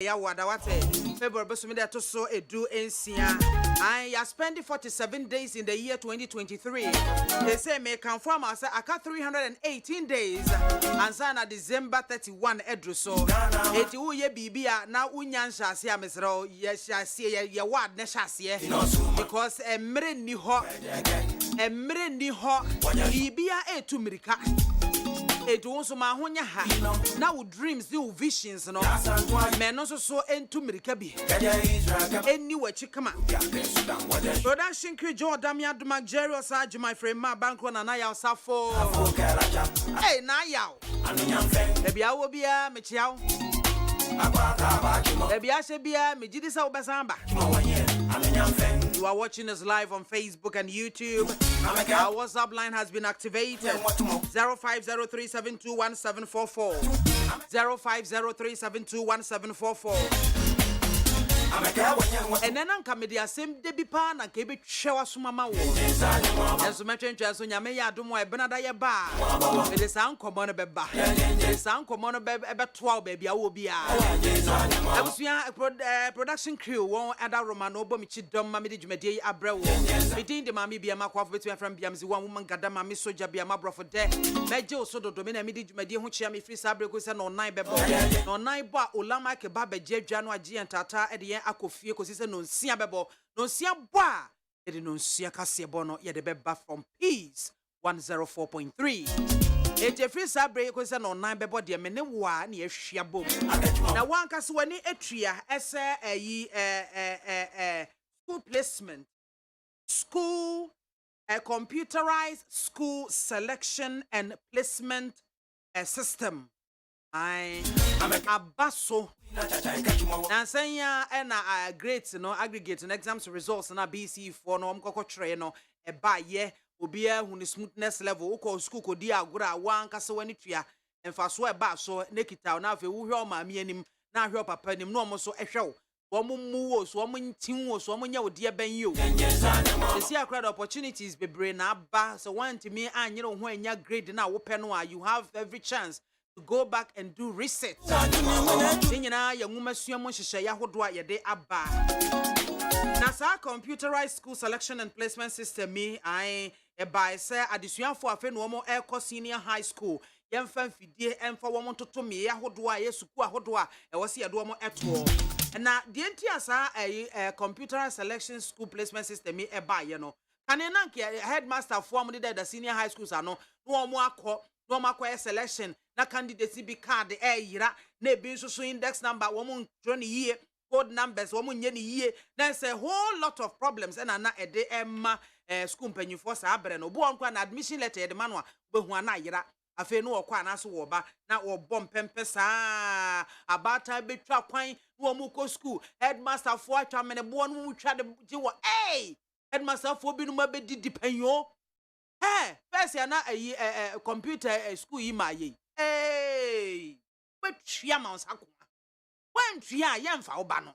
ya wada wate February besumide to so edu ensia. I ya spend 47 days in the year 2023. They say me can form as aka 318 days and December 31 edru so. Eti wo ye bibia na unya nhase amesro ye hyase ye wad ne hyase because emre ni ho bibia etumirika. It also my honya ha. Now dreams, new visions, no. Men also so into Mirikabi. Anywhere chikama. Production crew Joe Damia Dumak Jerry Osaj, my friend, my bank one and I Safo. Hey, now yaw. Maybe I will be a Michiao. Maybe I should be a Mijidisa Basamba. You are watching us live on Facebook and YouTube. Our WhatsApp line has been activated. 0503721744. 0503721744. And then I'm coming the same debi pan and kebi shower sumama. And so much interest on Yamea do more Benadaya bar. It is uncommon beba. It is uncommon about 12 baby. I will be I was production crew won't add a Romano Bomichi Dom Mamidi Media Abreu. Between the Mammy BIAMAH between from BIAMAH one woman Gadama Misso BIAMAH bro for death. Mejo so do domina midi media Huchiami free Sabricus and on 9 bebo. No 9 bar Ulama Kebaba J January G and Tata at the end Akofie because no sia bebo. No sia bois. It no sia Cassia Bono yet the beba from Peace 104.3. It's a free sabre because no 9 bebo dear mene wa near Shiabo. Now one caswani etria as a school placement. School a computerized school selection and placement system. I'm a basso. Now saying and grades, no aggregate and exams results and a BC for no trainer a by ye will be a who smoothness level or school could dear gura one casawani and fast swear basso naked town now if you hear my meaning now help a penny no more so a show. Woman so woman team was woman you dear ben you. The see a crowd opportunities be brain up so one to me and you know when you're grade now open you have every chance to go back and do research. Then you know your woman swim share ya hodwa ya de abba. Nasa computerized school selection and placement system me I by say addition for a no more air senior high school. Yemfa fidie emfa wo montoto me ya hodwa ye suku ahodwa e wose ye do mo eto. Na the asa computer selection school placement system me e ba ye no kane na nke headmaster for mo the senior high schools ano no mo akọ selection na candidacy be card yira na ebi so index number wo mo ntro ne yie code numbers wo mo nye ne yie na say whole lot of problems na ede emma school mpanyufo sa abre no bo nkwa na admission letter de manwa behu ana yira afi no okwa na so wo ba na wo bom pempe saa abata betwa kwan wo mu ko school headmaster for atwa mene bo no mu twa de wo headmaster for bi no ma be didi panyo first ya na computer school yi ma ye betwa ma nsakoma wantwa yemfa wo ba no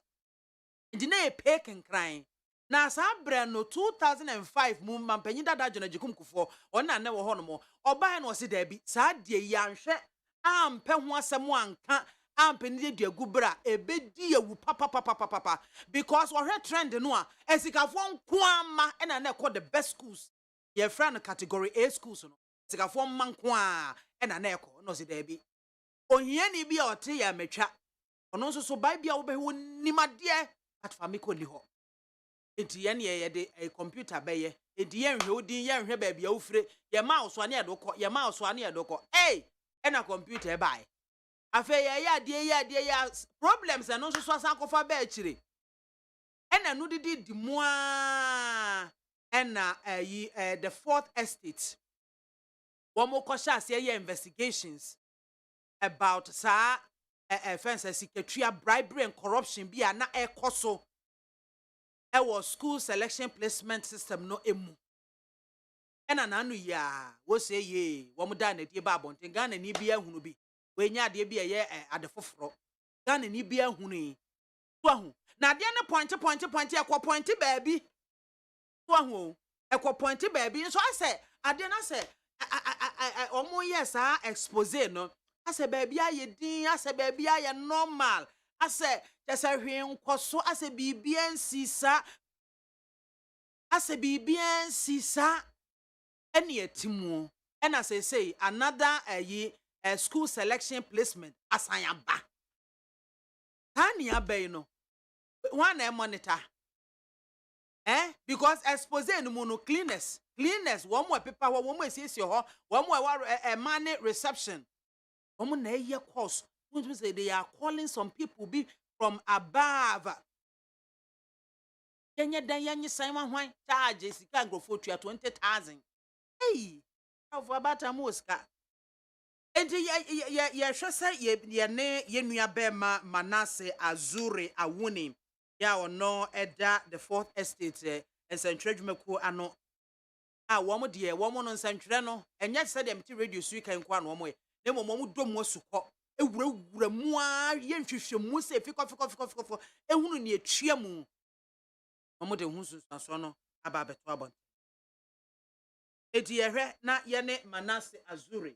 ndi na e pay kenkran na sabre no 2005 mu mampanyi dada jona jikum kufo ona na wo ho no mo oba na o se da bi sa de yanhwe ampe ho asem anka ampe ni de agubra ebedi ewu papa because we heard trend no a esikafo nko ama na na call the best schools ye friend category A schools no esikafo manko a na na ekọ no se da bi ohia ni bi a ote ya metwa ono nso so bai bia wo be nimade at famiko ni ho enti ye ne ye de a computer be ye edi ye nhwe odin ye nhwe ba bia wo fire ye mouse ane edokọ ye mouse ane edokọ na computer e bai afa ye ya problems no so so asakofa ba akire na no didi di moa na the fourth estate wo mo ko sha se ye investigations about sa offenses secretary bribery and corruption bi na ekoso was school selection placement system no emu ena nanu ya wo say ye wo mu da na die ba bonten Ghana ni bia hunu bi we nya de bia ye adefoforo Ghana ni bia hunu to ahu na de ne point ekwo point baabi to ahu ekwo point baabi so ase ade na se omo yes expose no ase baabi aye din ase baabi aye normal ase Just hwen nkoso ase bibia nsisa ase bibia nsisa ene etimu ena say another school selection placement asanyaba tani abai no one na monitor because expose no mo cleaners one more paper one more esiesie ho one more money reception one na ye course want say they are calling some people be from above Kenya dan yanyi san hwan charge sika grofo tua 20,000 hey of abata moska enti ye hwese ye ne ye nua bema Manase Azure Awuni ya ono eda the fourth estate ensentredwumako ano a womo de womo no nsantwere no enye se de mti radio su kan kwa no womo e na momo dom wasukọ ewurawura mu a ye nhwehwemu se fikọ ehunu ne atua mu momo de hu susu no aba abeto abon edi yehwe na ye ne Manase Azure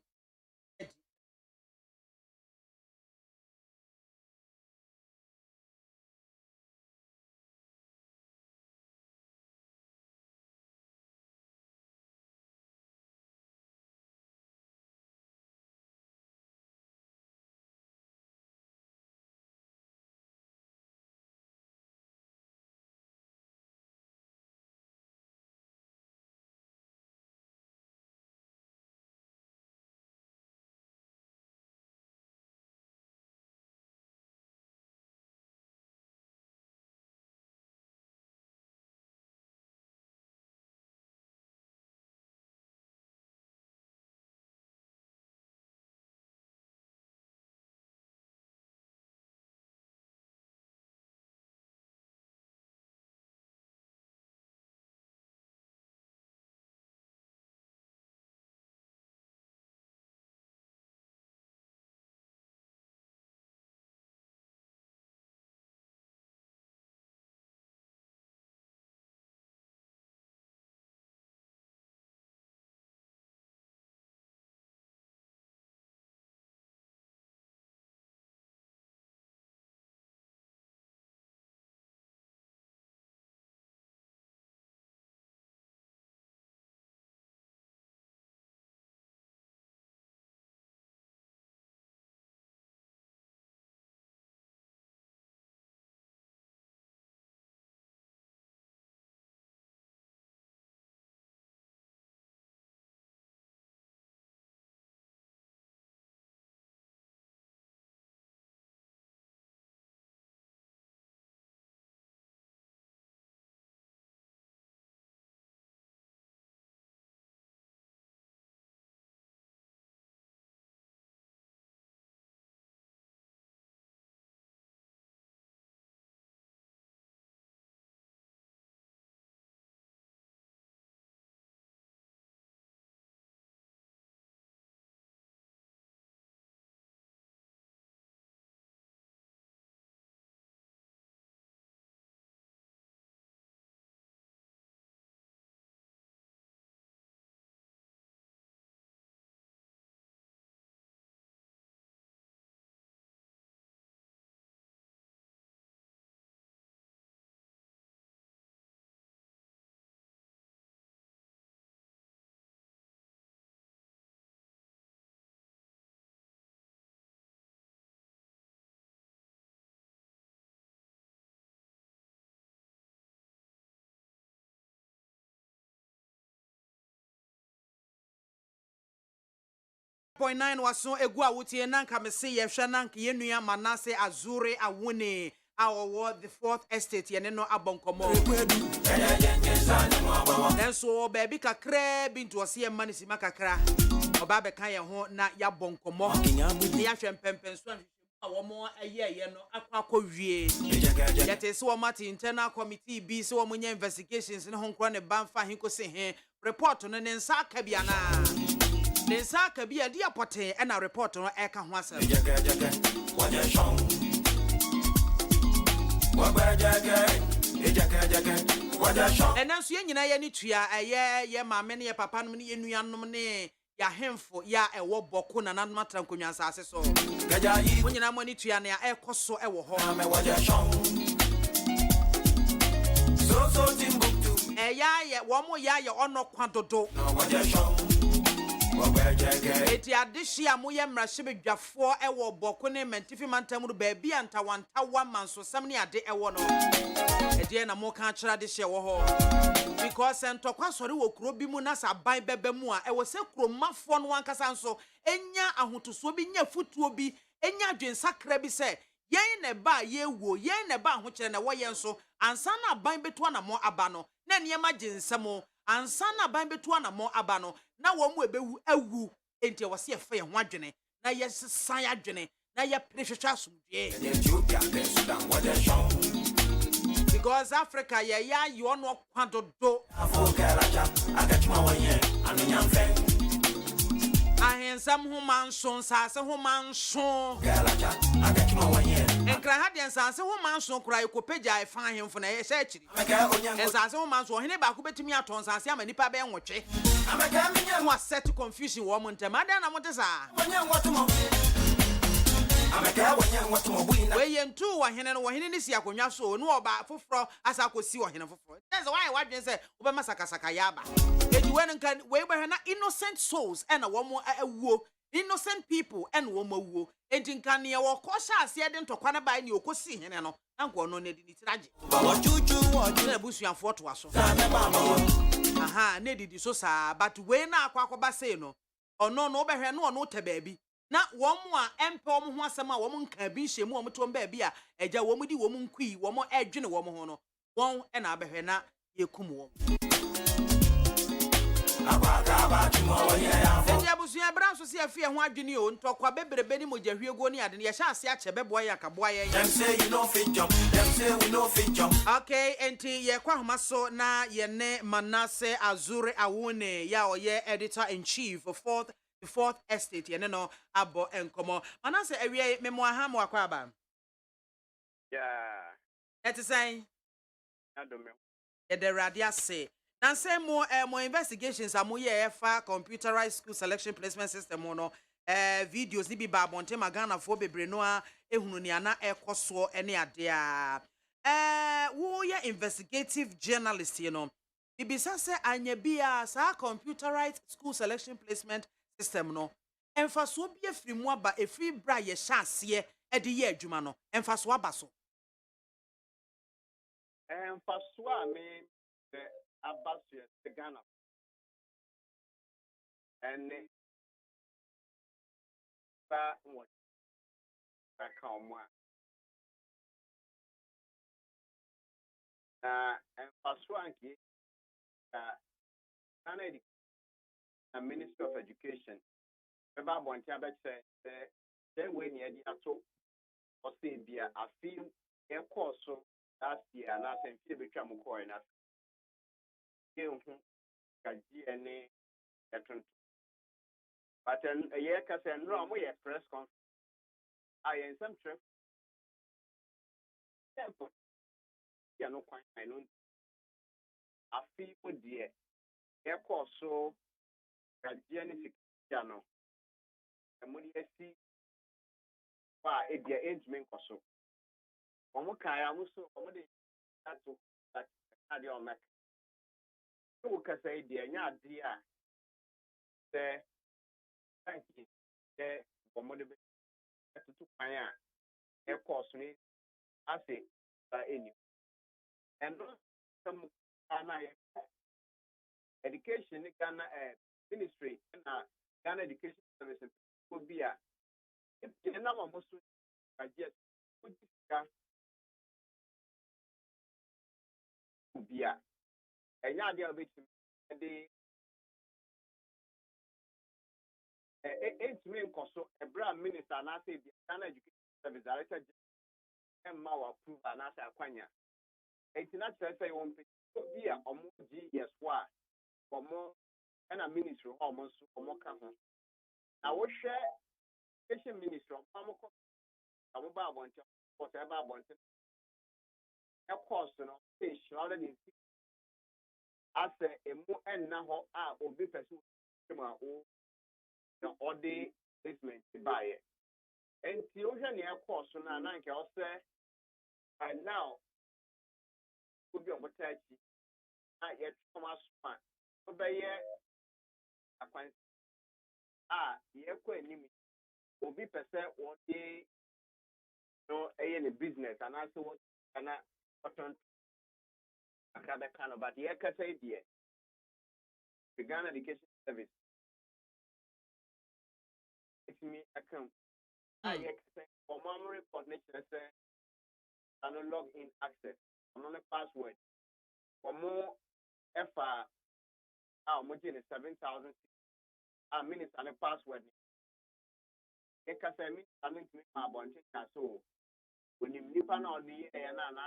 0.9 waso egu a wotie nanka me se ye hwe nanka ye nua Manase Azure Awuni awo the fourth estate ye ne no abonkomo nenso baby kakra bi nto ose ye mane sima kakra oba be kan ye ho na ya bonkomo ya hwe mpempenso awo mo ye no akwa wie yete se wo mati internal committee bi se wo nya investigations ne ho nkro ne banfa hinko se he report no ne nsa aka bia na Nesa ka bia dia pote e na report no e ka ho asem. Ena so ye nyina ye ni tua ye maame ne ye papa no ne ye nuanom ne ya hemfo ya ewo boko na nanom atrankonwa asase so. When you money to your air cost so ever home. So Timbuktu. Yeah, one more ya or no quanto. Eti adishia muye mrashibe dwafo ewo bokone mentifi mantamu baby anta wanta one man so samni ade ewo no edi na mo kan kira adishia wo ho because entokwa sori wo kuro bi mu na sa ban bebe mu a ewo se kuro mafo no ankasa nso enya ahotoso bi nya futuo bi enya adwensakra bi se yen ne ba ye wo yen ne ba ahokere na wo yen so ansa na ban beto na mo aba no na niema ginsemo ansa na ban beto na mo aba no na wo mu ebewu awu enti wo se efa ye ho adwene na ye sesan adwene na ye prehwehwa asomdwe because Africa ye ya you no kwadodo ahensam human son sase human son enkra hadien sase human son kura ekopeja efa ahemfo na ye hye akiri sase human son hene ba ko betimi aton sase ama nipa be nwotwe no set confusion wo mo ntem ada na mote sa we yentu wa hene no wo hene ni si akonwa so no oba foforo asa akosi wo hene foforo that's why wadwen say wo be masakasaka ya ba eji we nkan we be na innocent souls and a wo mo awuo innocent people and wo mo awuo enti nkan ne wo ko sha ase de ntokwa na ba ni okosi hene no anko no na di ni tiraje na busuanfo to aso aha na didi so sa but we na akwakoba say no ono no obehwe no ono te baabi na womu a empe omo ho asem a womu nka bi hyemu omo to baabi a eja womu di womu nkui womu edwene womu ho no won e na abehwe na yekum wom eja busuya branso se afie ho adwene o ntokwa bebrebe ni mogahwiego ni ade ne ye hya ase ache beboa ya kaboa ye them say you no fit jump them say we no fit jump okay enti ye kwa homa so na ye ne Manase Azure Awune ya oye editor in chief for fourth estate ye no abo enkomo Manase awie memo aha mo akwa aba yeah etisai adome ye de radia say na say more investigations amoye efa computerized school selection placement system no videos ni bi ba bonte magana fo bebre no a ehunu ni ana ekoso ene ade a wo ye investigative journalist you know bibisa say anya bia sa computerized school selection placement system no emfaso bi afiri mu aba efiri bra ye hyase e de ye adwuma no emfaso aba so emfaso a me abasu the Ghana and ba what account emfaso anki Ghana Ministry of Education Baba Bonti abetse the way near the ato or say bia I feel a course so last year and I think feel betwa mo coin as you kaji ene etun but a year ka say no mo ye press conference I am some trip tempo ya no kwan I know I feel with the a course so kaji ene fikya no emuni esi ba e dia engine koso omo kan ya muso omo de ato that ade o mek so ka say dia nya ade a the thank you the omo de to kwan a e course ni ase ba eni and some Ghana education Ghana ministry na Ghana education services ko bia e na mo so budget ka bia enya ade a betim de entime nkoso ebra minister na say Ghana education service director emma wa approve na say akwanya etina say won pe bia omo GS wa omo na ministry omo so omo ka ho na wo hwe education ministry omo ko omo ba abonte ko say ba abonte e course no e sure dey ase emu enna ho a obi person ma o the ode placement buy And the ocean air course on an anchor say, and now could be on what I yet Thomas Pan. Obey a quite ye will be per se 1 day no any business and also what and I kind of but the say dear the Ghana Education Service. It's me account. I expect for memory coordination say and log in access. I'm on a password. For more FR our margin is 7,000 minutes and a password. It can say me I mean to make my bunch so when you live on the air and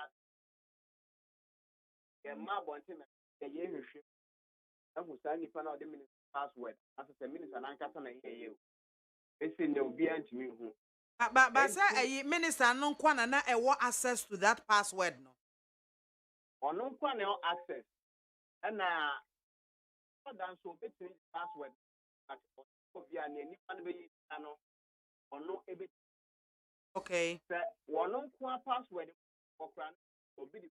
my bunch a year I was saying if I know the minute password as a minute and I can't hear you. It's in the obedient to me who. But say a minister no kwana na ewo access to that password no. Or no access. And than so between password at or no a bit. Okay. One no password for cran or be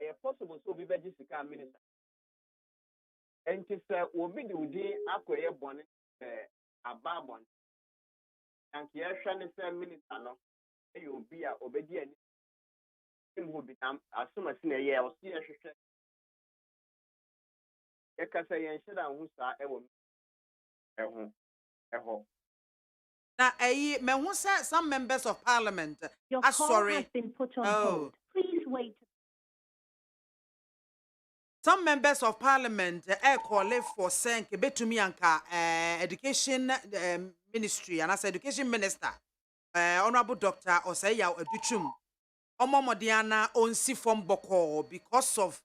a possible so be Jessica minister. And to say will be the day acquire bonnet a barbon. And here shall say minister no you be a obedient. Will be as soon as in a year or see a share. I can say and should I who saw Now, me who say some members of parliament. Your call sorry. has been put on hold. Please wait. Some members of parliament call for saying betumi anka education ministry and as education minister honorable Dr. Osaya Educhum omomodiana onsi from boko because of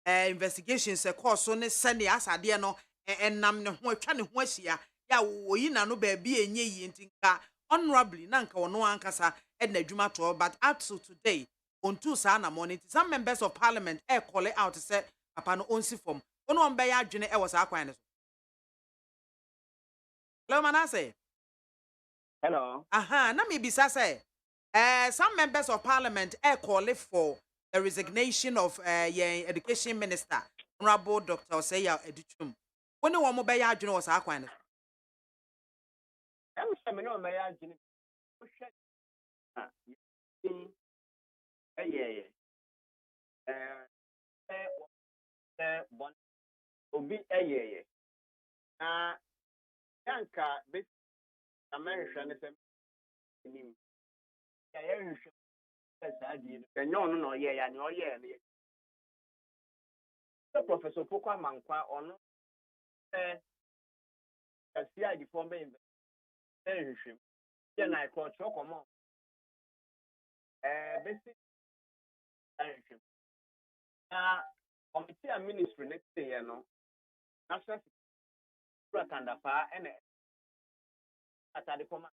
investigations course on send as ade no enam ne ho atwa ne ho ahia ya oyi na no ba bi enye yi ntinka honorably na nka wono ankasa na adwuma to but up to today on two sa na morning some members of parliament call out to say papa no onsi from ono on be ya adwene was akwan ne so. Hello Manase. Hello. Aha, na me bisa say some members of parliament call for the resignation of education minister honorable Dr. Osaya Educhum. When one more be ya adwene was akwan ne so. I'm saying no me ya adwene. Bon obi yanka bit America ne sem nim ya yehwe sadi no no ya ne oye ne Professor Pokwa Mankwa ono kasi di form be yehwe ya na ko chokomo basic yehwe committee and ministry next year no national security fa ene atade koma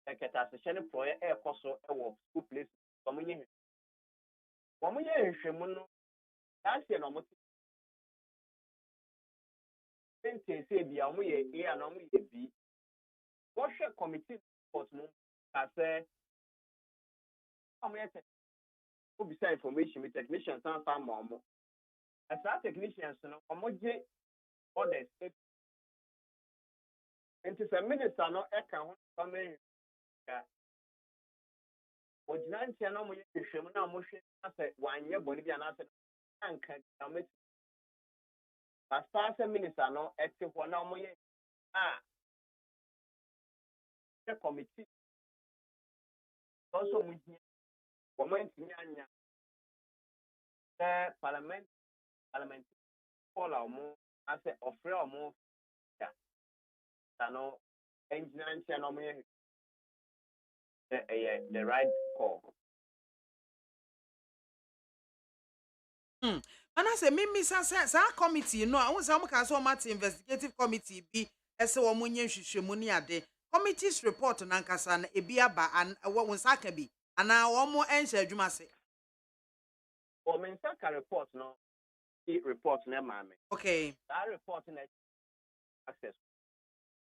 eketa se chene pro koso ewo school place komunye hwehwemu no last year no mo tente se bia mo ye a no mo ye bi wo hwe committee report no ka se mo ye obisa information with technicians and farm mo as that technicians no mo je orders into some minister no eka ho family ka ojinantia no mo ye hwehwemu na mo hwe ase wanye boni bia na ase anka na mo as far as minister no ete ho na mo ye the committee also mo hia comment nyanya parliament call mo ase offer mo ya no engineer no mo ye the right call. And I say, Mimi, sa committee, no, I want some castle mat investigative committee be as a woman, shishimuni ade. Committee's report on Ankasan, Ebiaba, and what was Sakabi, and now one more answer, you must say. Or Mensaka report, no, it reports, no, MAAME. Okay. That report in access.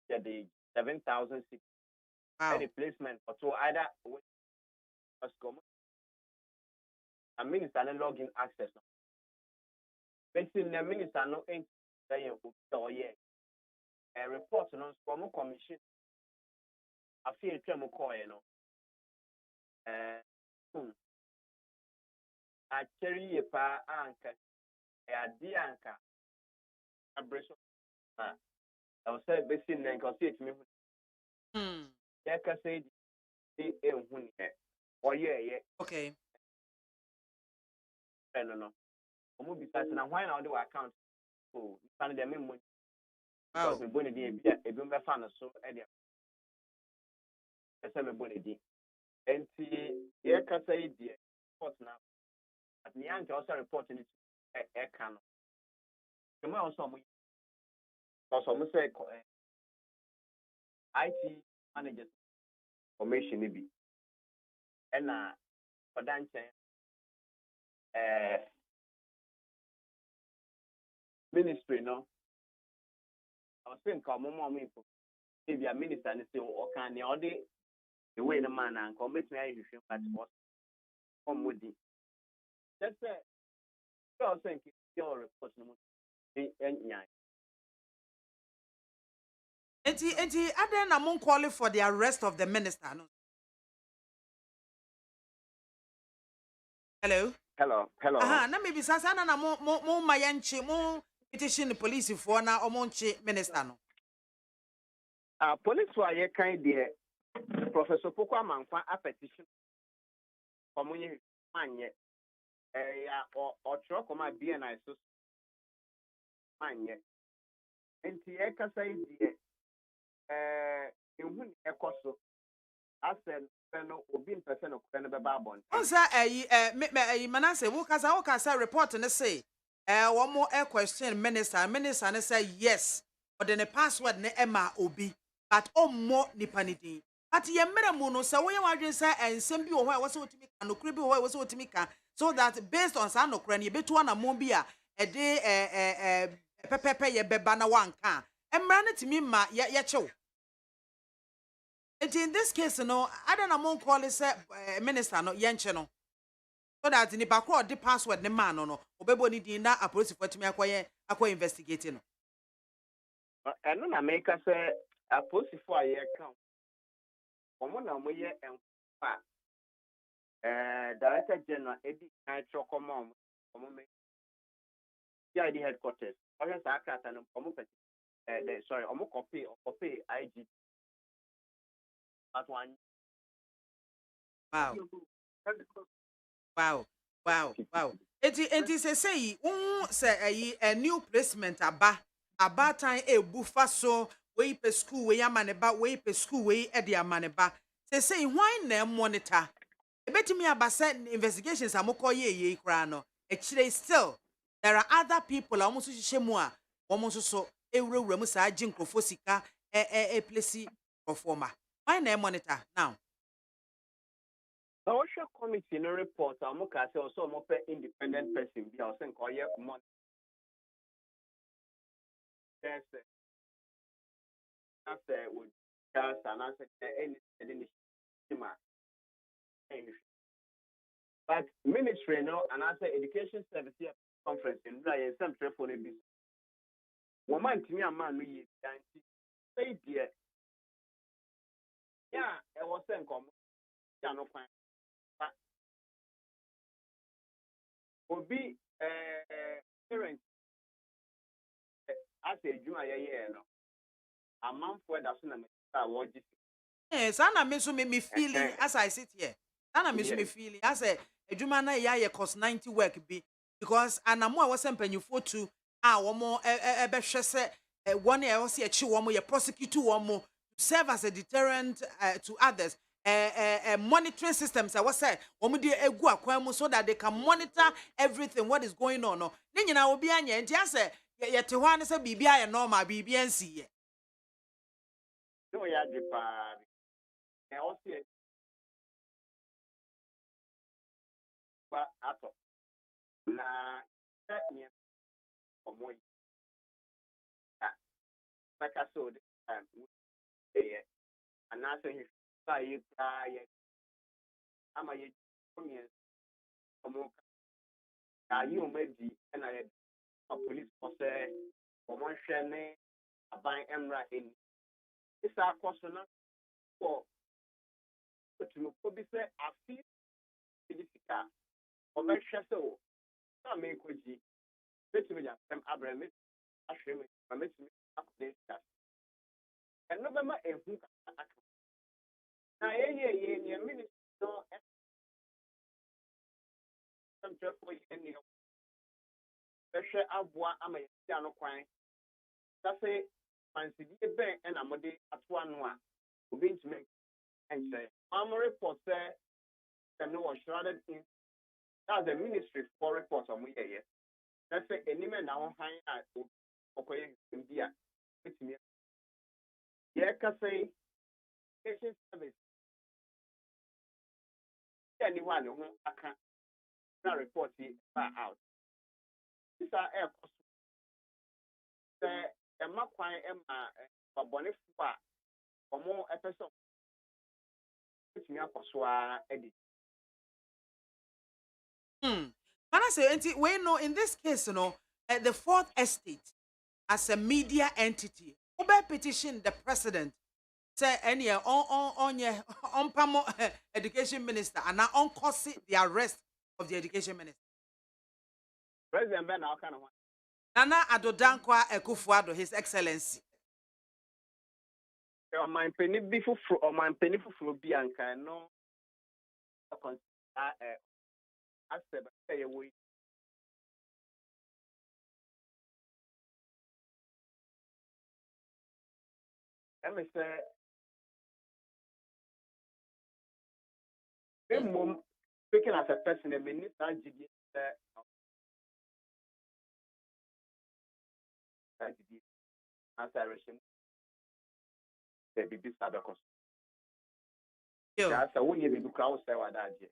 The 7,006. Wow. Any placement or so either with a minister and login access. But in the minister no ain't saying a report on from commission. I feel tremor coin. A cherry pa anchor, a dianca, a brace of I was said, Bessin and consider me. Yaka said, or yeah, Okay. I don't know. Besides, now why not do account? Oh, find the memory because Wow. we're going to be a bit fan so earlier. As I'm a bonnet. And see, Yaka said, dear, what's now? At the end, also reporting it a can. Come on, some because almost say IT managers formation maybe. And for that, ministry, no. I was saying, come on, maybe a minister and say, or can you already the way the man and commit me, if you but what come with it. That's it. So I was saying, your report, and Enti aden na mon calling for the arrest of the minister no. Hello. hello. Na maybe sasa na mo mayanchi mo petition the police for na omonchi minister no. Police were here kind there. Professor Poko Amanfa a petition for money man yet. Or truck on my BNI so man yet. And the Eka say, in whom a coso, I said, no, or being person of Canada Babon. Onsa manase wo kasa report ne say one more question minister ne say yes but then the password ne Emma obi but more nipa ni din but ye mere mu no say wo ye wadwen say ensem bi wo ho a wo se otimi ka no kure bi wo ho a wo se otimi ka so that based on sa no kure ne betu ana mo bi a de pepepe ye beba na wanka emra ne timi ma ye chew. In this case, no, I don't know call it minister no yenche no. So that in the background the password the man no obebo ni din na police for timi akwa investigating no. And no America say a post for a year count. One of my year and Director General Eddie Nitro Common, CID headquarters. I guess I can't sorry, I'm copy IG. That one. Wow. Wow. Enti say say a new placement aba time e bufa so we pe school we amaneba we pe school we e de amaneba say why na monitor e betimi abasa investigations amokọ ye kra no actually still there are other people almost hihye a almost so ewurawura mu sa agi nkrofo sika place performer why na monitor now. The OSHA committee in a report, I'm also more independent person. Be also in Korea money. Yes, after with cars and answer any but ministry no and answer education service conference in some telephone business. One man to me a man we say dear. Yeah, I was saying come. Yeah, no fine. Obi parent as a juma no a man for that so na me watch it. Yes, ana me so me feeling as I sit here. Ana me so me feeling as edwuma na ya cost 90 work be because anamo a wo sempanyufo tu a wo mo ebehwe se one e wo se echi wo mo ye prosecute wo mo to serve as a deterrent to others. Monitoring systems I was say wo de egu akwan mu so that they can monitor everything what is going on no ne nyina obi anya enti ase ye te ho an se bibia ye normal bibia nsi ye No ya dripa. I also but ato na ya omo like I said and I say, you try, I'm a union, you maybe, and I a police officer, or one shame, a buying emra in. It's our question for to be said, I feel this car, or make sure so. I make with you. Let me just come Abraham, I show me, I make me up this stuff. And November, a book. Now, yeah, minute, no, I'm just for any pressure. I've what I'm a piano quine. That's a fancy bank, and I'm a day at 1 1. We're going to make and say, I'm a report, sir, and no one shrouded in. That's the ministry for reports on me here. That's any man now high at okay, India. It's me. Yeah, can say, patient service. Anyone who I can't report it out. These are air costs. The Maquine Emma, a Bonifa, or more episode. It's me up for Eddie. And I say, we know in this case, the fourth estate as a media entity, Obe petition the president, say any on pamo education minister, and now on cause the arrest of the education minister. President Ben, how kind of one? Nana Adodankwa Ekufuado, His Excellency. My penny before or my penny for Bianca, no. I said, say away. Let me say, speaking as a person, a minister, as I resume, the baby Sabacos. That's a way you crowd say what I did.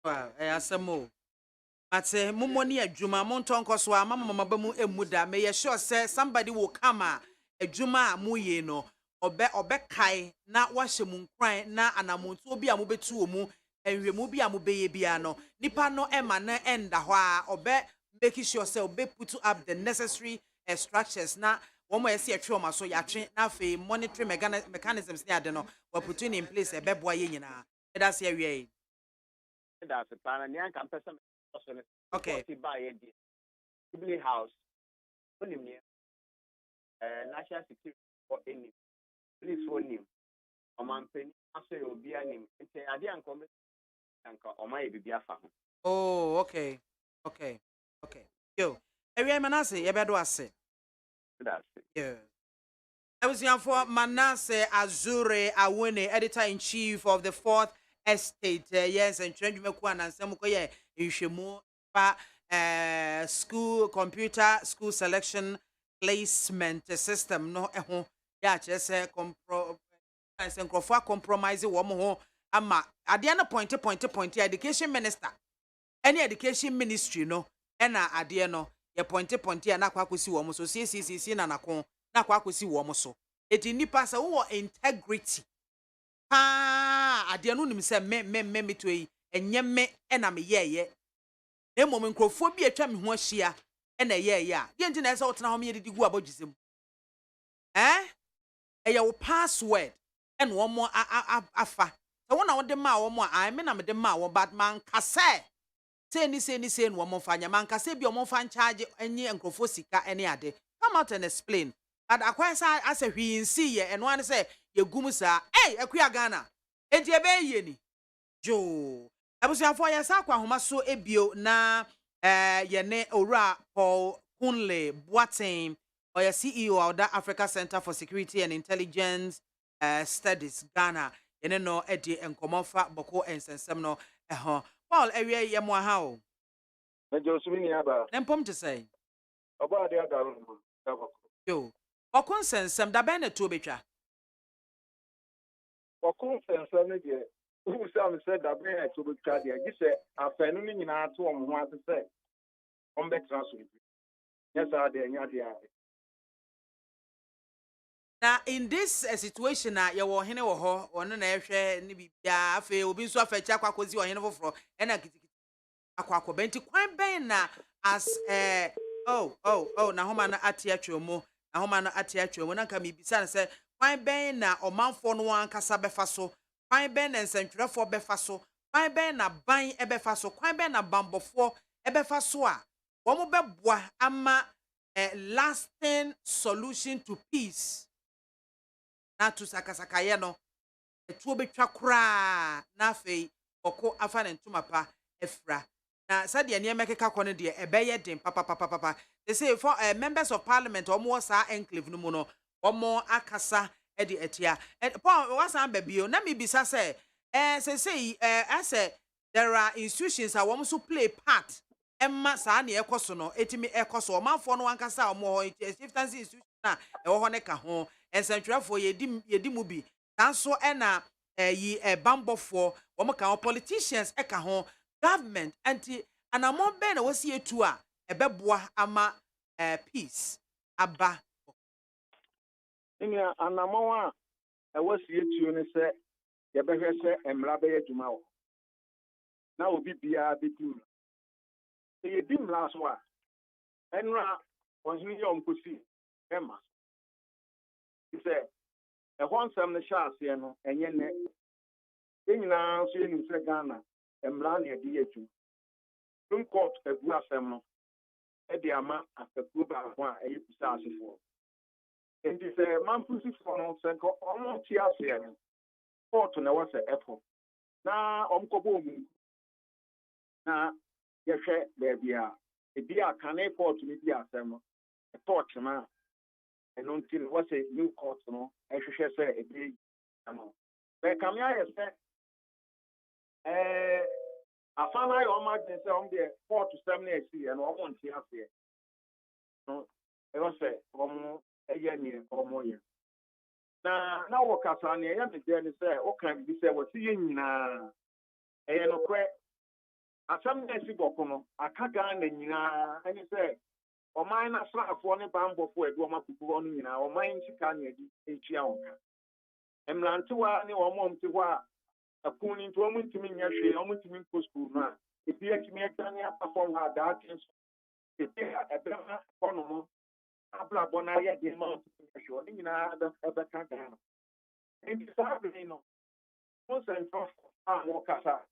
Well, asamo. But say mumoni adwuma montonko so ama mama ba mu emuda me sure say somebody will come adwuma mu ye no obe kai na wahye mu nkran na anamonto obi a mobetu omu enwemu bi a mobeye bia no nipa no ema na enda ho a obe make sure say obe put up the necessary structures na womo ese atwe o maso yatwe na fe monitoring mechanisms ne ade no we put in place ebeboa ye nyina that's here we That's a plan, and young person. okay. Jubilee House, National Security for any police for him. A man penny, I say, will be an name. It's a idea and comment, or my baby. Oh, okay. Yo, every Manasseh, you better say. That's it. Yeah. I was young for Manasseh Azure Awene, editor in chief of the Fourth Estate. Yes, and Trent Mekwan and Samukoye, Ishemu, school computer, school selection placement system. No, yeah, just compromise woman. Ama, at the end of point, education minister. Any education ministry no ena ade no ye point na kwa kwesi wo mo so CCC na nakon na kwa kwesi wo mo so eti nipa se wo integrity ade no nim se me to yi enye me ena me yeye na mom nkrofo bi atwa me ho ahia ena yeye a de nti na ese wotena ho me yedi gu abogizem eye wo password ena wo mo afa so wona wo de ma wo mo a me na me de ma wo but man kase say ni no mo fanya man ka say bi o mo fan charge enye enkrofo sika ene ade come out and explain but akwansa as a hwi nsi ye eno an say ye gum sa akuya Ghana enti e be ye ni jo abusuafo ye sa kwa homa so ebio na ye ne owura Paul Kunle Boateng or your CEO of the Africa Center for Security and Intelligence Studies Ghana ye no edi enkomofa boko ensensem no Paul, area ye mo ha o. Na Josumi aba. Nempom to say. Oba de aga ru. Yo. Okun sensem da ben na to betwa. Okun sensem ne de. Who say said da ben na to betwa de. Gi se afanu ni nyina ato om ho ase se. On betra so. Yes, I de nya de ade. Now in this situation na ye wo hene wo ho ono na ehwe ne bibia afa obi nso afa cha kwakozi ohene foforo e na kitikiti akwakọ benti kwan ben na as na homa na ate atwemu na homa na ate atwemu na nka mebisa na se kwan ben na omanfo no ankasa befa so kwan ben na nsantwerefo befa so kwan ben na ban ebefa so kwan ben na bambofo ebefa so a wo mo beboa ama lasting solution to peace na to sakasakaye no etuo betwa kura na afei oko afa ne ntoma pa efra na sadia ne emekeka kɔ no de ebeye den papa they say for members of parliament omo sa enclave no mu no omo akasa e de etia paul wasan ba bio na me bisa say say as there are institutions that omo so play part emma saa ne ekoso no etimi ekoso omanfo no ankasa omo ho chieftaincy institution na ewo ho ne ka ho ensantwerefo yedi mu bi nanso na yi bambofo omo ka politicians eka ho government anti anamon be na wasi etu a ebeboa ama peace aba Ini anamon a wasi etu ne se ye behwe se emra be adwuma wo na obi bia betim ye dim la so a enra ohini yom kosi ema se ehon sam ne sha ase no enye ne enyina so enim se Ghana emra na edi etu Supreme Court egu asem no e di ama afeku ba ho a eye kusa asefo enti se manpusi fo no se ko omo ti ase no court na wase efo na omkobo mu na yehwe bebia ebi akane court ni bi asem no e torch na eno nti wase new court no ehwehwe se ebi ano be kamia yese afana yo ma de se on de 4 to 7 years and o nti ase no e go say omo eye ni omo ye na wo kasa ne ya me de ni se o kan bi se wo si ye nyina eye no kwe asam na si boko no aka ga na nyina ani se o man na srafo ne bambofo edu o makuku no nyina o man sika na edi echi awonka emrantewa ne o mo mti ho a akuni nto omo ntimi nya hwe omo ntimi ko school na ebi akimi akane perform ha that things ebi ebema kono no abla bona ya de ma hwe oni nyina ebe ka ga no ebi sabe no mo sen to mo kasa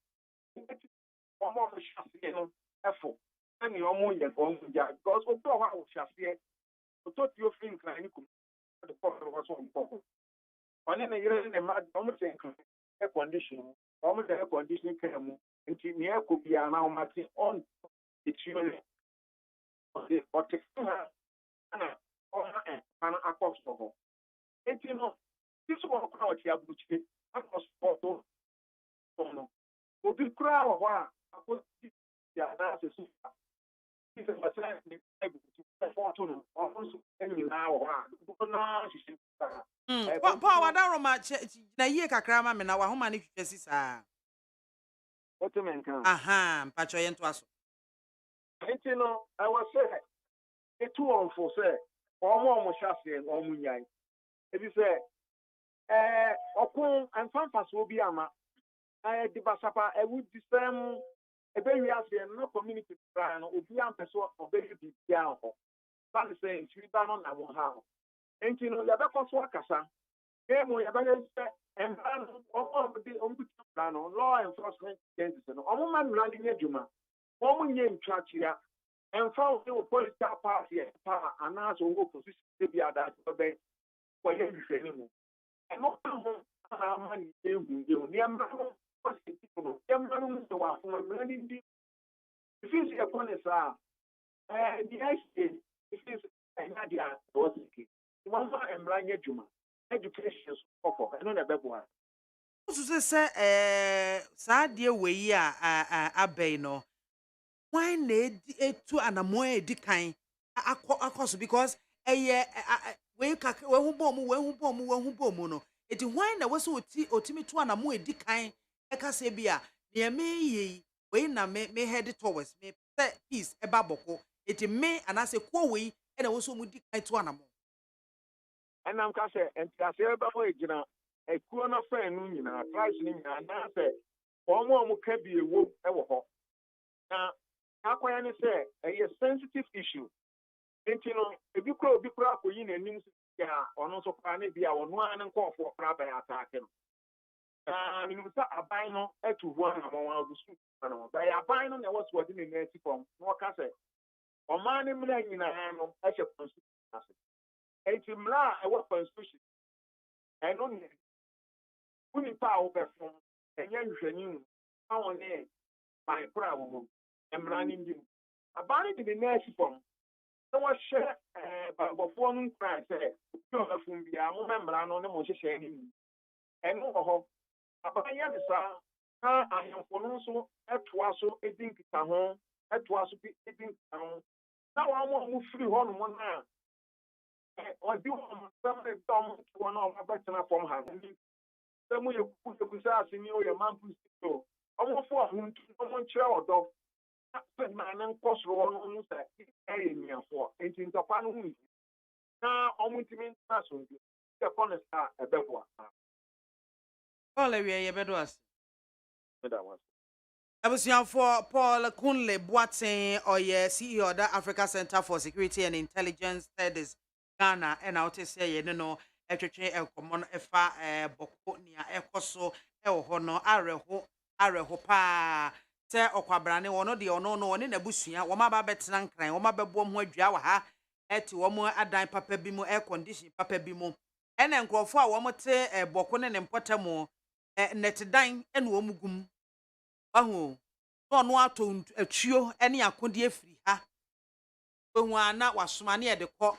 omo mo shase no efo ani omo ye ko mo ja because o to ha o shase o to ti o fin kan ni kum de ko ro so mo oni ne yire ne ma omo sen kan air condition almost air condition kemu nti ne akobia na omati on itiole the protection na ona ana akosto nti no this one kwa oti abuchi akosto no obi kura ho a akosti ya na asesu this is what I need to photo no also any now na sisi pa wada roma na yie kakra ma me na wa homa ne twetwesi saa what men kan aha mpacho ye nto aso nti no I was say etu on for say omo shase omo nyai ebi say okun anfanfa so obi ama di basapa e would disem ebe wi ase no community plan no obi am peso obeyi bi bia ho that is saying three ba no na wo ha nti no ya be koso akasa emu ya be say emban omo di ombuti plan no law enforcement agencies no omo man land ni adwuma omo nye ntwa kira emfa o political party pa anaso ngo position bi ada be ko ye hwe ni mu eno ho ama ni ehu ni emba no emba no wa fun mani di if you upon this the next if is nadia osiki one more embranya juma education for I know na bebo ha so say saa de we a abai no why na etu anamo edi kan akoso because we hu bom no eti why na wose otimi to anamo edi kan ekase bia ne me yi we na me head towards me peace eba boko eti me anase kwa we na wose mu di kan to anamo And I'm going to say, and I say, about a corner friend, price in and I say, one more can be a wolf ever. Now, how can I say a sensitive issue? And if you could be proper in a news, or not so funny, be our one and call for proper attack him. You know, a bino to one among the street. By a bino, there was what in the native from what I say. Or man in a hand of a constitution. And to Mla, I was constitution. And only when power from a young genuine, how on air, my problem, and running you. A bino in the native from. So what share before noon cry say, you have from the member on the most sharing. And no, abaya de sa na ahemfo no so etoa so edin kita ho etoa so edin kita ho na wa mo free ho no na odi ho some de dom to na o abetena from ha se mo ye ku sa asini o ye man pu so o mo fo ho o mo nkyere odo na na nan kosoro no no sa e ni afo enti ntapa no hu na o mo ntimi na so ndi the honest e bebo Paul Ewie yebedo as. that was For Paul Kunle Boateng oye CEO of the Africa Center for Security and Intelligence Studies Ghana and out say ye no etwetwe enkomo efa boko nia ekoso e wo ho no areho pa se okwabrane wono de ono no one na busua wo ma ba betena nkran wo ma bebo ho adua wa ha eti wo mo adan papa bi mu air condition papa bi mu ene nkrofo a wo mo te boko ne mpotamo net dan ene wo mugum ahu no no ato atuo ene akode afiri ha ohu ana wasoma ne de kɔ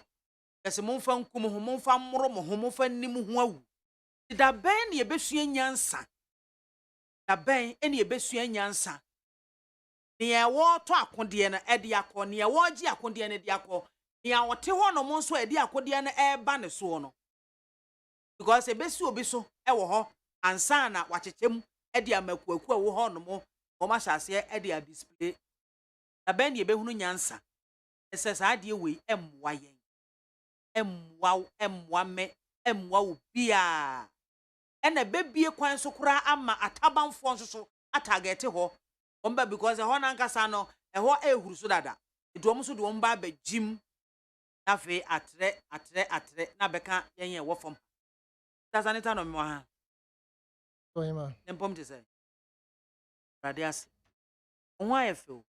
ese momfa nkum ho momfa mmoro mo ho momfa nim ho awu da ben ne yebesua nyansa da ben ene yebesua nyansa ne ewo to akode no ede akɔ ne ewo gi akode no de akɔ ne awote ho no mo nso ede akode no eba ne so no because ebesi obi so ewo ho ansa na wachechem ede amakuaku a wo ho no mo o ma hyase e dia display na ben ne behunu nyansa ese sa de we emwa yen emwa me emwa obia ena bebie kwan so kura ama atabanfo nso so atagete ho omba because ho na nkasa no ho ehuru so dada edom so de omba ba jim na fe atre na beka yen wo fom tazanita no me ha Oima. nempom te say radias why feel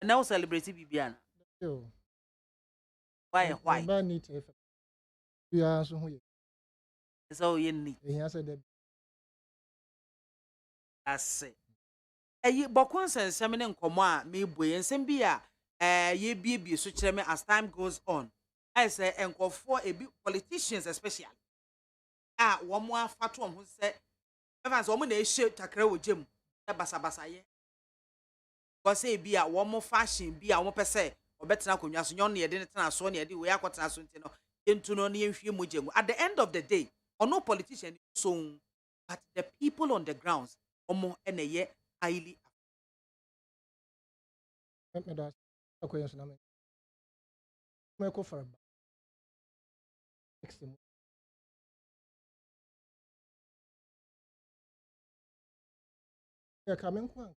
now celebrate bibiana Yo. why Ba need if you are so who so you need he has said that ase bokon sensem ne nkomo a me boye nsem bi a ye biebie so kire me as time goes on I say enkofo ebi politicians especially wo mo afato ho se evans wo mo na ehye takra wo gem e basabasa ye go say bi a wo mo fashion bi a wo pese obetena konwa so nyon ne de ne tena so ne de we akotena so ntino yentu no ne yenhwie mo gem at the end of the day no politician so but the people on the grounds omo eneye highly me that akoyen so na me ko for next time yeah coming one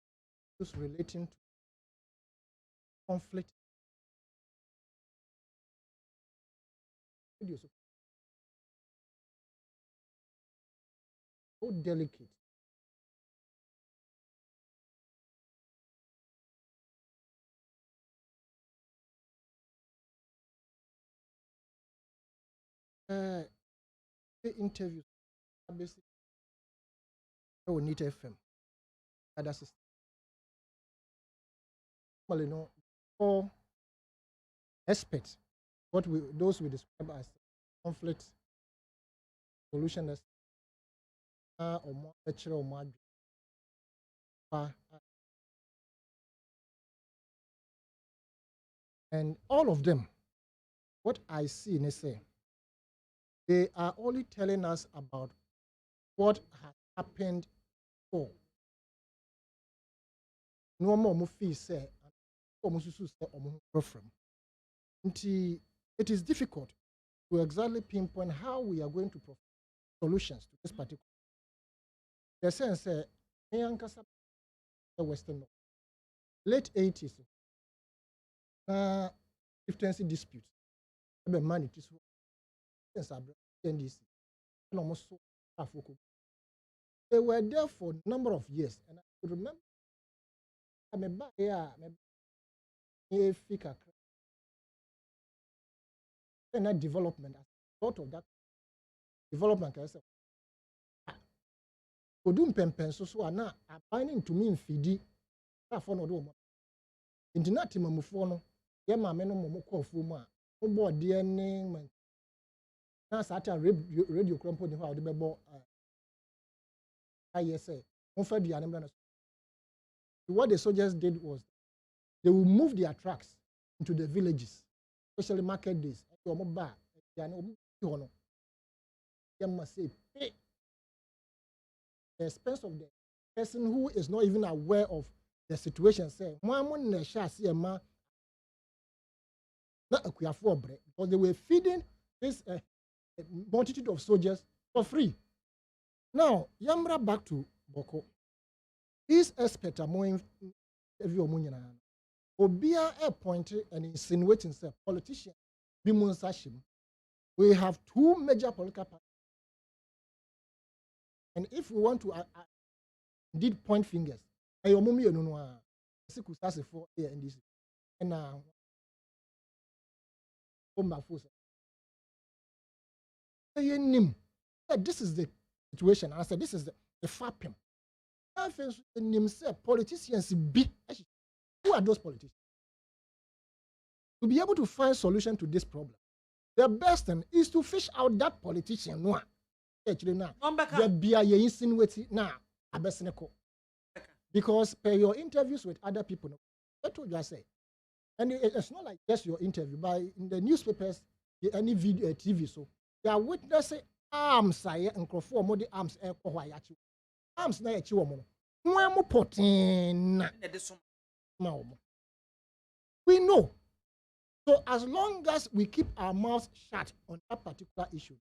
just relating to conflict videos so delicate the interviews basically we need FM other system normally no all experts what we those we describe as conflict solution as or more natural more and all of them what I see they say they are only telling us about what has happened before. No more fee say almost say from. It is difficult to exactly pinpoint how we are going to provide solutions to this particular. The sense that the Western North, late 80s, chieftaincy disputes, money to NDC, and almost so. They were there for a number of years, and I could remember I'm a back here, and that development, as a result of that development, I said, Odum Pempen so are now binding to me in Fidi. For no do. Into that team of no, MAAME no more call for more. Board DNA, now sat a radio crumple in how the bebo. I say, offered the animal. What the soldiers did was they will move their trucks into the villages, especially market days. They must say, pay the expense of the person who is not even aware of the situation. Say, because they were feeding this multitude of soldiers for free. Now, Yamra back to Boko. These experts are more Obia appointed and insinuating say politicians we have two major political parties. And if we want to indeed point fingers, and now this is the situation. I said this is the FAPM. Politicians be. Who are those politicians? To be able to find solution to this problem, the best thing is to fish out that politician. No, actually now, the BIA insinuating now, because per your interviews with other people, that's what you say, and it's not like just your interview, but in the newspapers, any video, TV, so they are witnessing arms, and for more the arms, arms na echiwomo. We know. So as long as we keep our mouths shut on that particular issue,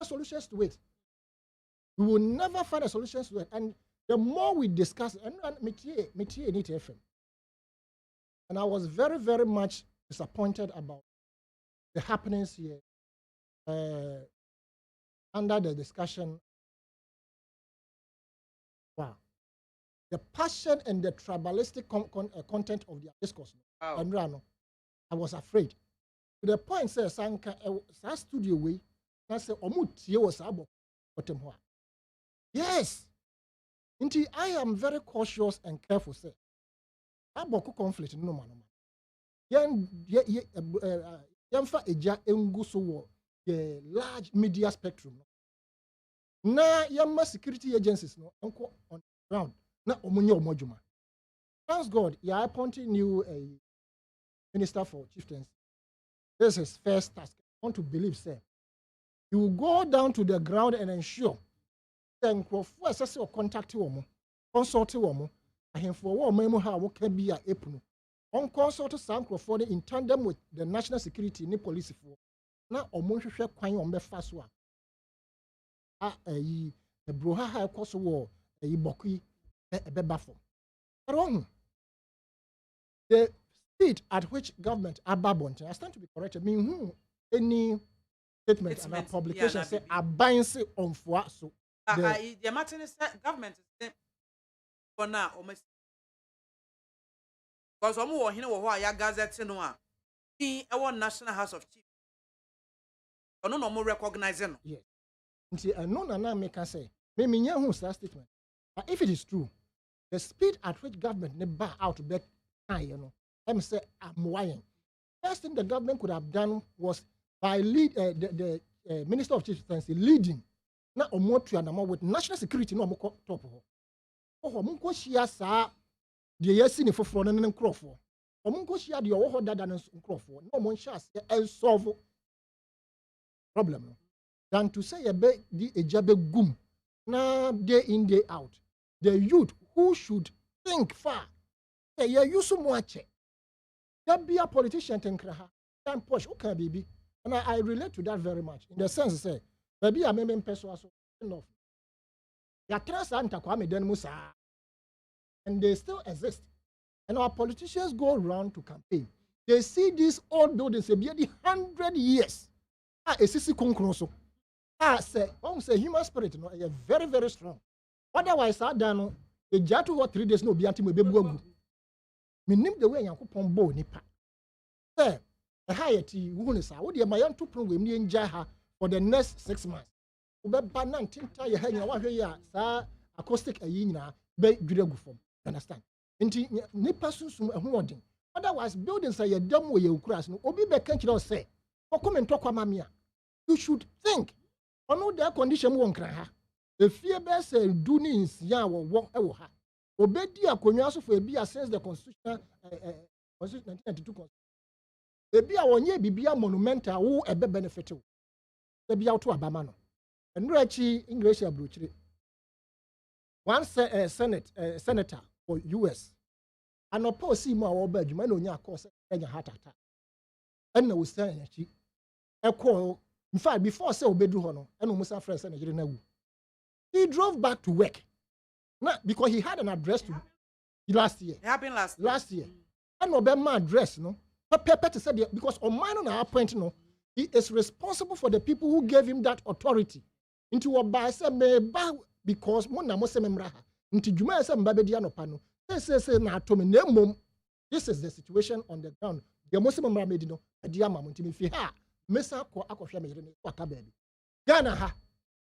solutions to it, we will never find a solution to it. And the more we discuss, and I was very, very much disappointed about the happenings here under the discussion. Wow. The passion and the tribalistic content of their discourse. Oh. I was afraid. To the point, say, Sanka, studio way, I say, Omutie was abo. Yes. Indeed, I am very cautious and careful, say. Aboko conflict, no man. Yamfa eja enguso the large media spectrum. Na yamma security agencies no on the ground. Na omunye omojuma. Thanks God, you are appointing new Minister for Chieftains. This is his first task. I want to believe, sir. He will go down to the ground and ensure that for contact woman, consult woman, and for what memo how can be a epunu. On consult some for in tandem with the national security ni police for. Now omonhwehwe kwan on be faswa. The broha ha koso wo boki ebeba form. The speed at which government ababont, I stand to be corrected, mean any statement and publication say abinse on for so the matter is government is for now almost because omo here wo ya gazette no a the National House of Chiefs ono no mo recognize no yes nti no na make say me nya hu that statement but if it is true the speed at which government ne bar out back you know I'm say I'm first thing the government could have done was by the Minister of Chiefs leading na omotu anama with national security no omoko top ho omonko hia saa de yasi ne foforo no ne nkrofo omonko hia de owo ho dada ne nkrofo na omon hia se and solve problem no than to say be di ejabe gum na day in day out the youth who should think far you use so much there be a politician think ha can push okay baby And I relate to that very much in the sense say maybe I may person also enough. Ya trust anta kwa me den musa, and they still exist. And our politicians go around to campaign. They see these old buildings, be 100 years. Esisi konkroso. Say human spirit no, very very strong. Otherwise, I don't know. The jatu what 3 days no be anti me bebu agu. Minim the way Yankopon bo nipa. Say, a hayati who sa wo de mayan to program ni nja ha for the next 6 months. Ubeba na ntinta ye ha nya wa hwe ya sa acoustic ayi nyina be dwere gu fom. Understand? Nti nipa sunsum ehun. Otherwise, buildings are your dumb way you crash. No, Obi be can't you say, or come and talk about mamia. You should think. On all their condition won't cry. The fear best do needs ya or walk ever. Obedi a conyaso for a be since the constitution 1992 constitution. A be a 1 year be a monumental who a be beneficial. The be out to Abamano. And Rachi English abruchri. One senator for US. And oppose him our bed, you may know your course and your heart attack. And no saying a call. In fact, before say Obedu Hono, and almost a friend and he drove back to work. Not because he had an address to last year. It happened last year. And Obama address, no. Pepper said because on mine on our point, no, he is responsible for the people who gave him that authority. Into a by say me because Mona Mosememraha. Into Juma say Mbabediano Pano. This is the situation on the ground. The Muslim made no a diamond to me. Mesa ko akofia me yire waka baby. Ghana ha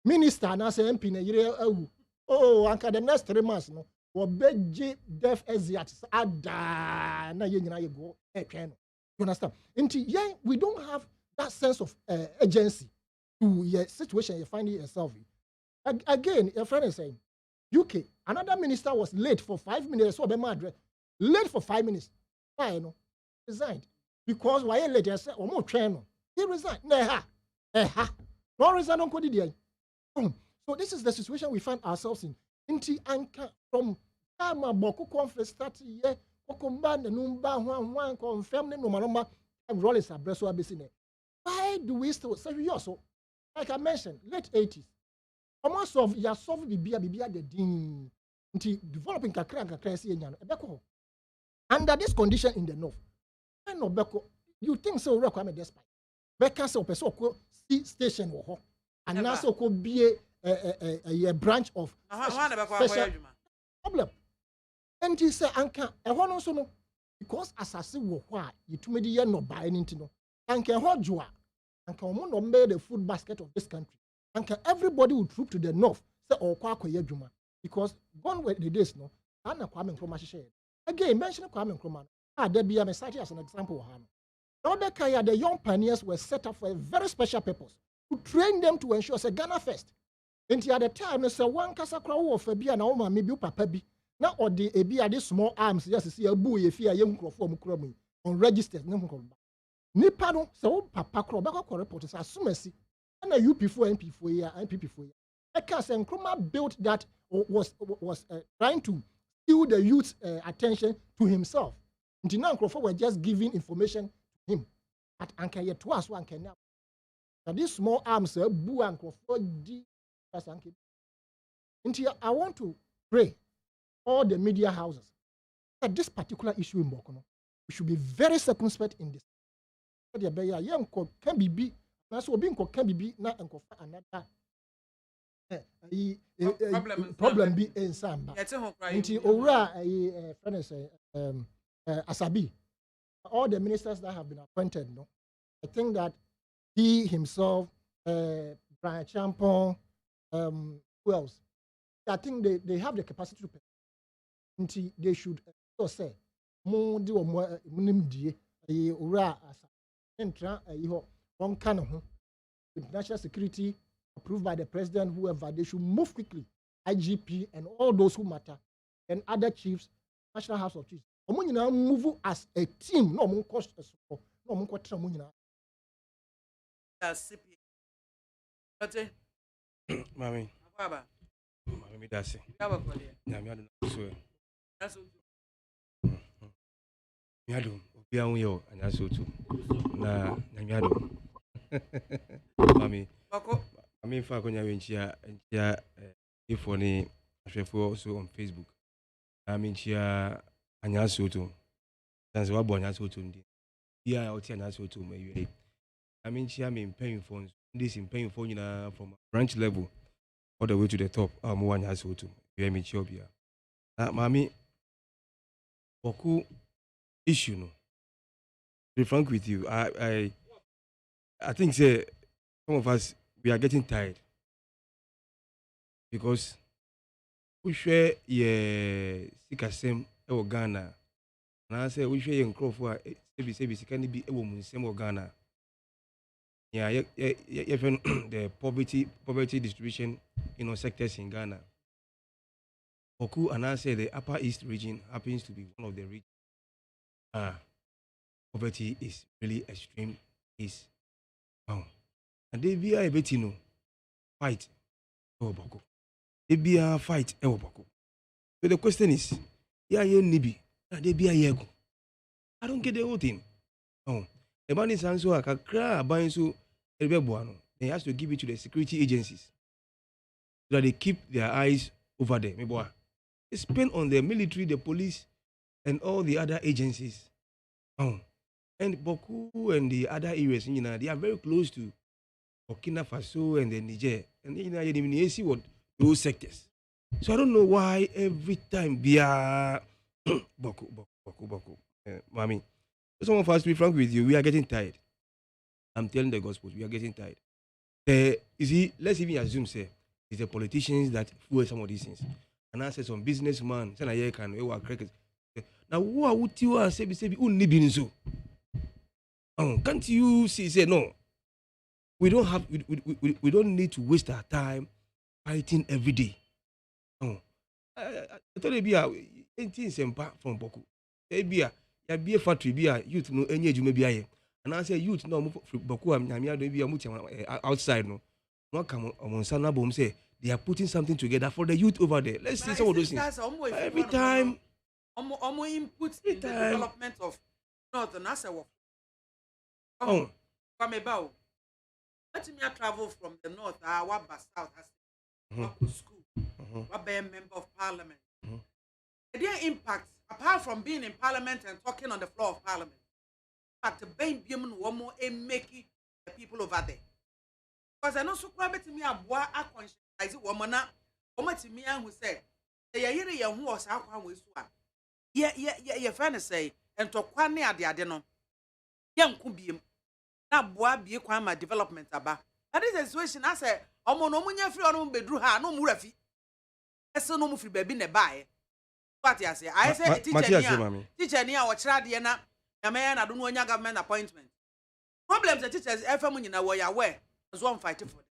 minister na say MP na yire awu. Oh, anka the next 3 months no. Wo beji deaf exiat ada na ye nyina ye go e twen no. You understand? Until we don't have that sense of agency to your situation you find yourself in. Again, your friend is saying UK, another minister was late for 5 minutes. So late for 5 minutes. Why no? Resigned. Because why late? I said, more train. He resigned. No reason on Kodi. So this is the situation we find ourselves in. Inti anka from Kama Boku conference start here. Okumba numba one confirm no manoma and roll is a bresso abysine. Why do we still say we also? Like I mentioned, late 80s. Almost of ya solve bibia the ding until developing kakra see nyano ebeko. Under this condition in the north, I know beko. You think so requirement despite. Beka so person ko see station wo ho. And now so could be a branch of special problem. And he say anka e ho no so no because asase wo ho a yetumi de ye no buy anything no. Anka ho joa. Anka omo no made the food basket of this country. And everybody would troop to the north, say, oh, Juma. Because gone with the days, no, Anna Kwame Nkrumah share. Again, mention Kwame Nkrumah. There be a cited as an example. Now, the young pioneers were set up for a very special purpose to train them to ensure, say, Ghana first. And at the time, say, one Casa Crow of Fabia, now, maybe Papa B. Now, or the Abia, these small arms, yes, see a boo if you are young from Kroming, unregistered, Nipano, so Papa Crow, back reporters, as soon as and a UP4 MP4 year and PP4 year. Because Nkrumah built that was trying to steal the youth's attention to himself. Until now, Nkrumah were just giving information to him. At Anka yet was one can now. Now these small arms, Boo and Nkrumah, until I want to pray all the media houses that this particular issue in Bokono, we should be very circumspect in this. Can be. Na so obi nko ka bibi na nko fa another problem bi ensamba nti owura friends Asabi, all the ministers that have been appointed, no, I think that he himself, Brian Champon, who else, I think they have the capacity to pay. Nti they should say mo di o mo nim die owura asa entra one kind of national security approved by the president, whoever, they should move quickly. IGP and all those who matter, and other chiefs, National House of Chiefs. Move as a team. No more cost. No more cost. Mami. Mami dasi. Nyami adu nasuwe. Nyami adu. Obiya unyo anasutu. Na nyami adu. Mami. Bako. I mean, for Konya Winchia, if only also on Facebook. I mean, Chia Anyasoto. That's what Bonyasoto. Yeah, I'll tell Anyasoto. I mean, Chia mean paying phones. This in paying phone from branch level all the way to the top. I'm one Anyasoto. You hear me, Chobia. Mami, Boku issue, no. To be frank with you, I think say some of us we are getting tired because we share ye sikasem e Ghana. And I say we share ye nkrofo a sebi can be e wo munsem o Ghana. Yeah, the poverty distribution sectors in Ghana. Oku and I say the Upper East region happens to be one of the regions. Poverty is really extreme. Is wow. And they be a bit fight Boko. They be a fight Boko. So the question is, yeah, nibi, they be a yego. I don't get the whole thing. Oh, the man is answer a cry buying so they has to give it to the security agencies so that they keep their eyes over there. They spend on the military, the police, and all the other agencies. Oh, and Boku and the other areas, they are very close to Burkina Faso and the Niger, and you see what those sectors. So I don't know why every time they are Boku. Mami, some of us, to be frank with you, we are getting tired. I'm telling the gospel, we are getting tired. You see, let's even assume, say, it's the politicians that fuel some of these things. And I say some businessman, say na here can we work cricket. Now who are you say who need so? Can't you see? Say no. We don't have. We don't need to waste our time fighting every day. I thought it be a 18 sempa from Boku. It be a factory be a youth no any you may be a. And I say youth no Boku am be a outside no. No come on Sana Bom say they are putting something together for the youth over there. Let's see some of those things. Every time. Input in the development of North and Asa. Come about. Let me travel from the north, what bus south has to school, what be a member of parliament. Their impact, apart from being in parliament and talking on the floor of parliament, but the being woman more and making the people over there. Because I know so quite to me a boy, I conscientize woman, to me who said, they are here who was out with one. Yeah, friend say, and to Quani at the adeno. Young could be. Na boa bie kwan ma development aba. That is a situation I say omo no munya free ono bedru ha no mu rafi. Ese no mu free baby ne bae. What you say? I say teacher ni a wo kira de na me na do no onya government appointment. Problems the teachers FM nyina wo ya where so on fight for them.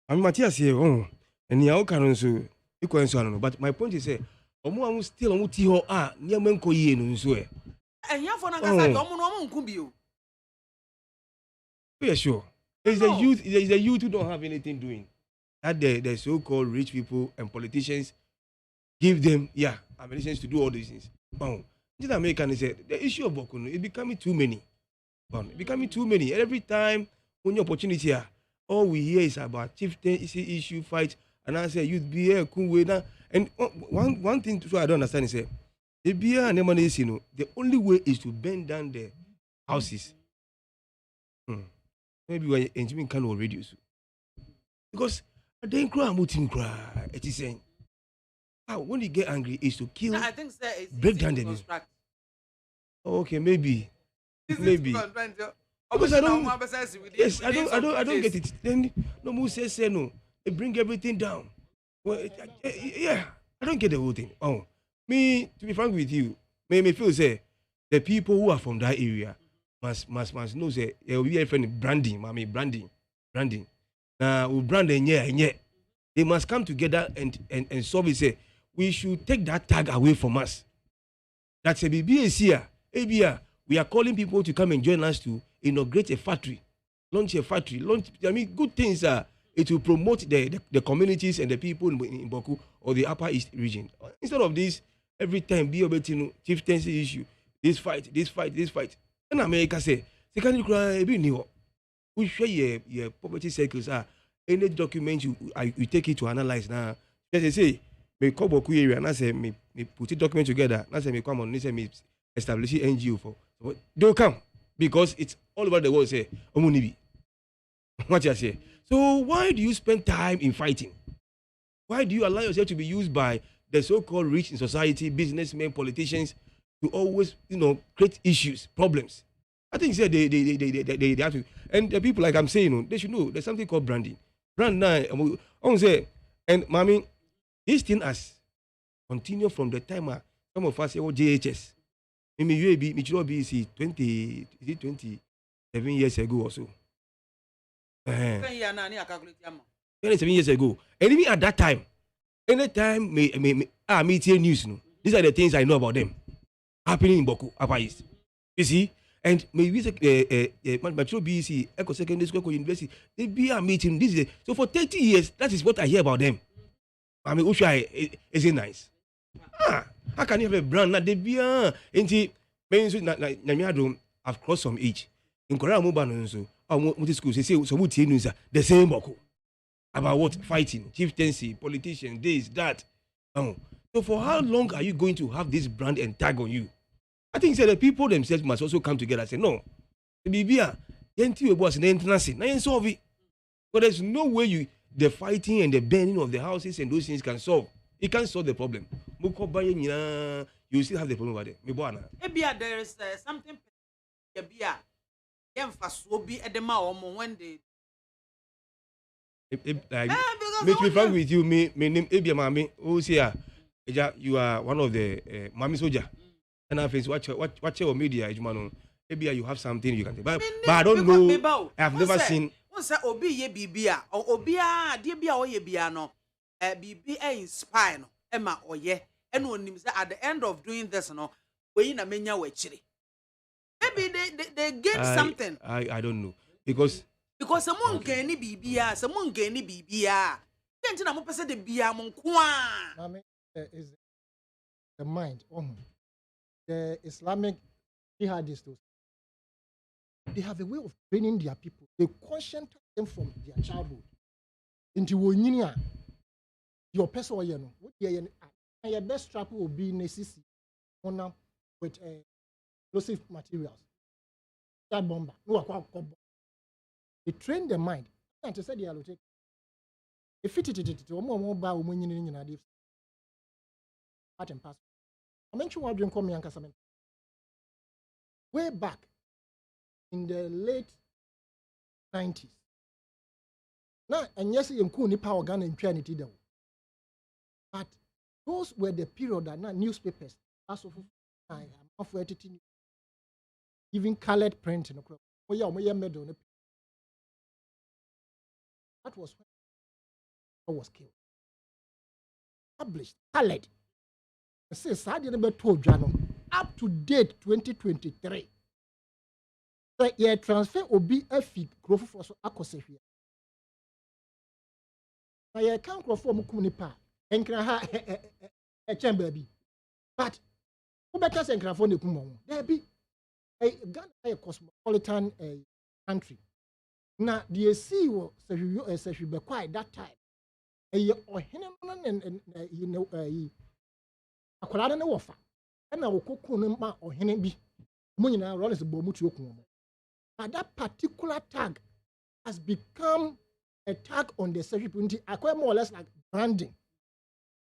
I'm Matthias here and ya o kan so ikwan so no, but my point is say omo am still omo ti ho niam enko yie no nso e. And you for no. Yeah, sure. There's a youth who don't have anything doing. That the so-called rich people and politicians give them ammunition to do all these things. This American is the issue of Boku is becoming too many. Becoming too many. Every time when your opportunity all we hear is about chieftain issue fight, and I say youth be here, and one thing I don't understand is the beer and the only way is to bend down the houses. Maybe we're enjoying kind of radios. Because they cry, it is saying when you get angry is to kill. I think break down the news. Okay, maybe. Because I don't get it. Then no more say no. They bring everything down. Well, I don't get the whole thing. Me, to be frank with you, me feel say the people who are from that area must know say we are friend branding. Now we brand and they must come together and solve it. Say we should take that tag away from us. That's a BBAC here. We are calling people to come and join us to inaugurate a factory, launch. Good things are. It will promote the communities and the people in Boku or the Upper East region. Instead of this, every time be able to chieftaincy issue, this fight. And America say Secondly, ebi ni hɔ. We share your property circles. Any document you take it to analyze now. Let's say me come boku area and I say me put a document together. And I say me come on. Say me establish NGO for. So they'll come because it's all over the world. Say omunibi. What you say? So why do you spend time in fighting? Why do you allow yourself to be used by the so-called rich in society, businessmen, politicians, to always, create issues, problems? I think they have to, and the people, like I'm saying, they should know there's something called branding. Brand now, I say, and mommy, this thing has continued from the time some of us say, JHS. Maybe UAB, Michiro BC 27 years ago or so. 27 years ago. And even at that time, anytime I meet news, these are the things I know about them happening in Boku, Apais. You see? And maybe Mature BC, Eco Secondary School, Eco University, they be a meeting. This is so for 30 years, that is what I hear about them. I mean, Usha, is it nice? How can you have a brand that they be I've crossed some age. In Korea, Mobile, so multi schools, they say, so what news the same Boku about what fighting, chieftaincy, politicians, this, that. So for how long are you going to have this brand and tag on you? I think the people themselves must also come together and say, no, Bibia, was an entrance, solve it. But there's no way the fighting and the burning of the houses and those things can solve. It can't solve the problem. You still have the problem over there. Maybe there is something. When they. Make me frank with you, me name BIAMAH. Oh, see, you are one of the MAAME soldier. And I face watch your media, maybe you have something you can say. But I don't know. I have never seen. Once obi ye bibia or obia dear bia or ye biano, BBA inspire no, Emma or ye, and when him at the end of doing this, no, we in a menya wechiri. Maybe they gain something. I don't know. Because someone can bibia, someone can bibia. Then to know the bia monkwa. Is the mind. The Islamic jihadists, they have a way of training their people. They conscientize them from their childhood. Into Woninia, your person, your best strap will be necessary with explosive materials. That bomber. They train the mind. And to say they allocate. If it is more by women in the part and pass. I mentioned what drink me and way back in the late 90s. Now, and yes, you couldn't power gun and trinity though. But those were the period that now newspapers, as of I am off editing, even colored print in the crop. Oh, yeah, that was when I was killed. Published, colored. Say Saudi number 12 Jano up to date 2023. So your transfer will be a fee growth for so akose here. Now you can't grow for mukumnipa and can have a chamber baby. But who better say can for the kumon? There be a Ghana a cosmopolitan country. Now the sea will say be quiet that time. Or and you know akwara na wofa na wokoko no ma ohene bi mo nyina rollers bo mutu okun mo. But that particular tag has become a tag on the security, more or less like branding.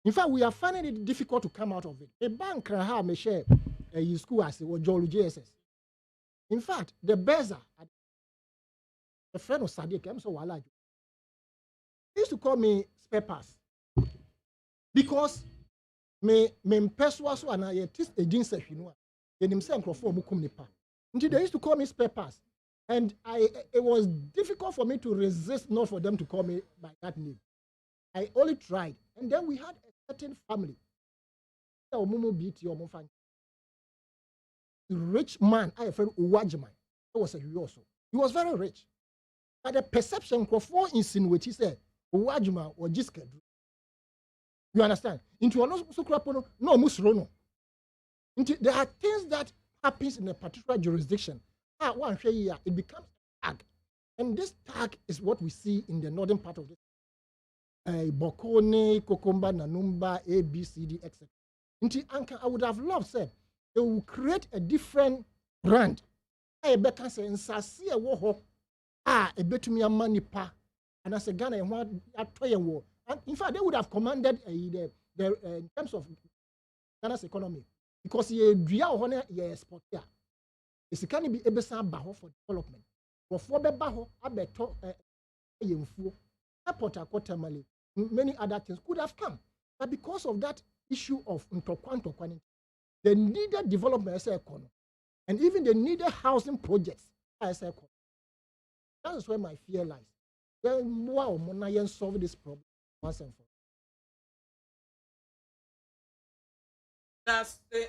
In fact, we are finding it difficult to come out of it. A bank can have a share a school as or Jolu JSS. In fact, the Beza, a friend of Sadiq, I'm so wala. He used to call me spare pass because me persuaso and I test a jeans you know. They themselves microphone mukum nipa. Until they used to call me spare pass, and it was difficult for me to resist not for them to call me by that name. I only tried, and then we had a certain family. The rich man, I have friend Uwajman. That was a also. He was very rich, but the perception for insinuate he said Uwajman or Jiska. You understand? Into a no musrono. There are things that happens in a particular jurisdiction it becomes a tag. And this tag is what we see in the northern part of this. Bokone, Kokomba, Nanumba, A, B, C, D, etc. I would have loved said they will create a different brand. I bet can say in Sasi a woho a bet me a money pa and as a Ghana and what war. And in fact, they would have commanded the in terms of Ghana's economy because ye dria honor ye export here. It's can be ebesan baho for development. For baho abeto yemfu airport akotamale many other things could have come, but because of that issue of ntokwantokwani, they needed development as a economy, and even they needed housing projects as a economy. That is where my fear lies. Then wow, Monayan solve this problem once and for all. That's the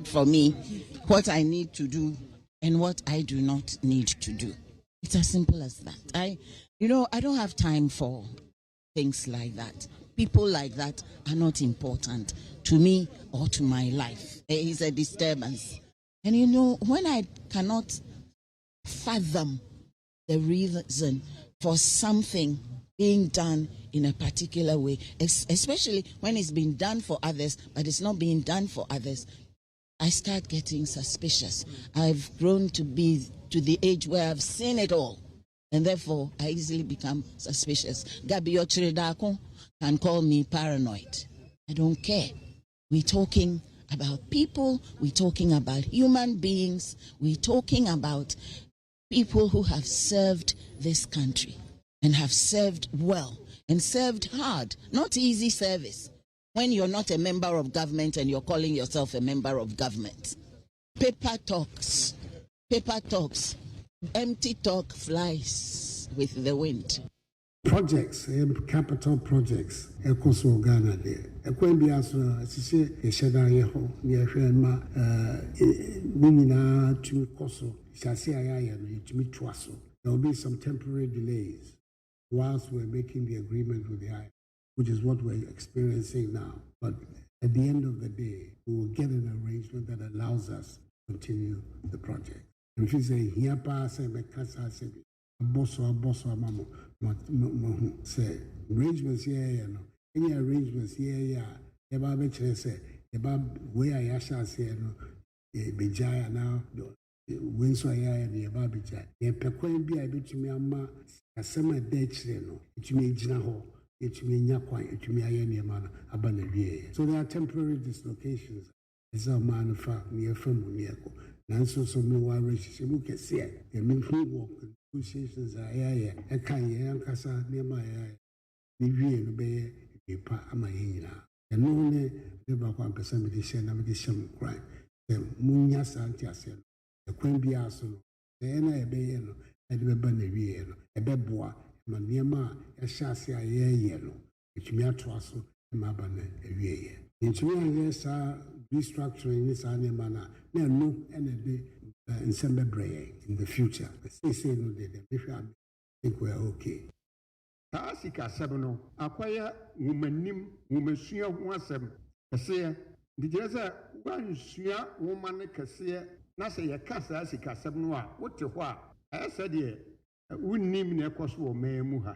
For me, what I need to do and what I do not need to do. It's as simple as that. I don't have time for things like that. People like that are not important to me or to my life. It is a disturbance. And when I cannot fathom the reason for something being done in a particular way, especially when it's been done for others, but it's not being done for others, I start getting suspicious. I've grown to be to the age where I've seen it all, and therefore I easily become suspicious. Gabi Ochiridako can call me paranoid. I don't care. We're talking about people, we're talking about human beings, we're talking about people who have served this country and have served well and served hard, not easy service. When you're not a member of government and you're calling yourself a member of government. Paper talks, empty talk flies with the wind. Projects, capital projects, Ecoso Ghana there. Equembias, Sisi, Esheda Yeho, Yeshema, Nina, Tumi Koso, Shasia, Tumi Twaso. There will be some temporary delays whilst we're making the agreement with the IMF, which is what we're experiencing now. But at the end of the day, we will get an arrangement that allows us to continue the project. And if you say, here pass, mamo, say, arrangements here, any arrangements here, Yaba say, Yaba, where I shall say, Bijaya now, Winsor and Yaba Bijay. Yepekwen be I bet me a summer date, it may jinaho. So there are temporary dislocations. It's a man of fact near Famuniaco. Nanso so no one races. You can see it. The military walk negotiations are here. A kind Casa near my eye. Nivian Bay, a pa Amayina. And only the Baquan Pessamity Shanam crime. The Munya Santiasen, the Quembiaso, the Ena Bayeno, and the Banavien, a bebois. Maniama, a chassis a yellow, which me a trussel, and my banner a year. In 2 years, restructuring this animal, no energy in some in the future. Say no, if I think we're okay. Taasika Sabano, acquire woman, woman, sheer one Cassia, the Jazza, one sheer woman, Cassia, Nasa Yakasa, Sika Sabnoa, what you are, I said, yeah. Wouldn't ne koswo memuha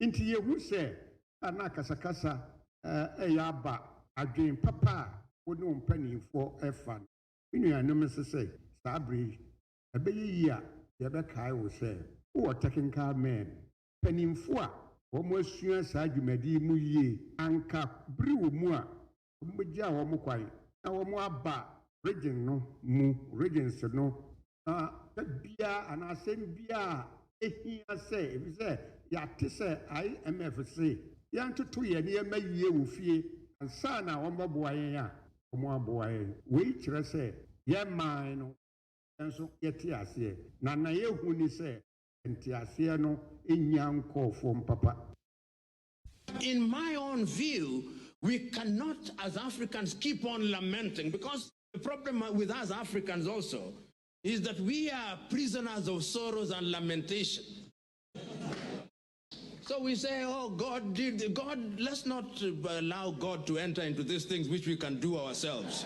inti ye hu se ana kasakasa yaba adwen papa wonu mpanifo efa inu anom se sabri abeyi a ye be kai wo se wo technical men panimfo a wo mo asua sa adwumadi mu yie anka bri wo mu a wo gya wo mo kwai na wo mo aba region no mu regions no bia ana sem bia he say, if you say, Yatisa, IMF say, young to 2 years near my year will fear, and son, I want boy, more boy, which I say, yeah, mine, and so yet, yes, Nana, you who say, and Tiasiano in young call from Papa. In my own view, we cannot, as Africans, keep on lamenting, because the problem with us Africans also is that we are prisoners of sorrows and lamentation. So we say, oh, God, let's not allow God to enter into these things which we can do ourselves.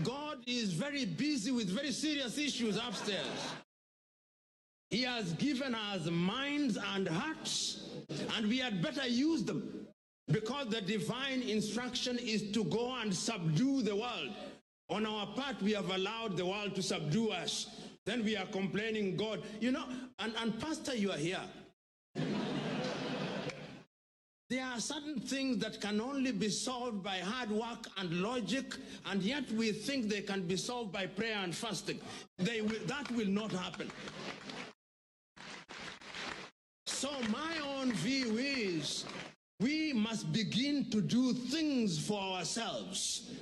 God is very busy with very serious issues upstairs. He has given us minds and hearts, and we had better use them, because the divine instruction is to go and subdue the world. On our part, we have allowed the world to subdue us. Then we are complaining, God, and Pastor, you are here. There are certain things that can only be solved by hard work and logic, and yet we think they can be solved by prayer and fasting. That will not happen. So my own view is we must begin to do things for ourselves.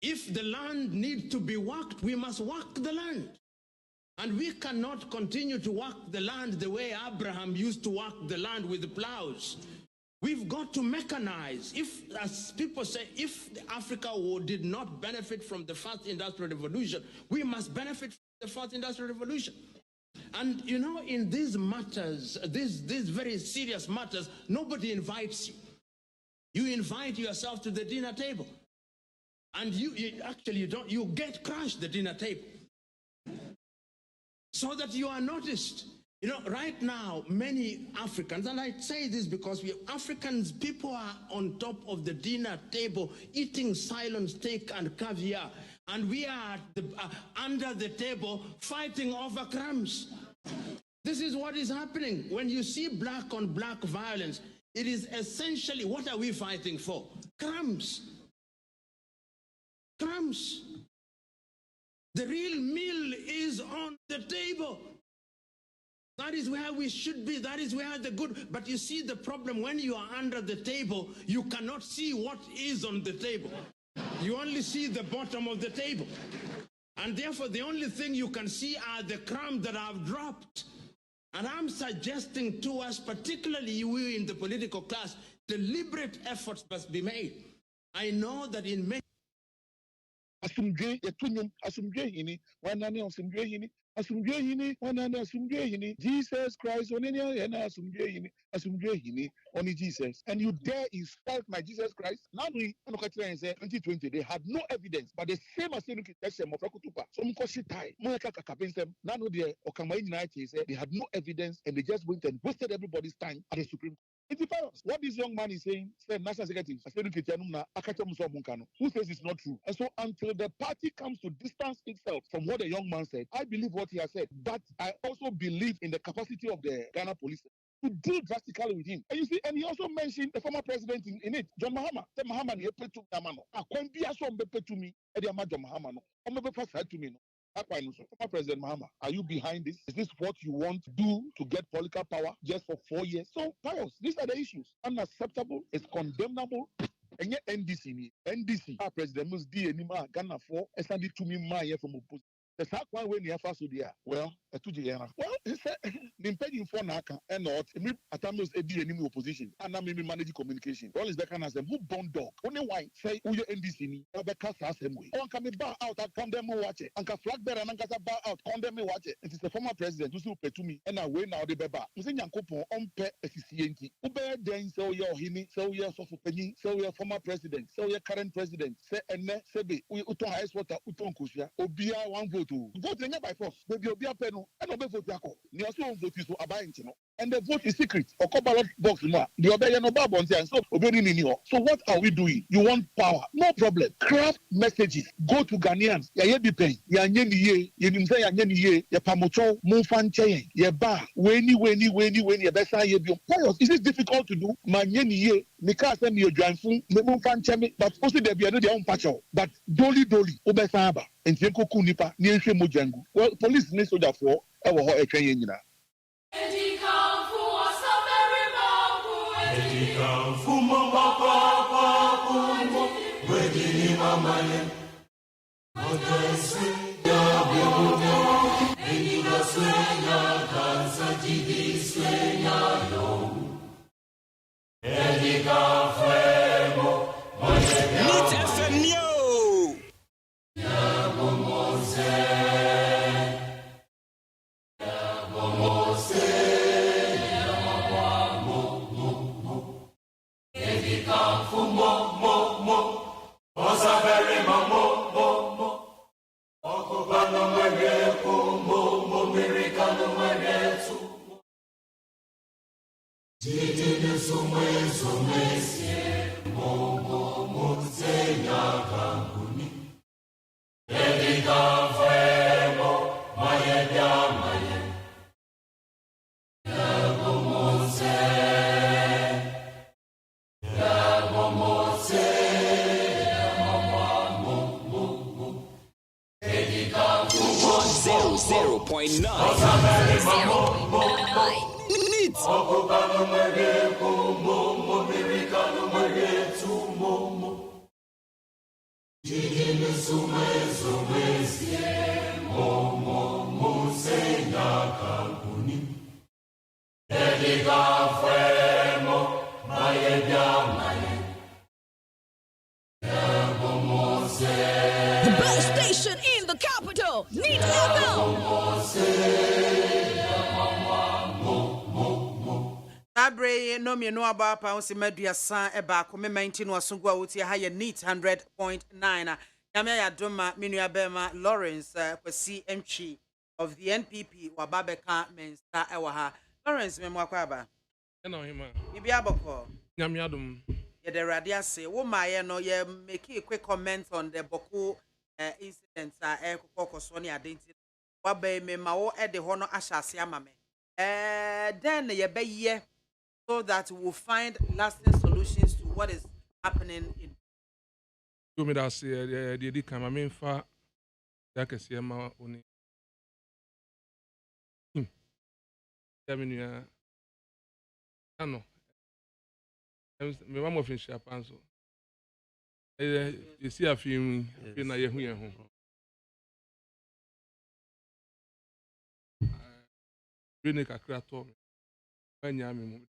If the land needs to be worked, we must work the land. And we cannot continue to work the land the way Abraham used to work the land with the plows. We've got to mechanize. If, as people say, if Africa did not benefit from the first industrial revolution, we must benefit from the first industrial revolution. And in these matters, these very serious matters, nobody invites you. You invite yourself to the dinner table. And you get crushed the dinner table. So that you are noticed. Right now, many Africans, and I say this because people are on top of the dinner table eating silent steak and caviar, and we are under the table fighting over crumbs. This is what is happening. When you see black on black violence, it is essentially, what are we fighting for? Crumbs. Crumbs. The real meal is on the table. That is where we should be. That is where the good. But you see the problem, when you are under the table, you cannot see what is on the table. You only see the bottom of the table. And therefore, the only thing you can see are the crumbs that have dropped. And I'm suggesting to us, particularly we in the political class, deliberate efforts must be made. I know that in many asumdwe yetunyum asumdwe hini wanane asumdwe hini wanane asumdwe hini Jesus Christ onene yana asumdwe hini only Jesus, and you dare insult my Jesus Christ. Now we 2020 they had no evidence, but the same as you of Rakutupa some koshitai moeka kakapensem now the okamai united said they had no evidence and they just went and wasted everybody's time at the Supreme Court. What this young man is saying, National Secretary, who says it's not true. And so until the party comes to distance itself from what the young man said, I believe what he has said. But I also believe in the capacity of the Ghana police to deal drastically with him. And you see, and he also mentioned the former president in it, John Mahama. Said Mahama, he put to Yamano. I can't be a son to me, and John Mahama. I'm never pass to me. Former President Mahama, are you behind this? Is this what you want to do to get political power just for 4 years? So, Pius, these are the issues. Unacceptable, it's condemnable. And yet, NDC, President Mus D. Anima, Ghana for, and to me, my from opposition. The second one when you have there, well, he said, the impeding for Naka and not, Atamos Edi enemy opposition, and I'm managing communication. All is the kind of them who bond dog. Only why say, who you NDC, or the cast assembly. On coming bar out, I come them watch it. And flag bearer and bar out, come them watch it. It is the former president who still pay to me, and I wait now the beba. You see, Yankopo on pay efficiency. Uber then so your hini, so your soft penny, so your former president, so your current president, say, and sebe, we uton ice water, uton kushia, obia one vote. Vote by force. Maybe you'll be a penal and obey vote. You also vote is abiding, and the vote is secret. Or ballot box, the obey no babon and so obeying in you. So what are we doing? You want power? No problem. Craft messages. Go to Ghanaians. Ya be paying. Ya nyeni ye. Ya nimsa ya nyeni ye. Ya pamocho. Mufan chayen. Ya ba. Weni. Ya besa ye biom. Is it difficult to do? Ma nyeni ye. Nika send me your join fun. Me mufan chemi. But also there be another own patch. But dolly. Obesa aba. And Tienko Kunipa, near Mojangu. Well, police need so therefore, I will hold a train. The best station in the capital. Need Abre no me no aba pa o se maduasa e ba ko me 19 wasungu a wotie ha ye neat 100.9 nyame ya doma menu abema Lawrence kwasi entry of the NPP wa babeka mensta e wa ha Lawrence me mo akwaba na ohima bibi aboko nyame adom ye de rade ase wo ma ye no ye make a quick comment on the Boko incident e kokoso ne identity wa ba me ma wo e de ho no ahyase ama me then ye be ye so that we will find lasting solutions to what is happening in. You me that say the come I mean fa ya kese ma oni. Ya me nua ano. Me ma mo fin sha panso. You see afim na ye hu ye ho. Rene kakra to me. Anya me mo.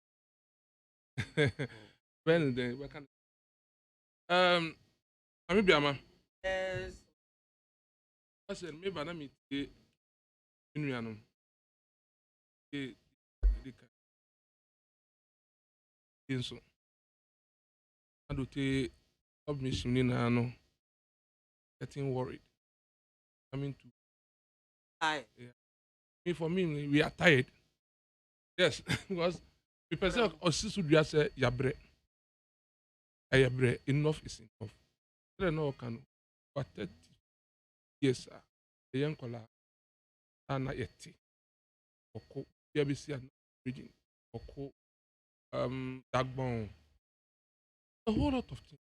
When then we can I'm BIAMAH. Yes. I said maybe I meet the Inuano. The so I do take submission in ano getting worried. I mean to Hi. yeah. For me we are tired. Yes, because the person or sister do say yabre. Yabre enough is enough. I don't know can but 30 years the young kola ana yeti. Oko yabisi an region. Oko backbone. A whole lot of things.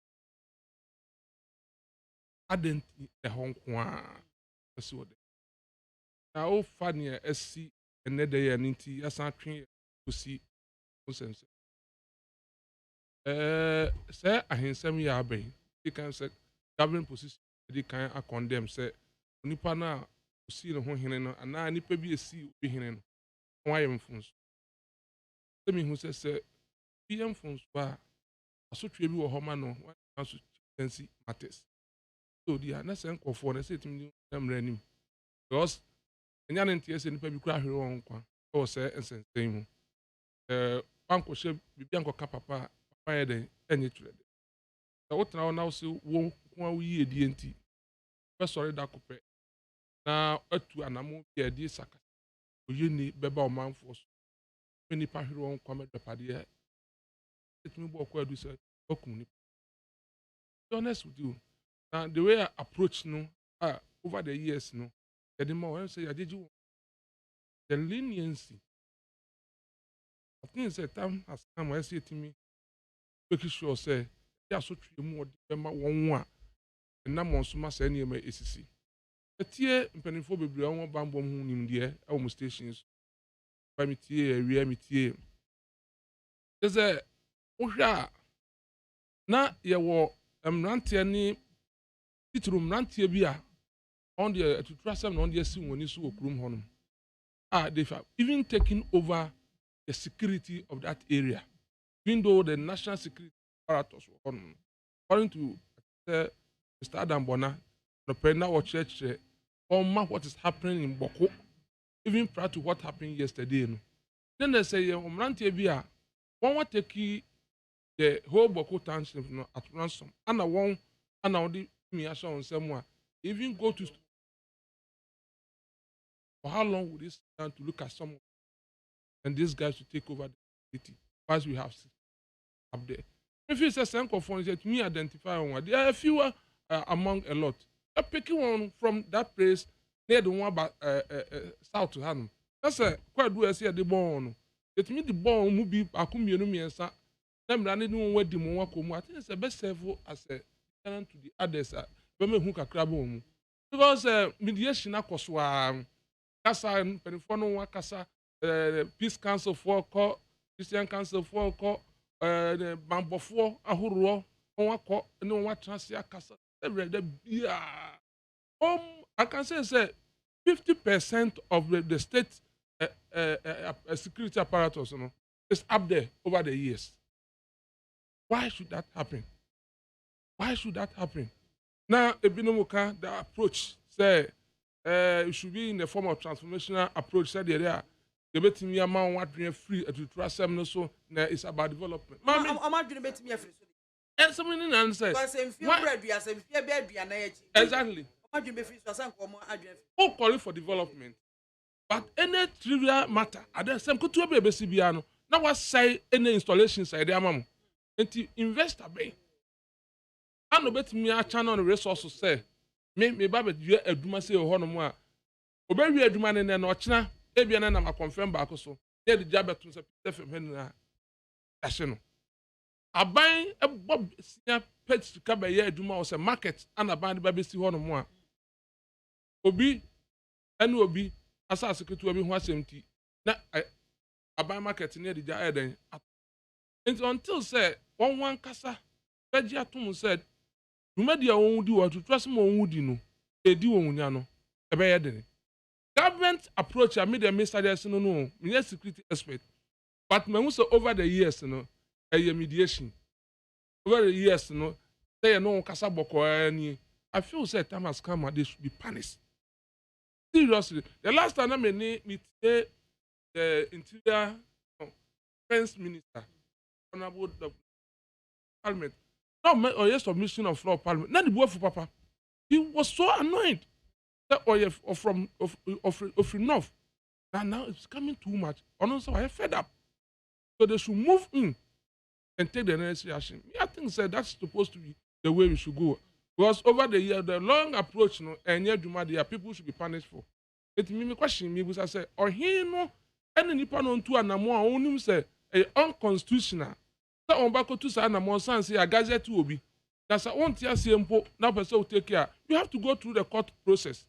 I didn't the Hong Kong. That's what. Now, funny, SC, another year, Ninty, as I train to see. Say, I hear some year bay. You can say, government position, they can condemn, say, Nipa na, see the whole hineno, and now Nipa be a sea be hineno. Why am phones? Tell me who says, PM phones bar. I saw tribute or homano, one council matters. So, the answer for the same them running. Because enya ne ntie se nipa bi kura hwere won kwa o se ensensɛn mu banko hye bibi anko ka papa ye den enye twere de da wotena wo na wo se wo ko awo yi edi enti be sɔre da kopɛ na atu anamo bi edi saka oye ni beba o manfo so nipa hwere won kwa medapade ye etimi bo kwa adu se okum ni be honest with you now the way I approach no over the years no the more I say yajeji the leniency. I think the time has come where I say to me, making sure say, yeah, so true more than one, and now on so say any ACC. The tier in Penifo be on bamboo in the almost stations. By me tier, we me tier. There's a Osha. Now, you were rantier ni titrum rantier beer on the to trust them on the scene when you saw a room honum. They've even taken over the security of that area, even though the national security apparatus were on. According to Mr. Adam Bona, the Pena or Church, what is happening in Boko, even prior to what happened yesterday. No. Then they say, Omrantia, one want to take the whole Boko Township at ransom. And I won't, and I'll do me as on someone. Even go to. For how long would this stand to look at some and these guys to take over the city? As we have up there. If it's a Senko phone, let me identify one. There are fewer among a lot. I pick one from that place near the one about south to Hanum. That's a quite do I see the bone. Let me the bone will be a community and sa. Them running no where the more come. I think it's the best servo as a tenant to the others. But me who can crab home. Because mediation akoswa kasa perifono wa kasa Peace Council for call Christian Council for call the Bambofo ahuro on call no one transia kasa every day. I can say 50% of the state security apparatus, is up there over the years. Why should that happen? Why should that happen? Now, Ebinomuka, the approach say it should be in the form of transformational approach. Said the area, the betting me amount what free to trust them so it's about development. I'm not going to be free. And someone answers. Exactly. Who calling for development? But any trivial matter, at the same could be a BCBiano. Now, what say any installations I am and investor bay. I know bet me a channel on resources say, me babet you a duma say or honor. Obey a duma and then watchna, Abian and I'm confirmed back also. Near the jabber to the from Henry. I buy a bob senior pet to cover a duma was a market and I buy the baby see one more. Obi and Obi, as I secret to Obi was empty. Now I buy market near the jar then. Until say one casa, Begia Tom said, you made your own do or to trust more wood, you know. They do on Yano, a bad. Government approach, I made a message, no, me security expert. But me also over the years, a mediation. Over the years, they no Casaboko any. I feel said time has come and they should be punished. Seriously, the last time I meet the interior defense minister, honorable the parliament. Now, or yes, submission of floor parliament. Not the boy for Papa. He was so annoyed that or from enough. Now it's coming too much. And also, I fed up. So they should move in and take the necessary action. I think that's supposed to be the way we should go. Because over the year, the long approach, and yet people should be punished for. It me question me because I say, or he no, any nipa no to anamo only say unconstitutional. So on back to say anamo say a gazette to obi. That's a one tier simple. Now person take care. You have to go through the court process.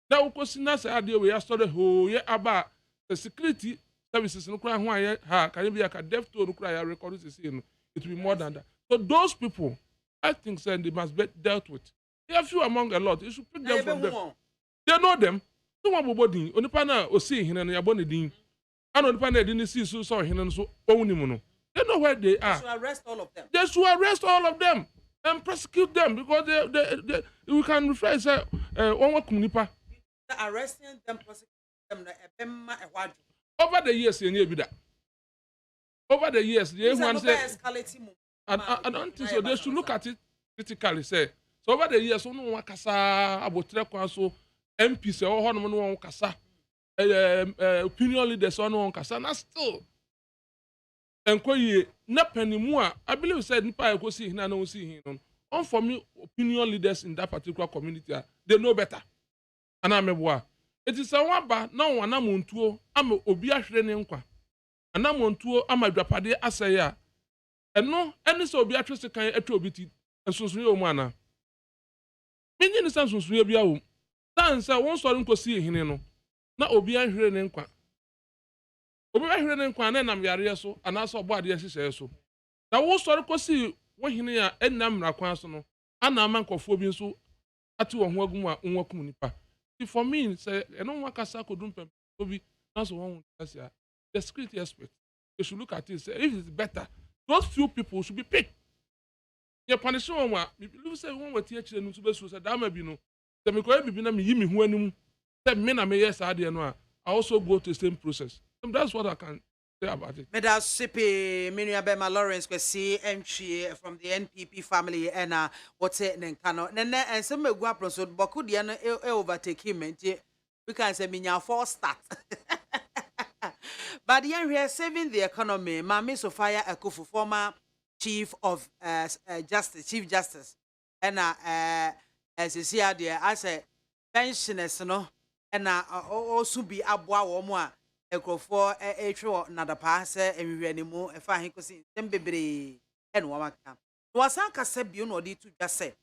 Now because na say idea we started whole year about the security services no cry who ha can be a deaf to no cry record this it will be more than that. So those people, I think they must be dealt with. There are few among a lot. You should pick them from them. They know them. No one body. Only pana or see him and your body din. I know the pana didn't see so saw him and so own him. They know where they are. They should arrest all of them. They should arrest all of them and prosecute them because they we can refer say one kunipa. Arresting them, prosecuting them. Over the years, you need that. Over the years, they want to say. I don't think so. They should look at it critically. Say so over the years, no one kasa about so MPs or no one kasa opinion leaders or no one kasa. Na still, enquire na penny more. I believe said nipa go see him na no see him. On for me, opinion leaders in that particular community, they know better. And I'm a boy. It is a one ba now one amontuo. I'm obi ahwere ne nkwa. Anamontuo ama dwapade asaya. And no, any so be actress can attribute and so you mana. Many instances will be a dance. I won't start to see him. Not Obia here in Qua. Obia here in Qua, and I'm Yariaso, and also body as he says so. Now, won't start to see what he near and Namra Quasono, and a man of phobia so at 2 on Waguma, Unwakumunipa. If for me, say, and no one can sackle dump will be not so one. The security aspect. You should look at it, say, if it's better. Those few people should be picked. Your punishment one, you say one with teacher and to be so that may be no. The Mikoy be na me yimi who any said men are yes, I didn't know. I also go to the same process. And that's what I can say about it. Meda Sipi, Minia Bema Lawrence, see entry from the NPP family, and what's it, Nenkano. And some guapron, so Bokudiana overtake him, and we can say Minya 4 start. But the end we are saving the economy. MAAME Sophia AKWAFO, former Chief of Chief Justice, and as you see there, as a pensioners, no, and also be abwa woman. Ekrofo etwe na da pa se enwehwe mu efa he kosi dem bebre en wo maka wasan kasa bio no de tu dwa se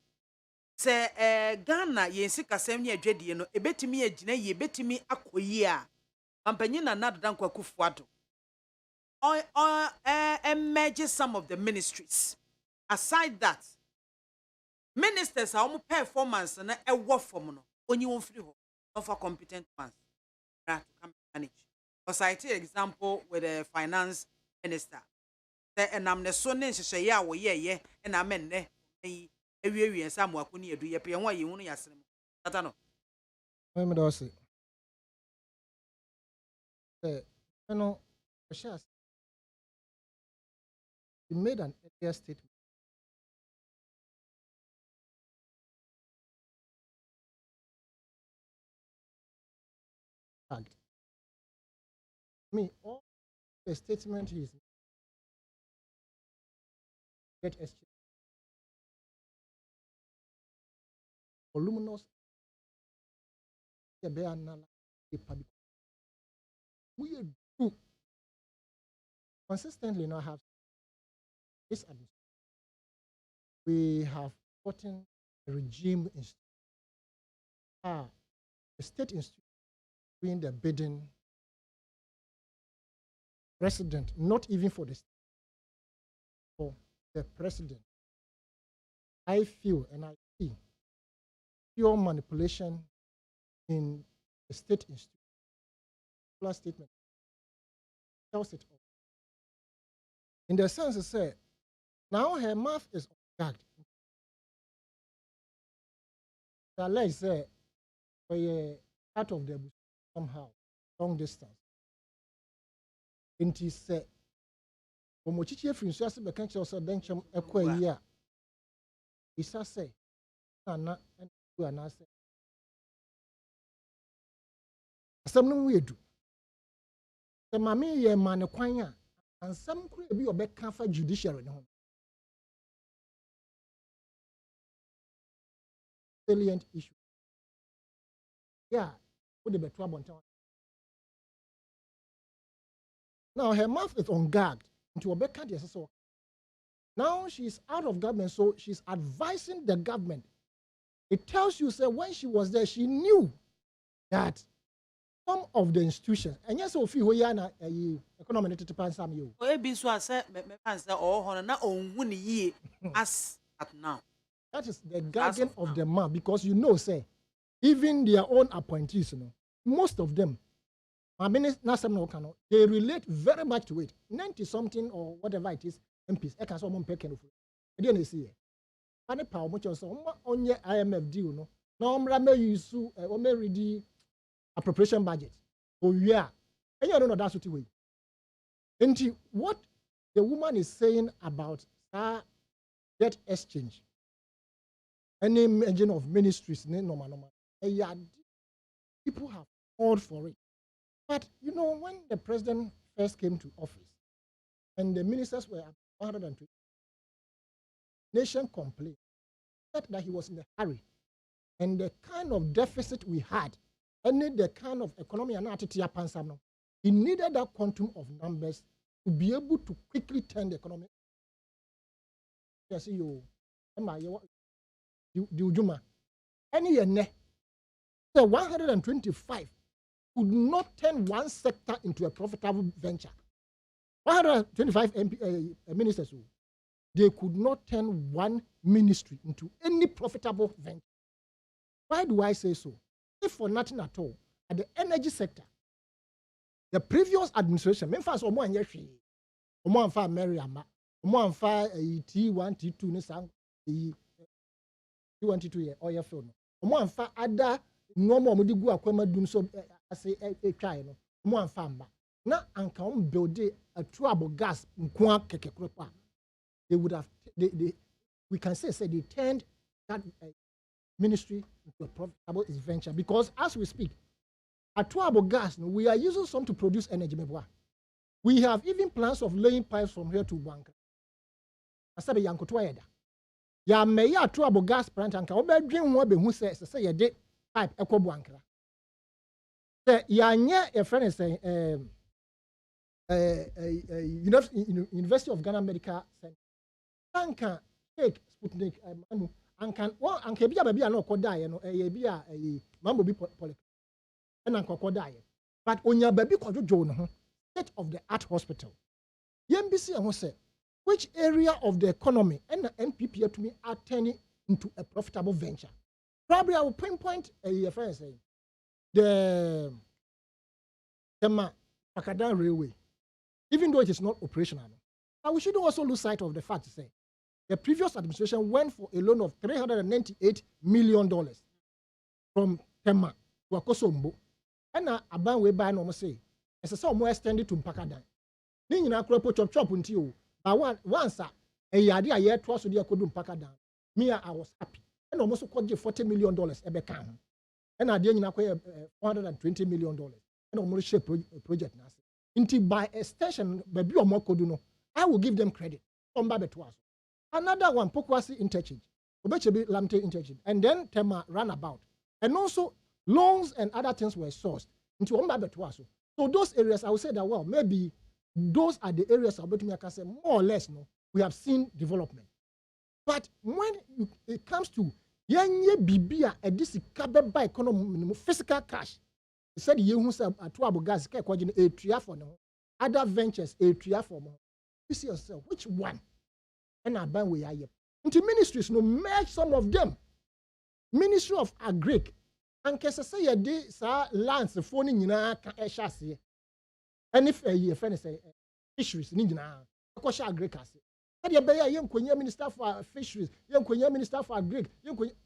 Ghana yensi kasam ne adwadie no ebetimi agina ye betimi akoyi a ampanyi na nadodan kwakufu ado emerge some of the ministries. Aside that, ministers are performance na ewo form no onyi won free ho for competent ones that can manage. For cite example with the finance minister. Say enam ne so ne nhyehyɛ ye a wo ye na men ne ewie nsam akoni edu ye pe ho ayi hunu yasere mu. Tata no. Me do say. No, he made an earlier statement. All the statement is get exchange. Voluminous. We do consistently now have this administration. We have gotten a regime institution, a state institution doing the bidding president, not even for the state, for the president. I feel and I see pure manipulation in the state institution. Plus statement tells it all. In the sense it said, now her mouth is gagged. The leg said, part of the bush somehow, long distance. And he said, Omochichi Frincias Bekanch also denchum equa year. He say, Nana and you and I say, something we do. The MAAME ye man kwanya and some could be a back for judiciary. Salient issue. Yeah, would be trouble. Now her mouth is on guard into a back country. So now she's out of government, so she's advising the government. It tells you, say, when she was there, she knew that some of the institutions, and yes, if you are economic to pass some you. As at now. That is the guardian of the man, because you know, say, even their own appointees, most of them, they relate very much to it. 90 something or whatever it is, MPs. I can say one pecking of it. I didn't see it. Any power much also on your IMF deal, no. Now I'm use ready appropriation budget. Oh yeah, and you don't know that's what you. And what the woman is saying about debt exchange, any engine of ministries, normal. People have called for it. But you know, when the president first came to office and the ministers were at 120, nation complained that he was in a hurry. And the kind of deficit we had, and the kind of economy and attitude, he needed that quantum of numbers to be able to quickly turn the economy. Yes, you, any year, the 125 could not turn one sector into a profitable venture. 125 ministers, they could not turn one ministry into any profitable venture. Why do I say so? If for nothing at all, at the energy sector, the previous administration, Memphis or more T1, T2, T1, T2, oil field. Other normal Mudigu Aquema doom so say a try no mo anfamba na anka build a trouble gas nkwa kekekropa they would have they we can say they turned that ministry into a profitable venture because as we speak at trouble gas we are using some to produce energy. We have even plans of laying pipes from here to Banka. Asabe yankoto eda ya meya trouble gas plant anka obedwen ho be hu say ye de pipe ekobo ankra say ya nye a friend say University of Ghana Medical Center anka take Sputnik anu anka bia ba bia na okoda ye no bia mambo bi poly and anka okoda ye but onya ba bi kodwojo no ho state of the art hospital yembisi ho say which area of the economy and the NPP to me are turning into a profitable venture. Probably I will pinpoint a friend saying the Pakadan Railway, even though it is not operational. But we should also lose sight of the fact to say the previous administration went for a loan of $398 million from Tema to Akosombo. And a ban way by no say, as a sum more extended to Pakadan. Nina Kropo chop until but once a yard a year twice a year could do Pakadan. Me, I was happy. And almost got $40 million every time. And I didn't acquire $420 million. And almost shape project. Until by extension, baby or more could do no. I will give them credit. Come back to us. Another one, Pokwasi interchange. Obechebi Lamte interchange. And then Tema runabout. And also loans and other things were sourced into Ombabe to us. So those areas, I would say that, well, maybe those are the areas of I can say more or less, no, we have seen development. But when it comes to yenye bibia a this by economy physical cash, he said you said at gas a tria for no other ventures a tria for more. You see yourself, which one? And I ban we are here. Into ministries, no merge some of them. Ministry of Agric, and kesa say a day sa lands the phone in chassis. And if a friend say fisheries, Nina, Akosha Agriculture. Minister for fisheries, minister for agric,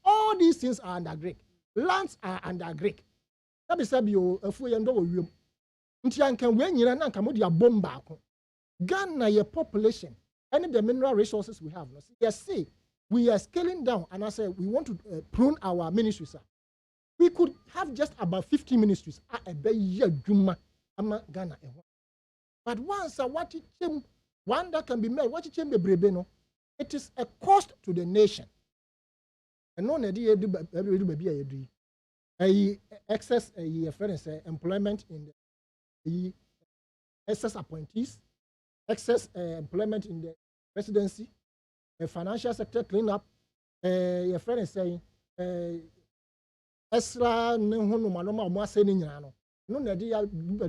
all these things are under agric. Lands are under agric. That is a few and over. Until when you are Camodia bomba. Ghana, your population, and the mineral resources we have. Yes, see, we are scaling down, and I say we want to prune our ministries. We could have just about 50 ministries. Ghana. But once what one that can be made, what it is a cost to the nation. And no excess employment in the excess appointees, excess employment in the presidency, the financial sector cleanup. Your friend is saying extra no na dey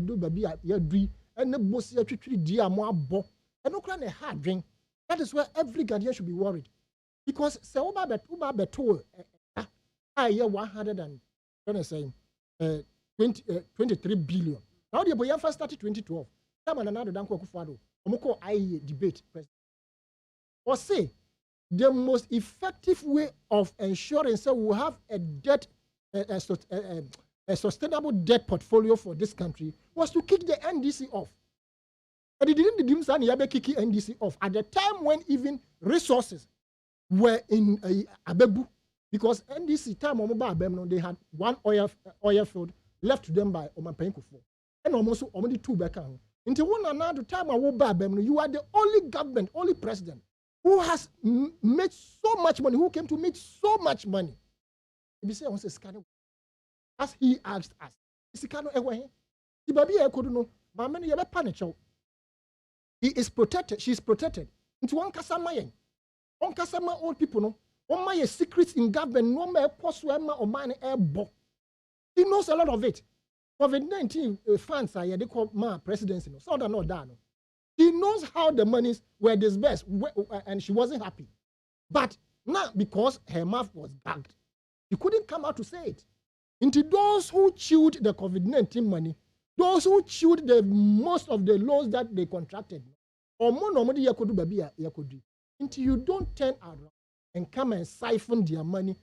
do baby ya dui and the boss ya twitwi di amo abo and no cry hard drink. That is where every guardian should be worried, because say uba beto 100 and saying 23 billion. Now the boy first started 2012. Time and another danko kufado omoko I debate president or say the most effective way of ensuring so we have a debt a sustainable debt portfolio for this country was to kick the NDC off. But they didn't do kick NDC off at the time when even resources were in Abebu, because NDC time they had one oil field left to them by Omapenkufo. And almost only two back on. Until one another time you are the only government, only president who has made so much money, who came to make so much money. If you say as he asked us, he is protected, she is protected. Into one kasama old people no, one my secrets in government, no more post or man airbo. He knows a lot of it. COVID-19 funds are they call presidency, no, so not done. He knows how the monies were disbursed, and she wasn't happy. But not because her mouth was gagged. She couldn't come out to say it. Into those who chewed the COVID-19 money, those who chewed the most of the loans that they contracted, or more normally you could do baby you could do. Until you don't turn around and come and siphon their money,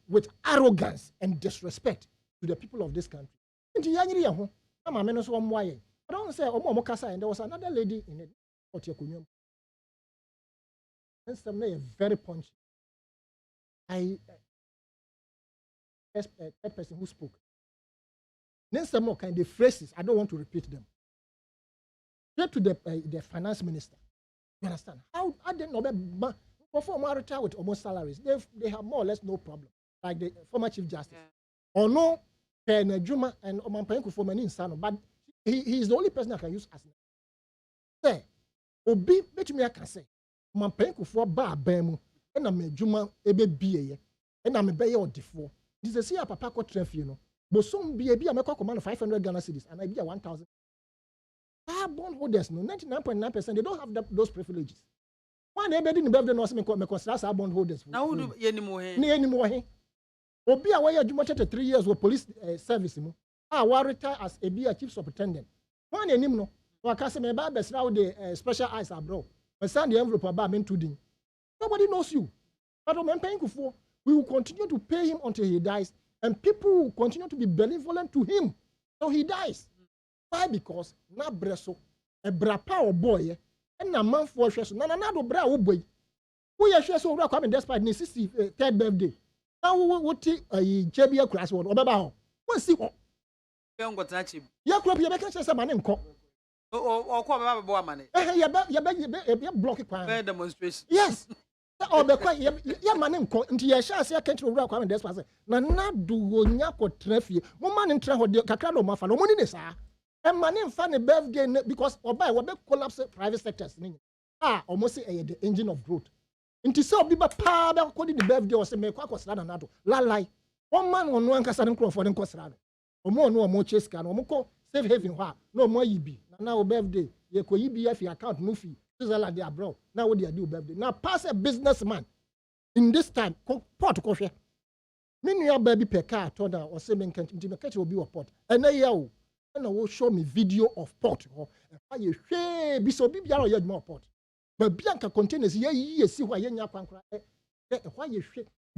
with arrogance and disrespect to the people of this country. Nti yanyiri ye ho. Na maame no so omwa ye. I don't say omo kasa and there was another lady in it. Otiakunwam. And some very punchy. That person who spoke. Then some more kind of phrases. I don't want to repeat them. Get to the finance minister. You understand? How they know before my retire with almost salaries, they have more or less no problem. Like the former chief justice. Or no, Pen Juma and Oman for many insano, but he is the only person I can use as say. Obi bet me I can say. Oman for bar bemu, and I'm a Juma ebe be and I'm a bay or defo. This is a papa tref, you know. But some be a make command 500 Ghana cedis and I be a 1,000. Our bondholders, no 99.9%, they don't have those privileges. One day, in the birthday, no, me consider our bondholders. Now, who do you anymore? Obi a why you 3 years with police service. I retire as a chief superintendent. One name no, or cast me about the special eyes abroad. I send the envelope about me to nobody knows you. But I'm paying for. We will continue to pay him until he dies, and people will continue to be benevolent to him so he dies. Why? Because na breso a bra power boy and na man for share so na do bra wo boy. Who ya share so bra come despite his 63rd birthday. Now what JBA class word obeba ho. Won see ho. You go to chim. Ya club ya be can say man nko. O ko baba bo amane. Ya block it pan. Demonstration. Yes. O be kwa ya man nko nti ya share say can bra come despite na do wonya ko trafie. Mo man ntra ho de kakra do mafa no mo ni ne sa. And man in funny birthday because obai we be collapse private sectors. Almost say the engine of growth. Inti say obi ba pa be ko the birthday or say me kwa kwasra na do. Lalai. One man on one kasa nkro for den kwasra no. Omo no omo chase ka no omo ko save haven ho a. No omo yibi. Na birthday ye ko yibi fi account no fee. Switzerland dey abroad. Now what they do birthday. Now pass a businessman in this time port ko hwe. Me nua baby per car turn down or say me kan nti me catch obi wo port. Ena ye o. And I will show me video of port. Why you share? Be so big, you more port. But Bianca containers, ye see why you why you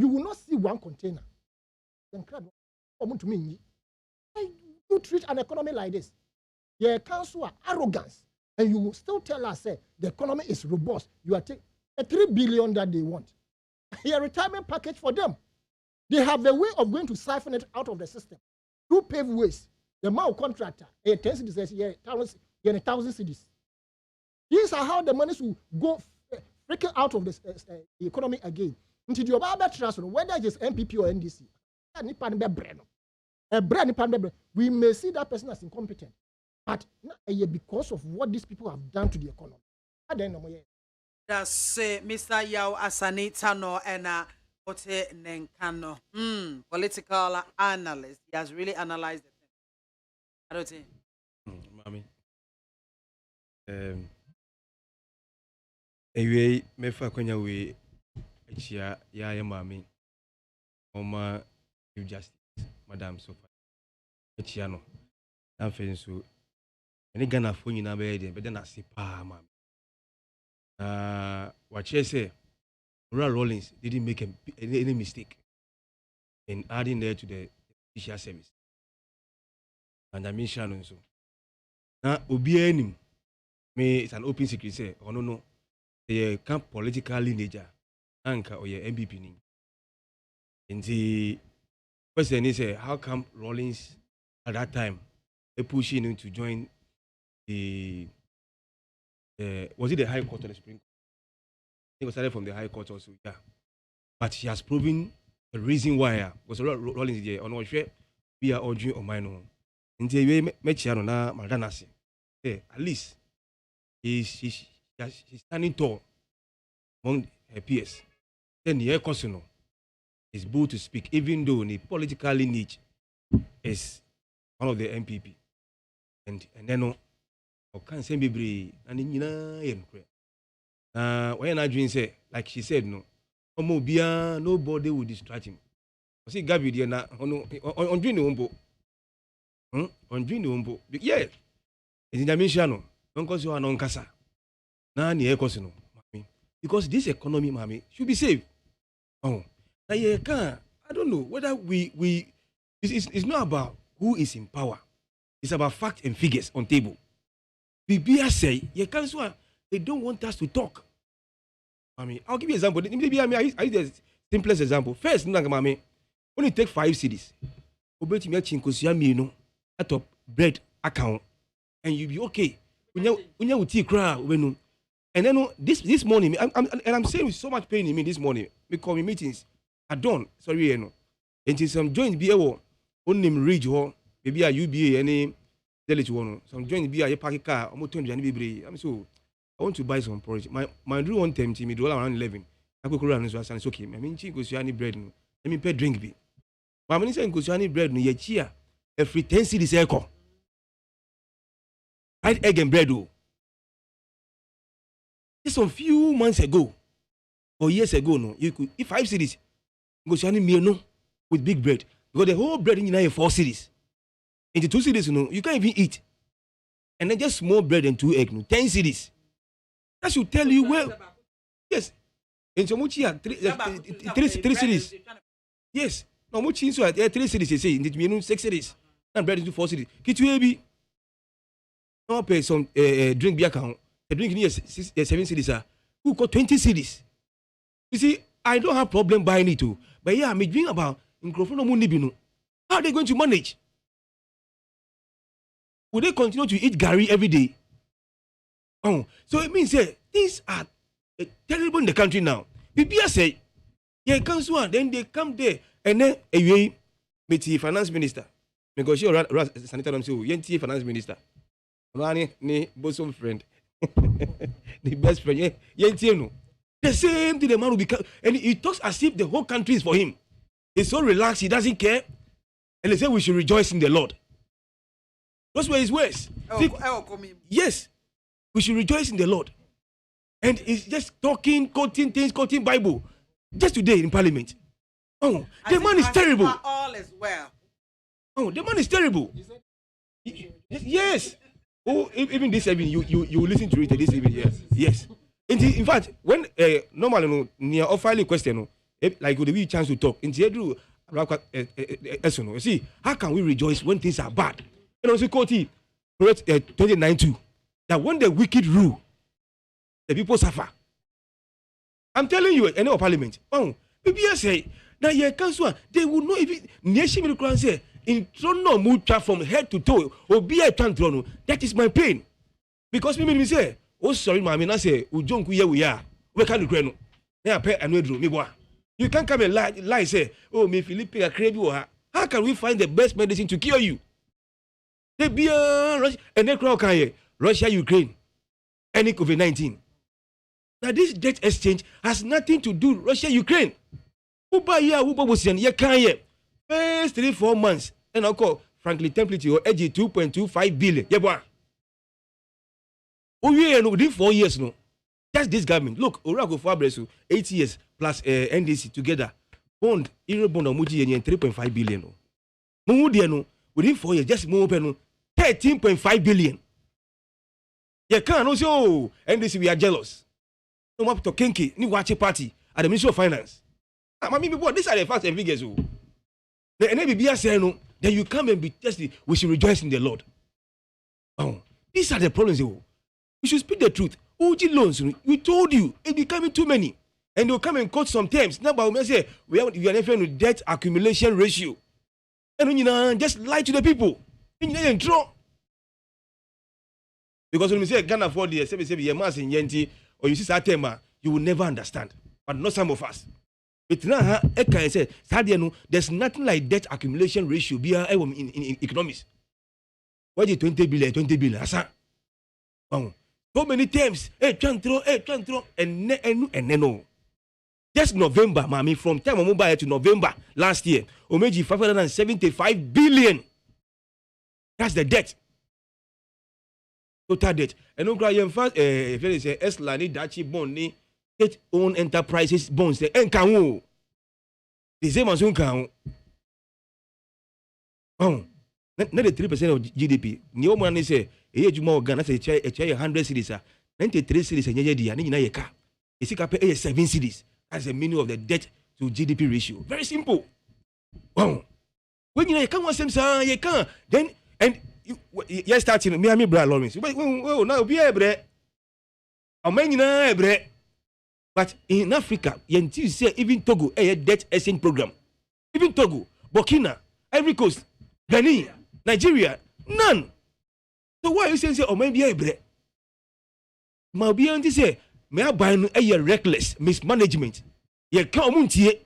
will not see one container. Then crowd come to me. You treat an economy like this. Your council arrogance, and you still tell us say the economy is robust. You are taking a 3 billion that they want. A retirement package for them. They have a way of going to siphon it out of the system. Two paved ways. The MAAME contractor, 10 cities, 1,000 cities. These are how the money will go freaking out of the economy again. Until you are trust, whether it is MPP or NDC, we may see that person as incompetent. But because of what these people have done to the economy. That's Mr. Yao Asani Tano and Ote Nenkano, political analyst. He has really analyzed it. I don't think. Mami. Ewe mefa kwanya we achia ya mami. Oma Chief Justice Madam Sofa. Achia no. Na fe nso. Ene Ghana fo nyina be de na se pa mami. What she say Rural Rollins didn't make any mistake in adding there to the judicial service. And I mean Shannon so. Now obi enim me it's an open secret say or no the camp political lineage anka or your MPP ni. And the question is how come Rollins at that time they pushing him to join the was it the High Court or the Supreme Court? I think it was started from the High Court also, yeah. But he has proven the reason why because Rollins there on what we are urging on mine own. Nti we mechiano na madanasi. At least he's standing tall among her peers. Then the Ekosuno is bold to speak, even though the political lineage is one of the MPP. And then no, can't say be and when I dream say, like she said, no, nobody will distract him. See Gabi there na on dream the on dream the umbo. Yeah. It's in dimension no. Don't cause you are non kasa. Na ni ekosi no. Because this economy, mommy, should be saved. Oh. Now you can I don't know whether we it's not about who is in power. It's about facts and figures on table. Bibia say, they don't want us to talk. I mean, I'll give you an example. Maybe I use the simplest example. First, when you take 5 cities, at top bread account, and you be okay. When you tea crowd, and then this morning, I'm saying with so much pain in me this morning. We call me meetings at dawn. Sorry, and some joint be able on him reach or maybe a UBA any delegate one. Some joint be a parking car, almost 20 and be. I'm so. I want to buy some porridge. My drew one time to me around 11. I go around and it's okay. I mean, she goes to any bread. Let me pay drink be. My minister goes to any bread no ye chia. Every 10 cities echo. Fried egg and bread. Just some few months ago or years ago, no, you could if 5 cities go to any meal no with big bread. Because the whole bread in 4 cities. Into 2 cities, no, you can't even eat. And then just small bread and 2 eggs, no, 10 cities. That should tell you well. Yes. In Somuchi, 3 cities. Yes. No, Muchi, so 3 cities, you say, in 6 cities. And bread into 4 cities. Kitwebi. No pay some drink beer account. The drink near 7 cities. Who got 20 cities? You see, I don't have problem buying it too. But yeah, I'm dreaming about how are they going to manage? Will they continue to eat gari every day? Oh, so it means things are terrible in the country now. People say, yeah, comes one, then they come there, and then away meet the finance minister. Because you're sanitary, so you're finance minister. Rani, ni bosom friend, the best friend. Yeah, no. The same thing the man will become, and he talks as if the whole country is for him. He's so relaxed, he doesn't care, and they say we should rejoice in the Lord. Those were his words. Yes. We should rejoice in the Lord. And it's just talking, quoting things, quoting Bible. Just today in Parliament. Oh, the man is terrible. All is well. Oh, the man is terrible. Yes. Oh, even this evening, you listen to it this evening. Yes. Yes. In fact, when normally near offering question, like would be a chance to talk. In the you see, how can we rejoice when things are bad? And also quote 29:2. That when the wicked rule, the people suffer. I'm telling you, any of parliament. Oh, people say that you council, they will not even nation say in trono mucha from head to toe or be a trono. That is my pain. Because me say, oh sorry, mommy, I say, ujonku ye we are. We can't do no. Pay and me boy. You can't come and lie say, oh me Philippe a crazy. How can we find the best medicine to cure you? They be Russia and then crowd Russia, Ukraine, any COVID-19. Now this debt exchange has nothing to do with Russia, Ukraine. Uba was in first 3-4 months, and I'll call Franklin Templeton or edge 2.25 billion. Yeah, boy. Oh yeah, no, within 4 years, no. Just this government. Look, Orago Fabresu, 8 years plus NDC together. Bond, Euro bond, Muji, and 3.5 billion. No, within 4 years, just more open 13.5 billion. You can't also, NDC, we are jealous. No more to Kenke, new watch party at the Ministry of Finance. These are the facts and figures. And then BBA say no, then you come and be tested. We should rejoice in the Lord. Oh, these are the problems. We should speak the truth. OG loans, we told you, it's becoming too many. And they'll come and quote some terms. Now, but we say we are referring to debt accumulation ratio. And just lie to the people. Because when we say Ghana for the 7 months in Yenti, or you see Satema, you will never understand. But not some of us. But now, I say, there's nothing like debt accumulation ratio in economics. What is 20 billion? Asa. So many times, and no. Just November, mommy, from time of mobile to November last year, Omeji 575 billion. That's the debt. Total debt. And no cry first if it is Eslani Dachi bond state owned enterprises bonds the enkan the same as unkan not the 3% of GDP ni o money say e juma organ say e 100 cities 93 cities enye dia ni nyina ye ka e sika pay 7 cities. That's the meaning of the debt to GDP ratio. Very simple. When you can want some you can then and yes starting me bra Lawrence now be ebre amanyina ebre but in Africa you say even Togo a debt exchange program even Togo Burkina Ivory Coast Benin Nigeria none so why you say oman be ebre ma be anti say me aban no reckless mismanagement ye ka omuntie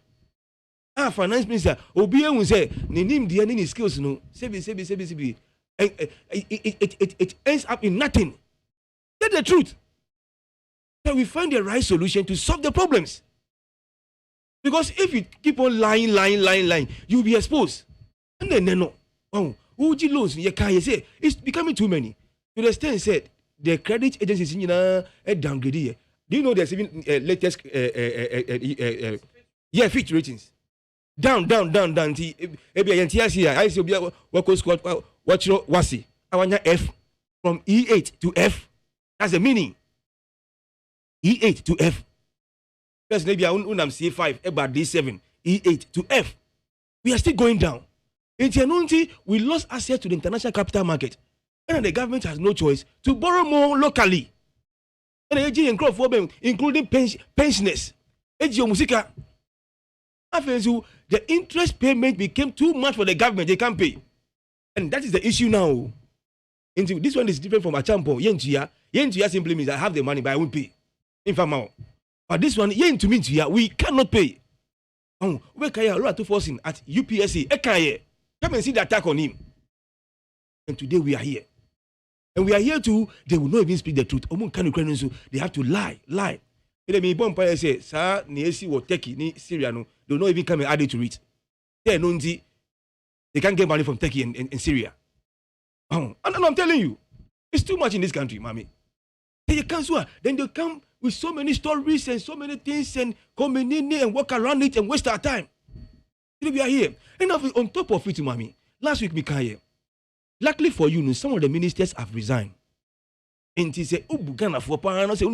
finance minister obi ehun say ne nim de ne skills no sebi it ends up in nothing. That's the truth. So we find the right solution to solve the problems. Because if you keep on lying, you'll be exposed. And then no. Uji loans you can say it's becoming too many. To the extent said the credit agencies in downgrade. Do you know there's even latest Fitch ratings? Down. I see what squad watch wasi. I want F from E8 to F. That's the meaning. E8 to F. Because maybe I unam C5 about D7. E8 to F. We are still going down. In Tianunti, we lost access to the international capital market. And the government has no choice to borrow more locally. And the AG and crop for them, including pensioners. AG Musika. The interest payment became too much for the government. They can't pay. And that is the issue now. This one is different from Achampo. Yentuya simply means I have the money, but I won't pay. In fact, but this one, we cannot pay. We can to forcing at UPSC. Come and see the attack on him. And today we are here. And we are here too. They will not even speak the truth. They have to lie. They may bomb say, sir, Niesi or Turkey, ni Syria, no, they will not even come and add it to it. They can't get money from Turkey and Syria. And I'm telling you, it's too much in this country, mommy. Then they come with so many stories and so many things and come in and walk around it and waste our time. We are here. And on top of it, mommy, last week we came here. Luckily for you, some of the ministers have resigned. And he said, Ghana for Parano say,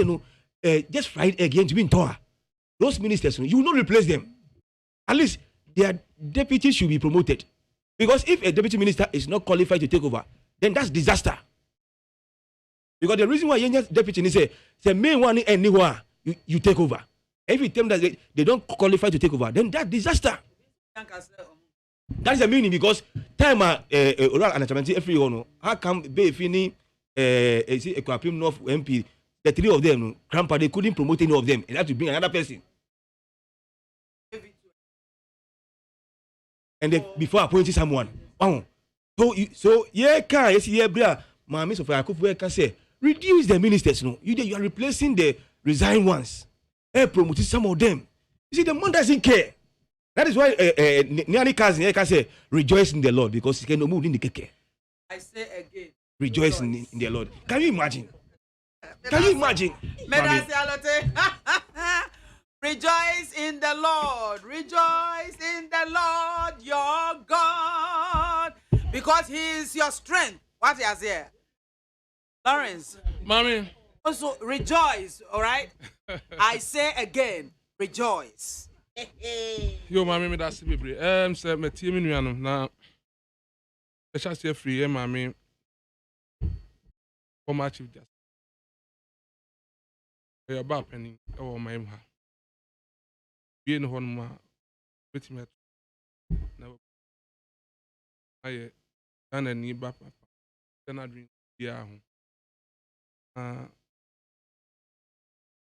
no, just fried again to be in Toa. Those ministers, you will not replace them. At least their deputy should be promoted. Because if a deputy minister is not qualified to take over, then that's disaster. Because the reason why Yenya's deputy is the main one anywhere you take over. If you tell them that they don't qualify to take over, then that's disaster. That is the meaning because time oral and every one. How come be fini Equapim North MP, the three of them, grandpa, they couldn't promote any of them, and had to bring another person. And they, before appointing someone. So MAAME of AKWAFO can say, reduce the ministers. No, you are replacing the resigned ones. Promoting some of them. You see, the man doesn't care. That is why Nyani Cousin can say, rejoice in the Lord, because he can move in the keke. I say again. Rejoice in the Lord. Can you imagine? Rejoice in the Lord. Rejoice in the Lord your God. Because he is your strength. What he has here? Lawrence. Mommy. Also rejoice, all right? I say again, rejoice. Yo, mommy, me that's baby. Say me team in you na. I shall say free, mommy. Former chief justice. You're about penny. Oh, my mom. Being one ma. With me. Never. I and ni ba papa. Then I drink beer.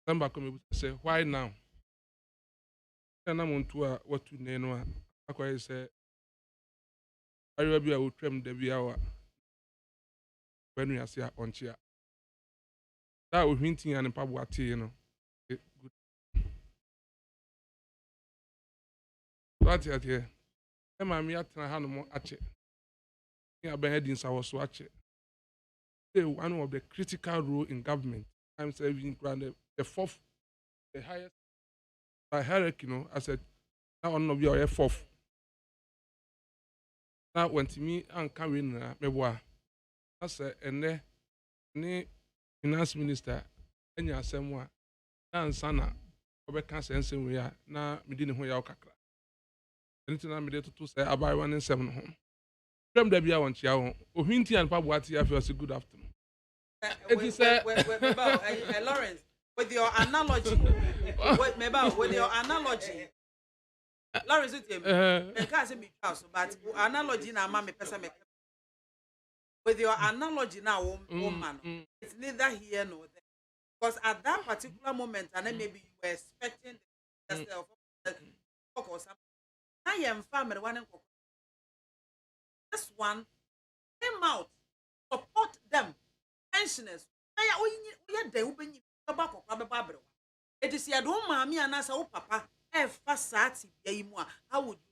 Somebody come say, why now? And I'm on to what to name. I say, I will be able to trim the hour when we are here on chair. That was hinting and Pabwati, you know. Good. That's it here. I'm here to have more at it. I've been heading so I was watching. One of the critical role in government. I'm saying the fourth, the highest by hierarchy, you know. I said, now one of your fourth. Now when to me and carrying me boy, I said, and then the finance minister, and you someone, and sana, over cancer and say we are now. Me didn't hear your kakra. Anything I made to say about 1 in 7 home. From the Bia one Chiao, Ohinti and Pabuati, I feel good afternoon. It is Lawrence, with your analogy, with your analogy. Lawrence, but analogy now, mammy, with your analogy now, woman, it's neither here nor there. Because at that particular moment, and then maybe you were expecting yourself or something. I am family one. This one came out, support them, pensioners. It is your own mammy and as a papa, how would you?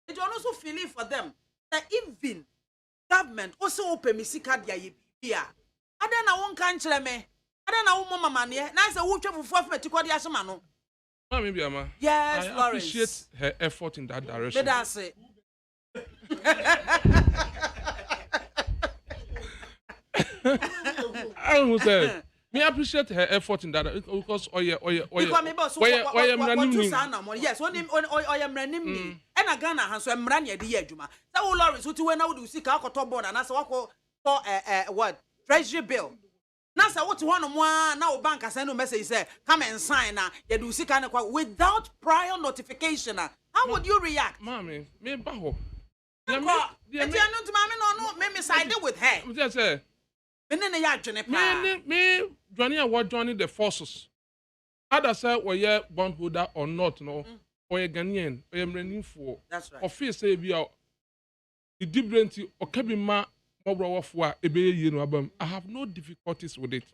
It also feel it for them that even government also open me sick at the idea. I don't know one country me. I don't know mama money. Nice a wood for 4 to call the Ashamano. Mami BIAMAH. Yes, I Lawrence. appreciate her effort in that direction. But that's it. I will say, me appreciate her effort in that because Yes, when I am running me, and a Ghana has some money at the eduma. So Lawrence, who to when I would see Kakotobon and as a what treasury bill. Nasa what one now bank has sent a message say come and sign now. You do see kind of without prior notification. How would you react? Mommy, me baho. Me sided with her. Just say me joining what joining the forces. Other say we bondholder or not, no, or a Ghanaian, or a running for. That's right. Or feel say be out the different or cabin I have no difficulties with it.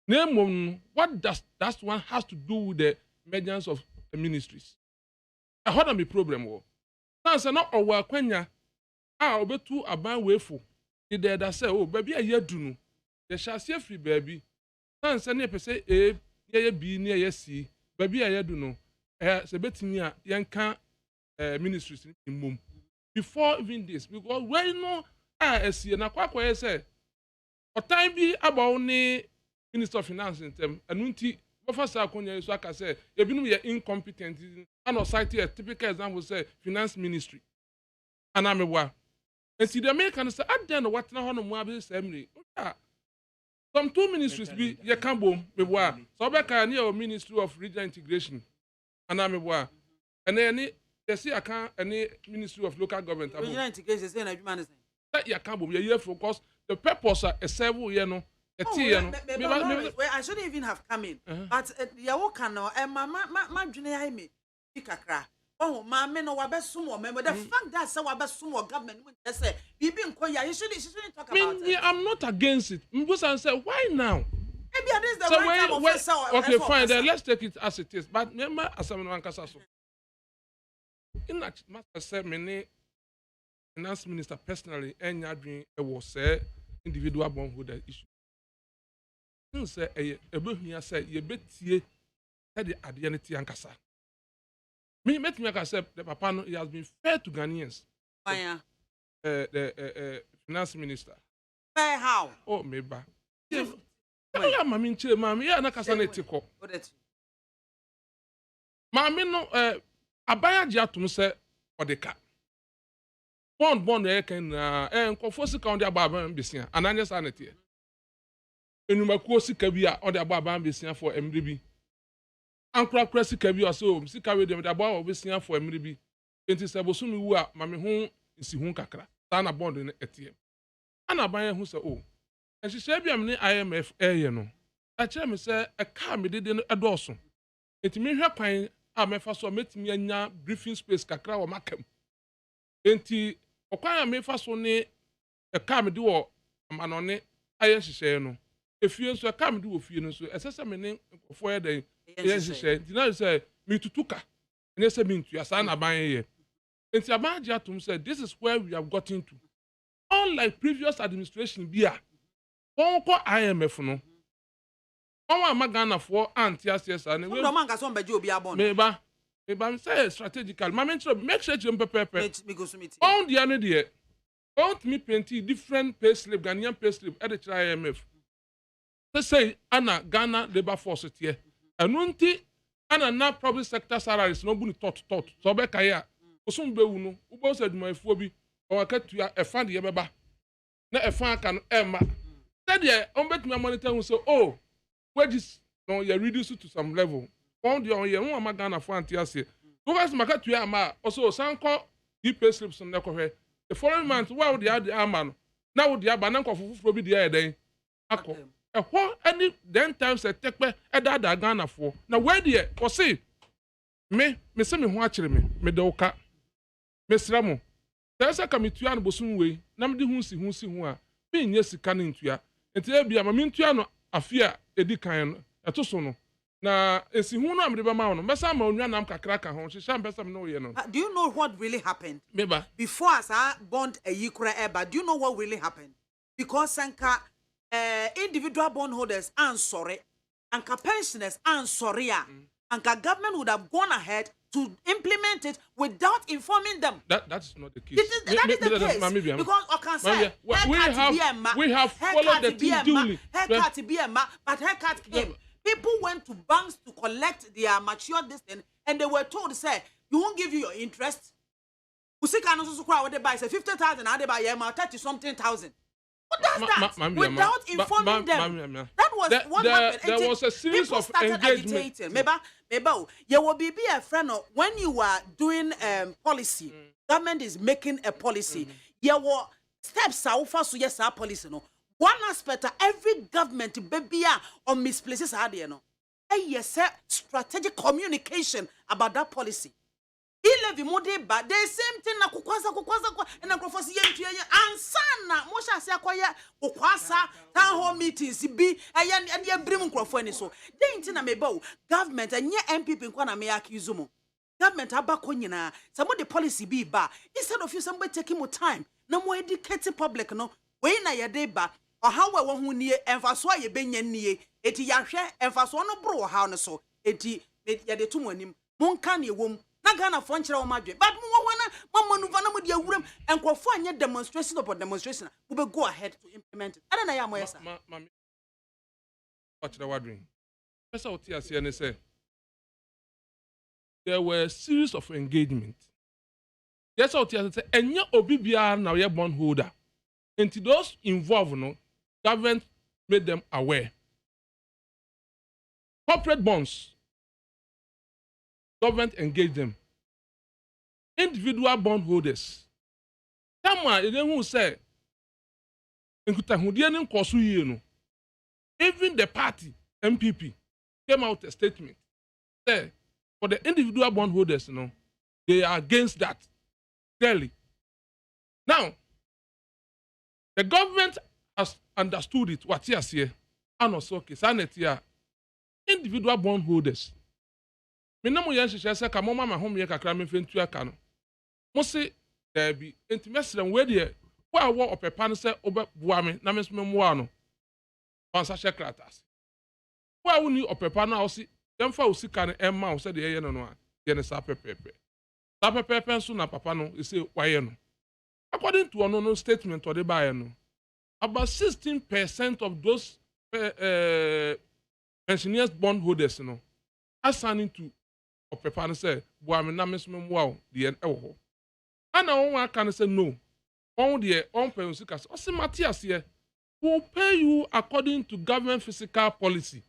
Name what does that one has to do with the emergence of the ministries? I heard them a problem. Now, say not our Quenya. I'll be too a band wayful. The dead that say, oh, baby, a year do no. They shall see a free baby. Now, say, never say, ye be near ye see, baby, a year do no. Say, betting ya, young can ministries in mum. Before even this, because where you know. See, na kwa say o time bi about ni Minister of Finance in them anunti bofasa akonya so aka say ebinum ye incompetent and or cite a typical example say finance ministry anamewa enti the American say adan what na hono mu abi say some 2 ministries bi ye kan bom mewa so be ka ni o Ministry of Regional Integration anamewa and any they see aka any Ministry of Local Government regional integration say na adwuma ne ya can be here because the purpose is several years no. I shouldn't even have come in. But ya woka no ma dwene ai me kakra. Oh ma me no wabesumo member the fact that say wabesumo government when say bibi nkoya you shouldn't talk about it. I'm not against it. Mbusa say why now? Maybe that is the so right time of say okay fine then let's take it as it is. But remember asam no ankasa so. In that master say me Finance Minister personally, any adwin was say individual bondholder issue. Since say here say ye betie the identity ankasa. Me met me accept the papa no he has been fair to Ghanaians. Why? The Finance Minister. Fair how? Oh meba. Yeah, mami nche mami ya na kasa na etiko. Mami no abaya ji atum say odeka. Bond can confuse count the Baba Bissia, and I sanity. Enumaku Sikabia or the Baba Bissia for MDB. Ankra Cressy Cabia so, Sikawi them the Baba Bissia for MDB. 27 soon who are Mammy home is Hunkakra, Tana Bond in ATM. Anna Bayer who said, oh, and she said, I'm the IMF air, no. I tell me, sir, a car me didn't adore. It may have pine, I may first met me a briefing space Kakra or Macam. Enti okwan me fa so ne e ka me de wo amanone aye hihye no efie nso e ka me de wo fie no so esese me ne nkofo ye den ye hihye dina say me tutuka ne se me ntua sa na ban ye enti abaji atum say this is where we have gotten to unlike previous administration bia won ko IMF no won amagana for anti-CSR ne we no man ka so mbaje obi abon meba I'm saying strategical. Make sure you prepare. On the other day, don't me plenty different pay slip, Ghanaian pay slip at the IMF. They say, Anna Ghana labor force here. And nunti, Anna na public sector salaries no bunny tot. So be kaya. Osum be uno. Ubo said my phobia. or katua a fan the baba. Na a fan can Emma. Said yeah, on bet me monitor who so oh, wages no you reduce it to some level. Found your own magana fan tiase. Because Makatua ama also sanko deep pay slips on the following month, wow, the other man. Now the abananko for be the other day. Any then times a take me a dada Ghana for. Now where the or see me say me watching me doka. Miss Ramo. There's a committee on Bosun way. Nam di hunsi hu a. Me nye sika ne ntua. Enti e bia ma me ntua no afia edi kan no. Eto so no. Na esi hu no amde ba ma no. Mesa ma onwa nam kakra ka ho. Hihya mpesa me no ye no. Do you know what really happened? Meba. Before as I bond a yikura eba, do you know what really happened? Because sanka individual bondholders and sorry, and pensioners and sorry, and government would have gone ahead to implement it without informing them. That's not the case. That is the case. Because I can say we have followed the thing duly. But haircut came. People went to banks to collect their mature distance, and they were told, say, you won't give you your interest. Usika no so kwa what they buy say 50,000 and they buy 30-something thousand. What does that? Without informing them. That was what happened. There was a series of engagement. Maybe you will be a friend of when you are doing policy. Government is making a policy. There were steps so yes, our policy no. One aspect of every government baby or misplaces had no. Yes, strategic communication about that policy. Ile vimode ba the same thing na kukwaza and na krofo si yentua ansa na mo sha se akoya kukwasa town hall meetings bi aya de brim krofo ani so den ti na meba o government anye MPP nkwa na me accuse mo government abako nyina some the policy bi ba instead of you somebody taking more time na mo educate public no we na ye de ba o ha we wo hu nie emfaso ye benya nie eti ya hwe emfaso no bro ha no so eti ye de to mo anim monka ne wom na Ghana for nkyere wo madwe but mo wana mo manuva na mo de awuram enkofo anye demonstration upon demonstration we be go ahead to implement it ada na ya mo yesa what the wording pesa oti ase ne say there were a series of engagement yes oti ase say enye obi bia na ye bondholder and those involved no government made them aware corporate bonds government engage them. Individual bondholders. Someone who say, even the party, MPP, came out a statement. Say, for the individual bondholders, they are against that. Clearly. Now, the government has understood it. What you say, and also, individual bondholders. Me na mo yan hyehyɛ sɛ ka mo mama ho me kakra me fentu aka no mo se da bi enti mesrem we de wo a wo opepa no sɛ obeboa me na me so me moa no onsa hye kratas wo a wo ni opepa no a wo se yemfa wo sika no emma wo sɛ de yɛ no no a ye ne sa pepepe so na papa no e say waye no according to no statement or the buy no about 16% of those pensioners bondholders no assigning to Papa say, "Boy, me na me smem wow the end ewo." And now one can say no. On the on pay usikas. O se Matthias here will pay you according to government fiscal policy.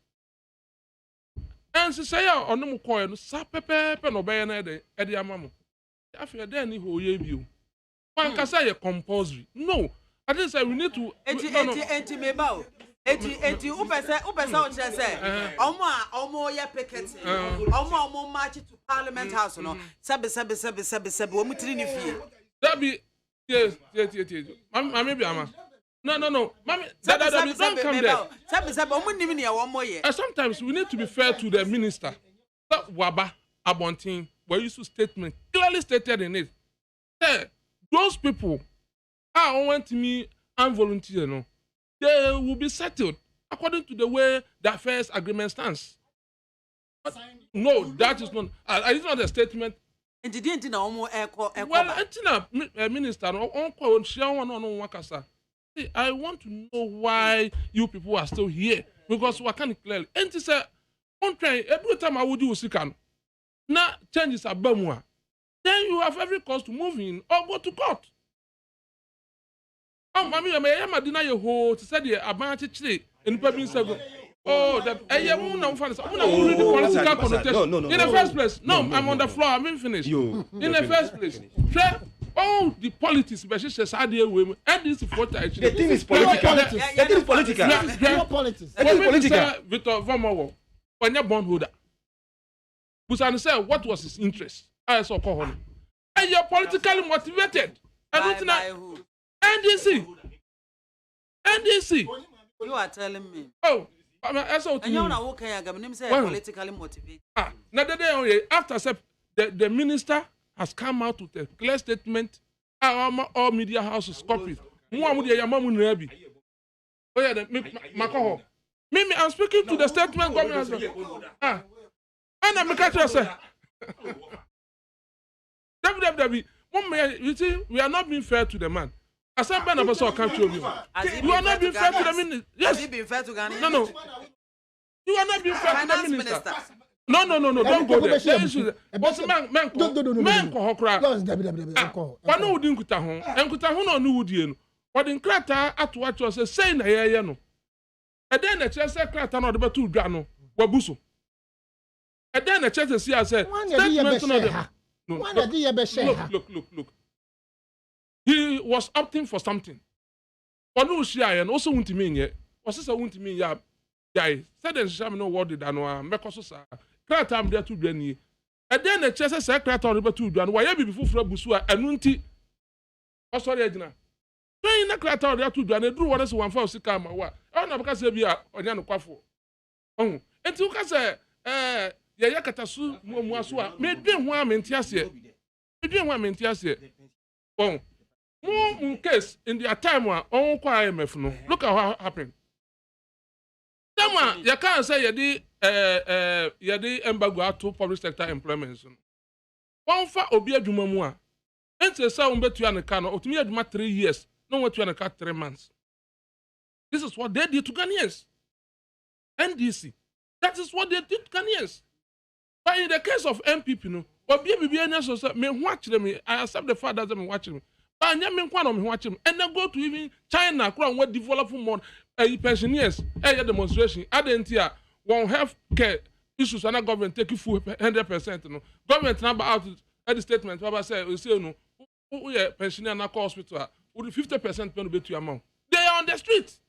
And she say on no call no sa pepe no be na e de amamo. After then he ho ye bi o. One can say compulsory. No. I didn't say we need to enti meba eti upesa o chere say omo ye picket omo march to parliament house no sebe o mutiri ni fie that be yes mami biama no mami that don't come there sebe o munim ne omo ye sometimes we need to be fair to the minister that waba abontin were used to statement clearly stated in it hey, those people want me and volunteer no they will be settled according to the way the affairs agreement stands. But no, that is not. It's not a statement. And didn't know more well, minister, I want to know why you people are still here because we can't clearly. And he said, "On try every time I would do sikan. Now changes are bamwa. Then you have every cause to move in or go to court." Mammy, may I deny your whole to say the advantage in Pebble Sago. Oh, that I won't know for political connotation. No. In the first place, no, I'm on the floor, I'm in finished. In the first place, oh, the politics, but she says, I deal with, and this is what I The thing is political. The thing is political. Politics. Victor Vomowo, when you're bondholder. Busan said, what was his interest? I saw Kohon. And you're politically motivated. And NDC. You are telling me. Oh, I saw and you're not okay. I'm say politically motivated. Now after the minister has come out with a clear statement. All media houses copied. Oh yeah, Mimi, I'm speaking to the statement government. And I'm a say. You see, we are not being fair to the man. As a man of us, can't show you. You are not being fair to the minister. Yes. Has he been fair to Ghana? No. You are not being fair to the minister. No. Don't go there. What's man? One who didn't put a home, and put a home on Woodian. What in Crata at what was a saying, no. And then the chess secretary not about two Gano, Wabuso. And then the chess see, I said, Look. He was opting for something. But no, she and also won't mean yet. Was this a won't mean ya? Said and shall know what did I know. Mecosa. Crat I'm there to Benny. And then the chess secretary about two Gan. Why ever before Busua and Munti? Oh, sorry, Edna. Train the crat out there to Gan and drew what is one for Sikama. Oh, no, because we are on AKWAFO. Oh, and to Cassa, Yakatasu, Mwasua, made them one mentiasia. Made them one mentiasia. Oh. More case in the time where on IMF no. Look at what happened. Someone you can't say you the embargo to public sector employment. One for obi adwuma mu a. Ente say on betu an ka no otumi adwuma 3 years. No want to an 3 months. This is what they did to Ghanaians. NDC. That is what they did to Ghanaians. But in the case of MPP no, obi BBN so say me watch them. I accept the fact that them watching me. And then go to even China, what develop more pensioners, demonstration. Adentia won't have care issues and government take you full 100%. No government number out at the statement. Baba say we say no. We pensioner na hospital. With 50% pen be to your amount. They are on the streets.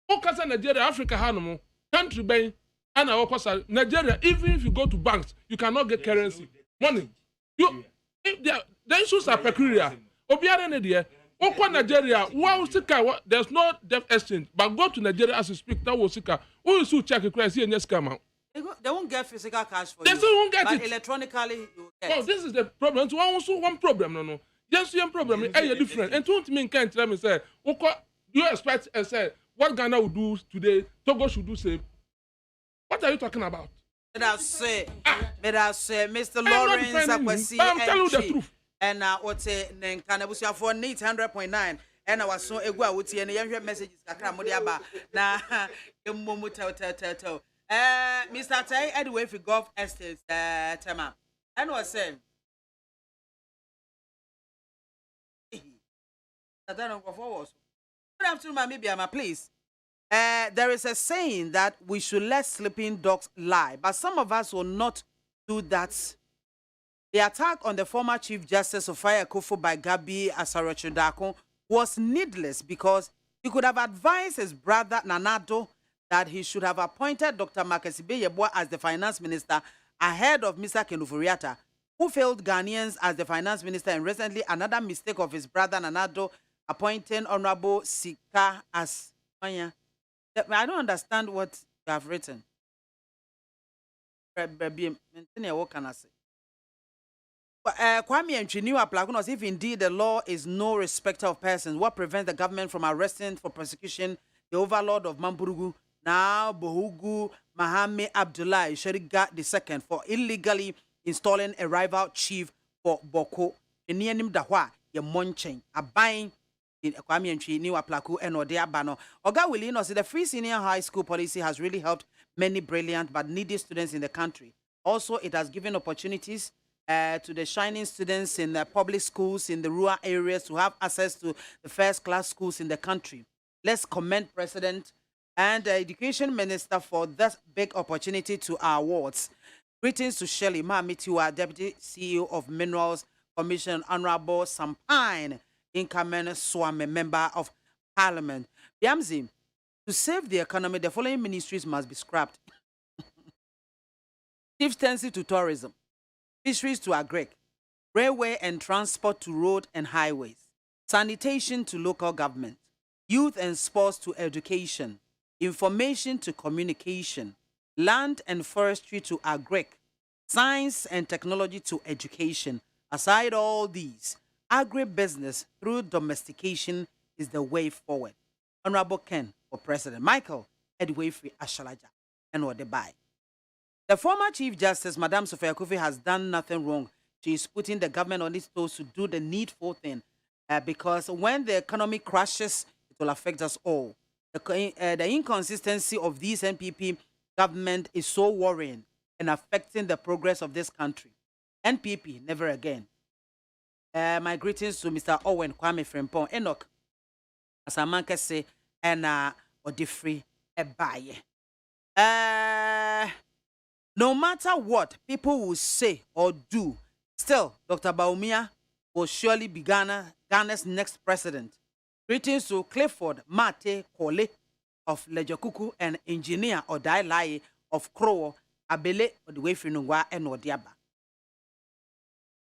Focus on Nigeria, Africa, Hanomo, country bay, and our Nigeria. Even if you go to banks, you cannot get currency, money. The issues are peculiar. Obiara ne de okwa Nigeria wa usika there's no debt exchange but go to Nigeria as you speak that was usika who is to check credit see any scam they won't get physical cash for they you still won't get but it electronically you get oh this is the problem so one problem no yes one problem is different and don't mean can't tell me say you expect and say what Ghana will do today Togo should do same what are you talking about let us say Mr. Lawrence Akwasi I'm telling you the truth. And what's a Nkanabusha for 800.9 and I was so a go with you and your messages Modiaba na Mumu tell. Mr. Tay, anyway, if you go estates, Tema, and was saying, I don't know what good afternoon, maybe I'm a please. There is a saying that we should let sleeping dogs lie, but some of us will not do that. The attack on the former Chief Justice of AKWAFO by Gabi Asarachudako was needless because he could have advised his brother Nanado that he should have appointed Dr. Makasibe Yeboah as the finance minister ahead of Mr. Kenufuriata, who failed Ghanaians as the finance minister, and recently another mistake of his brother Nanado appointing Honorable Sika as I don't understand what you have written. What can I say? Kwame Nchiniwa Plakunos, if indeed the law is no respecter of persons, what prevents the government from arresting for persecution the overlord of Mamburugu, now Bohugu MAAME Abdullah Sheriga II, for illegally installing a rival chief for Boko? Enianim Dahwa, ye Monchen, a buying in Kwame Nchiniwa Plaku and Odea Bano. Oga Willinos, the free senior high school policy has really helped many brilliant but needy students in the country. Also, it has given opportunities to the shining students in the public schools in the rural areas to have access to the first-class schools in the country. Let's commend President and the Education Minister for this big opportunity to our awards. Greetings to Shirley MAAME, Deputy CEO of Minerals Commission, Honorable Sampine Inkamen Swame, Member of Parliament. Biamzi, to save the economy, the following ministries must be scrapped. Chieftaincy to tourism, fisheries to agric, railway and transport to road and highways, sanitation to local government, youth and sports to education, information to communication, land and forestry to agric, science and technology to education. Aside all these, agribusiness through domestication is the way forward. Honorable Ken for President Michael Edwefri Ashalaja and Odebai. The former Chief Justice, Madam Sophia Kufi, has done nothing wrong. She is putting the government on its toes to do the needful thing because when the economy crashes, it will affect us all. The inconsistency of these NPP government is so worrying and affecting the progress of this country. NPP, never again. My greetings to Mr. Owen Kwame Frimpong, Enoch, Asamanka say, and Odifri Ebaye. No matter what people will say or do, still, Dr. Baumia will surely be Ghana's next president. Greetings to Clifford Mate Kole of Lejokuku and engineer Odai Lai of Krowo, Abele Odwefinungwa and Odiaba.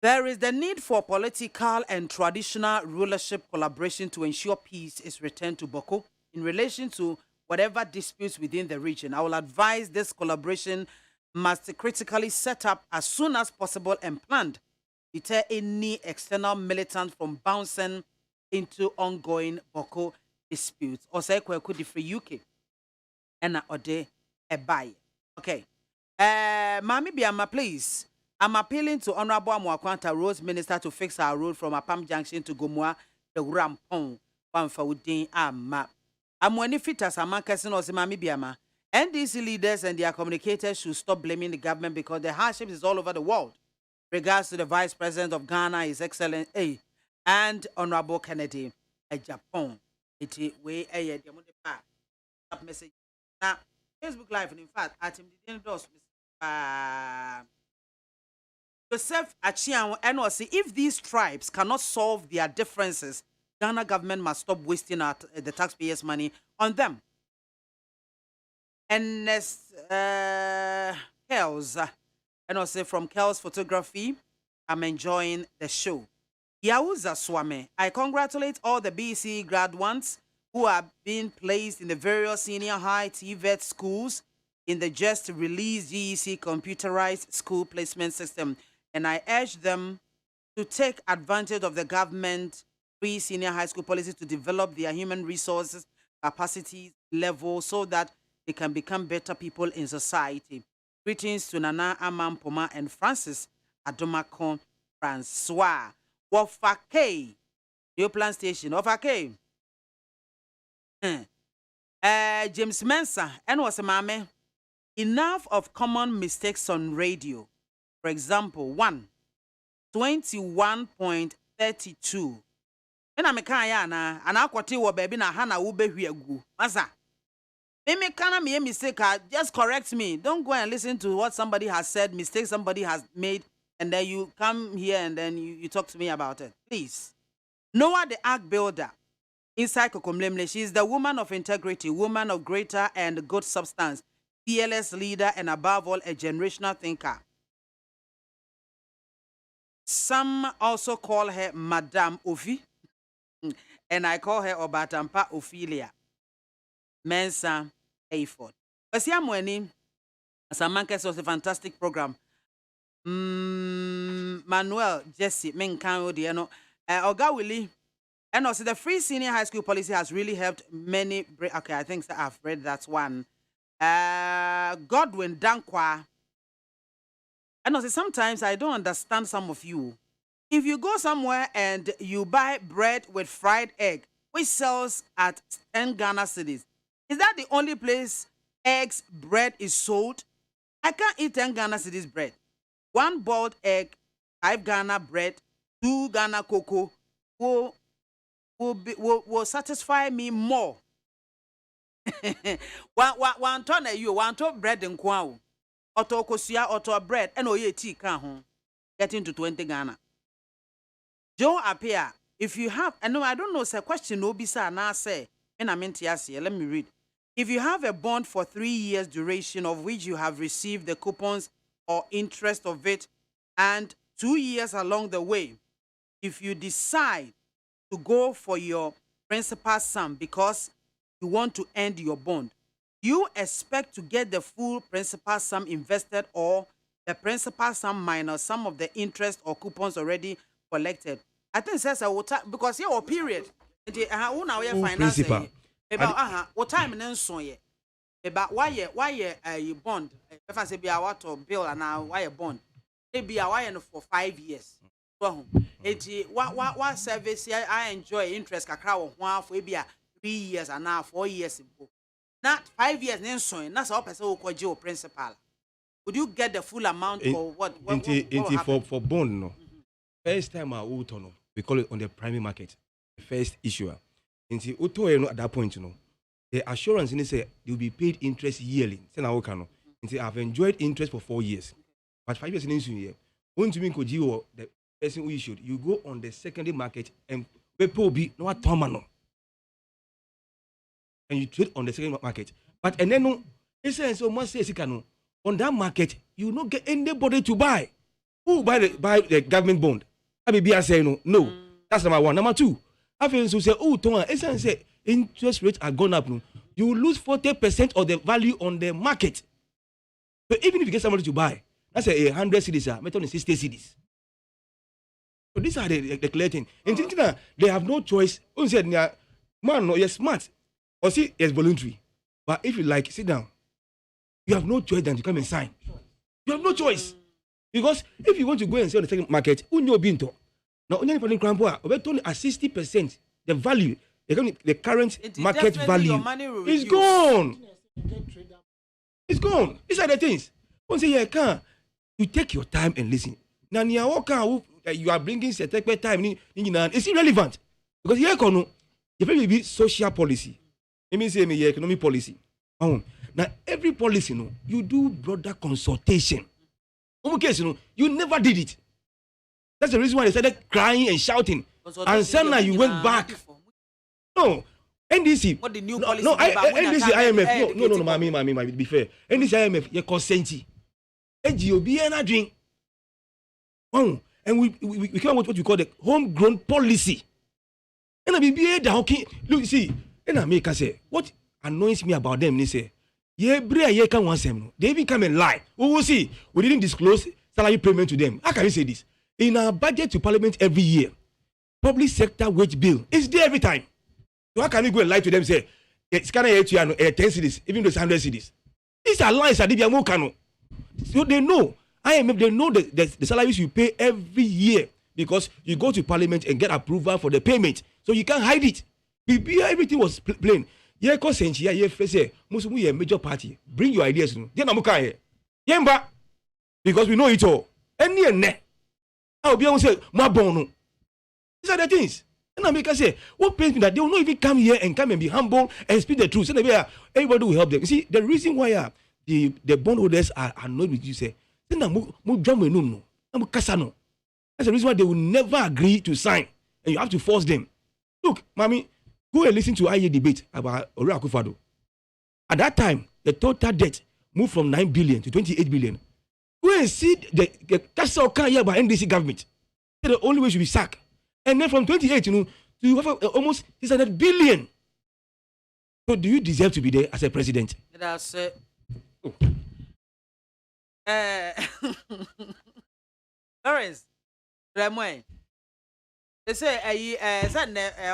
There is the need for political and traditional rulership collaboration to ensure peace is returned to Boko in relation to whatever disputes within the region. I will advise this collaboration must critically set up as soon as possible and planned to deter any external militant from bouncing into ongoing Boko disputes. Or say could the free UK and ode a buy. Okay. Mami Biama, please. I'm appealing to Honorable Amwakwanta Roads Minister to fix our road from Apam Junction to Gomua, the Rampong, Pamfaudin, Map. I'm when if it as a man person or Mami Biama. NDC leaders and their communicators should stop blaming the government because the hardship is all over the world. Regards to the Vice President of Ghana, His Excellent A, and Honorable Kennedy, a Japan. It way a message. Now, Facebook Live, and in fact, at him the endorse Joseph Achian NOC, if these tribes cannot solve their differences, Ghana government must stop wasting the taxpayers' money on them. And Kells, and also from Kells Photography, I'm enjoying the show. Yauza Swame, I congratulate all the BC graduates who are being placed in the various senior high TVET schools in the just released GEC computerized school placement system. And I urge them to take advantage of the government free senior high school policy to develop their human resources capacity level so that they can become better people in society. Greetings to Nana Amam Poma and Francis Adomako Francois. Wofake, your plan station. Wofake. James Mensa, and was a mame. Enough of common mistakes on radio. For example, 21.32. And I'm a kayana, and Aquati wa baby na hana ube huegu. Masa. Maybe can me a mistake, just correct me. Don't go and listen to what somebody has said, mistake somebody has made, and then you come here and then you talk to me about it. Please. Noah the Ark Builder, inside Kokomlemle, she is the woman of integrity, woman of greater and good substance, fearless leader, and above all, a generational thinker. Some also call her Madame Ofi, and I call her Obatampa Ophelia. Mensa Hayford. But see, I'm winning. As a man, was a fantastic program. Manuel Jesse Menkan Odiano Oga Willie. And also the free senior high school policy has really helped many. Okay, I think I've read that one. Godwin Dankwa. And also sometimes I don't understand some of you. If you go somewhere and you buy bread with fried egg, which sells at 10 Ghana cedis, is that the only place eggs bread is sold? I can't eat 10 Ghana cedis bread. One boiled egg 5 Ghana bread, 2 Ghana cocoa will satisfy me more. One ton you one ton bread and kwao. Auto kosia auto bread and oye tea can home. Getting to 20 Ghana. Joe appear. If you have, I know I don't know, say question no be sir now say, and I meant yes, let me read. If you have a bond for 3 years duration of which you have received the coupons or interest of it, and 2 years along the way, if you decide to go for your principal sum because you want to end your bond, you expect to get the full principal sum invested or the principal sum minus some of the interest or coupons already collected. I think says because your period. Finance. About what time and so ye. About why a bond. If I say be a water bill and now why a bond. Maybe a wire for 5 years. So what service I enjoy interest kakra one for maybe 3 years and now 4 years ago. Not 5 years then so that's all person who call you principal. Would you get the full amount or what for bond no? First time I would no. We call it on the primary market. The first issuer. Into auto at that point, the assurance in say you'll be paid interest yearly. Say now can I've enjoyed interest for 4 years. But 5 years in this year, when to mean you the person who issued, you go on the secondary market and people be no terminal. And you trade on the secondary market. But and then no, it's so much say on that market, you not get anybody to buy. Who buy the government bond? I be saying no. That's number one. Number two, I feel so say, oh, Tonga, it's say interest rates are gone up. No, you lose 40% of the value on the market. So even if you get somebody to buy, that's 100 cedis, metal 60 cedis. So these are the clear thing. And they have no choice. Who said, man, no, you're smart. Or see, it's voluntary. But if you like, sit down. You have no choice than to come and sign. You have no choice. Because if you want to go and sell on the second market, unyo binto. Now, only for the grandpa, over at 60%, the value, the current market value is gone. It's gone. These are the things. One say, yeah, you take your time and listen. Now, you are bringing certain time. It's irrelevant. Because here, if it be social policy, it means economic policy. Now, every policy, you do broader consultation. You never did it. That's the reason why they started crying and shouting. And suddenly you went back. No, NDC. What the new policy? No, NDC IMF. No, Mami, be fair. NDC IMF, you consent. NGOB and I drink. And we come with what you call the homegrown policy. And I be okay. Look, see, and I make us say what annoys me about them. They say, they even come and lie. We will see. We didn't disclose salary payment to them. How can you say this? In our budget to parliament every year, public sector wage bill is there every time. So how can you go and lie to them and say, it's kind of 10 cities, even though it's 100 cities? These are lies. So they know. IMF, they know the salaries you pay every year because you go to parliament and get approval for the payment. So you can't hide it. Everything was plain. Yeah, because major party. Bring your ideas. Because we know it all. I'll be able to say, these are the things. And I make us say, what pains me that they will not even come here and come and be humble and speak the truth. So everybody will help them. You see, the reason why the bondholders are annoyed with you, say, that's the reason why they will never agree to sign. And you have to force them. Look, Mami, go and listen to IA debate about AKWAFO. At that time, the total debt moved from 9 billion to 28 billion. Go and see the castle here by NDC government. The only way should be sacked. And then from 28, to have almost 600 billion. So do you deserve to be there as a president? That's it. Lawrence, they say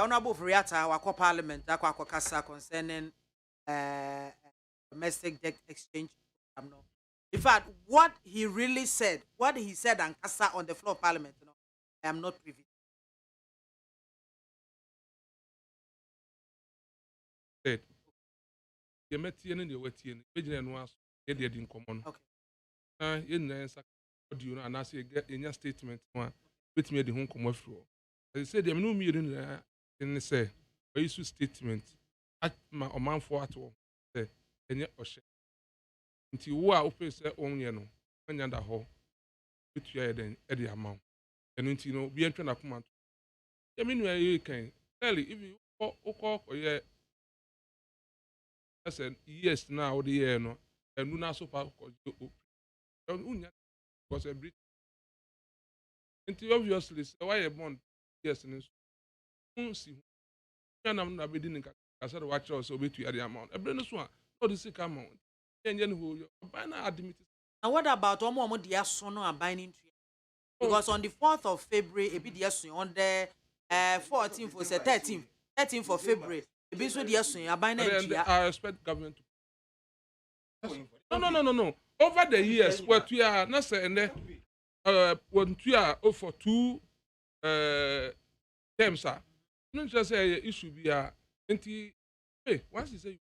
Honorable Friata, our parliament, Kasa concerning domestic debt exchange. In fact, what he really said, what he said and Kasa on the floor of parliament, I am not privy. Said, you met in the wet in, no one, in common. Okay. audio and I say in your statement one with me the home come through. As I said, them no me in say I issue statement at my man for at all say any oshe. Until wo a open say on ye no anya da ho betua den e the amount. And until no be entry na come. You mean you can tell if you call yeah. I said yes now the year no and no so far was a bridge. Until obviously why a bond yes and see and I'm not bidding I said watch us over to the amount. A brand one not the sick amount. And then who admit. And what about Omo dear son or binding tree? Because on the 4th of February, a bit yes on the 14th for 13th for February, a bit so dear son, a binding tree. I expect government to. No. Over the years, what we are not saying when we are for 2 terms, no just say it should be a hey, once you say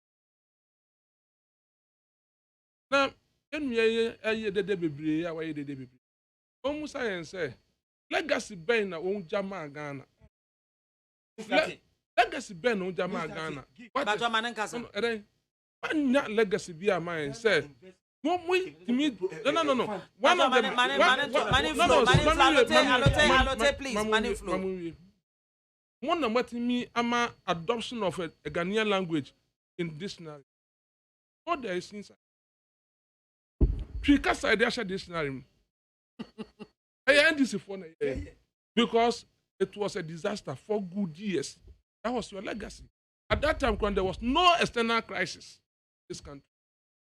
now, then we are the baby, away the baby. Almost I say legacy Ben on Jama Ghana. Legacy Ben on Jama Ghana. But your man and cousin. One legacy be a man said. No. One of them. Money flow. One of what me ama adoption of a Ghanaian language in dictionary. What there is inside. Tricasa idea dictionary. I end this for because it was a disaster for good years. That was your legacy. At that time, when there was no external crisis in this country,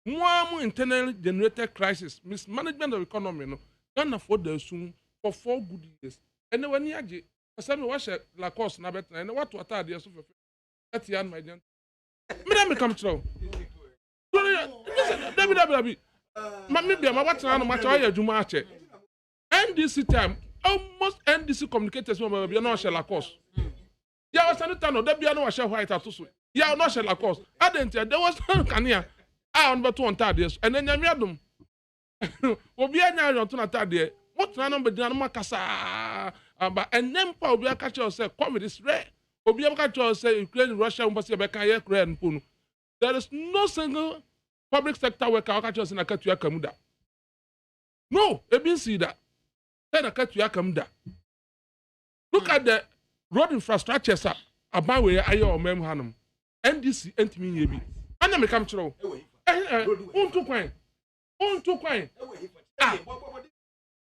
more internally generated crisis, mismanagement of economy, no, can't afford the soon for 4 good years. And then when you had I watch la course na better, and what are the so at the end, my dear. Me come through. David. Maybe I'm watching on much higher Jumache. NDC time, almost NDC communicators will be no shall course. Yeah, was a tunnel, there be no shall white at all. Yeah, no shall course. I didn't tell there was no cania. I on but 1 years, and then Yamiadum will be an iron to not there. What number done Macassa? And then Paul be a catcher say, come with this rare. Or be a catcher say, Ukraine, Russia, must be a Kaya and Punu. There is no single public sector worker catchers in a Katuya Kamuda. No, they didn't see that. Then a Katuya Kamuda. Look at the road infrastructures about where I or Mem Hanum. NDC, Antimi Yebi. And then come through. On to coin.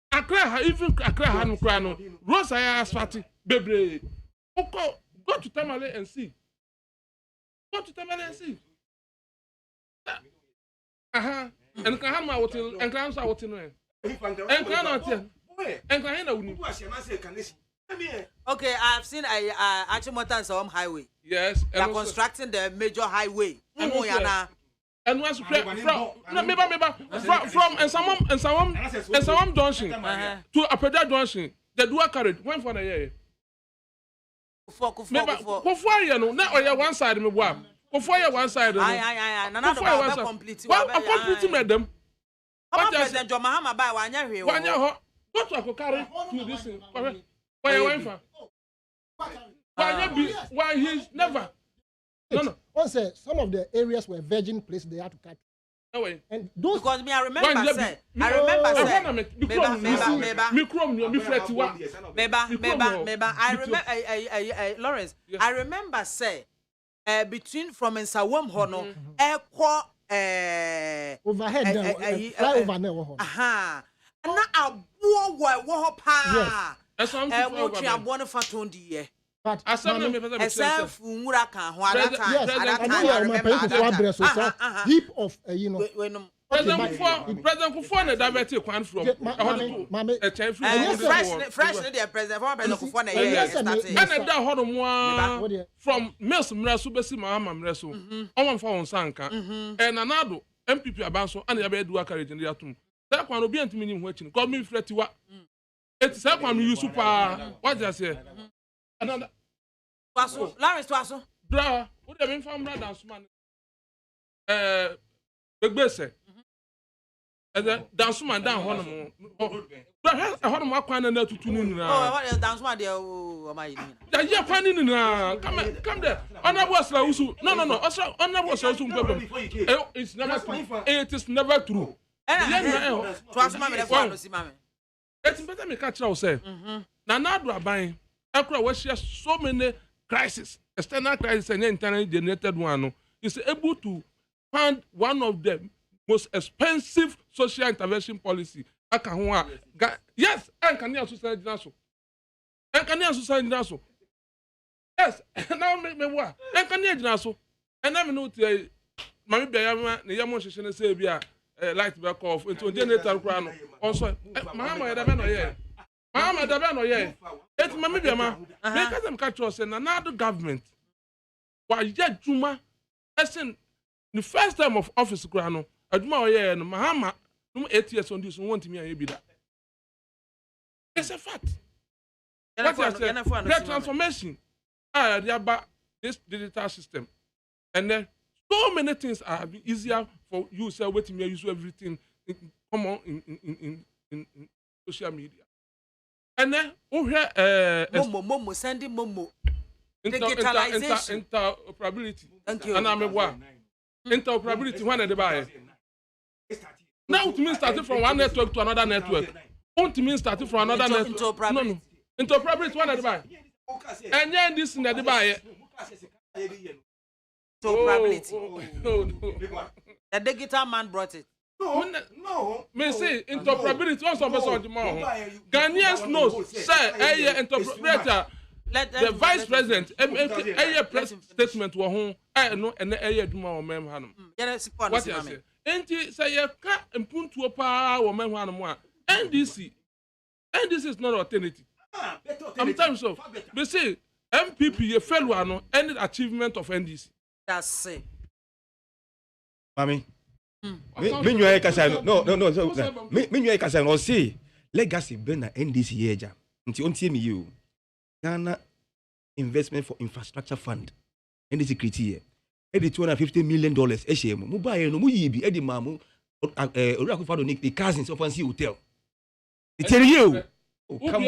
Accra, even Accra Hanum Crano. Rosa Asfati, Bebre. Go to Tamale and see. Go to Tamale and see. And Kahama hotel and Clans hotel. And Clan hotel. And Kahana. Okay, I've seen Achimota Som Highway. Yes. They are constructing the major highway. And was from and some Junction to Apeda Junction. The dual carriage went for the year. Before you know, now one side me one. Before you one side. Aye. Complete. Complete madam. What President John Mahama buy one year here? 1 year. What I could carry to this? Why you went for? Why he's never. No. Once some of the areas were virgin places, they had to cut. And those because me, I remember say, Lawrence, yes. I remember say, between from Nsawam Hono, overhead, flyover now. Aha, and now a war pa. That's something what you are born for 20 years. But I said, heap of President Kufone diverted one from from Mills Mrasubesi Mahama Mreso, on for Sanka, and another MPP Abanso, and the Abedu carriage in the atom. That one will be into meaning watching. Call me Frettiwa. It's that one you super. What I say? Another. Lawrence Twasso. Draw. What have been from Radans man? Begbese. dance man down honum. But honum akwan na tutu ni na. Oh, what is dance man there? Oh, my. Yeah, kwan ni na. Come there. Honorable Asra Usu. No. Honorable Asra Usu mpepem. It's never true. It is never true. Trust me, the see mama. It's better me catch you say. Na na do aban. Ekura we share so many crises. External crisis and internally generated one no. Is able to fund one of the most expensive social intervention policy. Yes, and can you society naso? And can you society naso? Yes, now make me what? And can you naso? And I'm not Mami BIAMAH, the young man say be light back off into generator crown. Also, Mama Dabano, yeah. Mama Dabano, yeah. It's Mami BIAMAH. Because I'm catch us and another government. Why yet Juma? Listen, the first time of office crown. Aduma yeah no Mahama no 8 years on this want me be that. It's a fact. What I said, the transformation about this digital system, and then so many things are easier for you say waiting me use everything come on in social media. And then Momo sending Momo digitalization interoperability. Thank you. And I'm one interoperability one at the buy. Now it means starting from one network to another network. It means starting from another network. No. Interoperability one at the buy. And then this in the buy. Interoperability. The digital man brought it. No. Me say interoperability one some person tomorrow. Ghanaians know say interoperability. The vice president press statement wa ho no and aduma o mem hanum. What you say? Enti say you ka mpuntuo pa wo mem hanum a NDC is not alternative. I'm telling you so. They say MPP ye failure no any achievement of NDC. That's it. Mami. Me nyo kasa no. Me nyo kasa no say legacy be na NDC ye ja. Nti ontie me you. Ghana Investment for Infrastructure Fund. NDC criteria. Edi $250 million. HM. Mu buy no mu yibi. Edi mamu. AKWAFO Nick the cousins of Fancy Hotel. It's you. Oh, come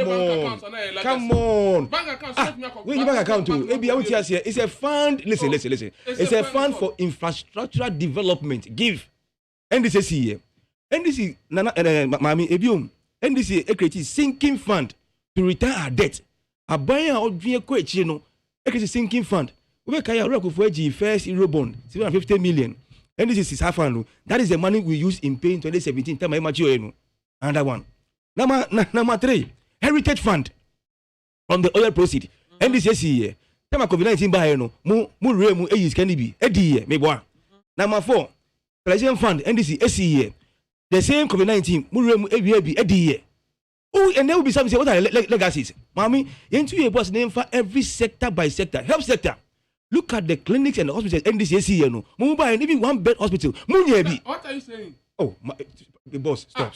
on. Bank account. When you bank account too. Ebi I want to say it's a fund. Listen. It's a fund for infrastructural development. Give. NDC here. NDC nana mami ebium. NDC create sinking fund to retire our debt. Abaya odwie ko echi no ekesi sinking fund we kaya AKWAFO agi first eurobond 750 million and this is half fund. That is the money we use in paying 2017 time I mature no another one. Number 3 heritage fund from the oil proceed and this is here time COVID-19 buy no mu remu eyi scan bi edi here me boa. Number 4 president fund and this is here the same COVID-19 mu remu ebi edi here. Oh, and there will be something. What are legacies? Mommy, into your boss name for every sector by sector. Health sector. Look at the clinics and the hospitals. NDC, you know. Mumbai and even one bed hospital. What are you saying? Oh, the boss, stop.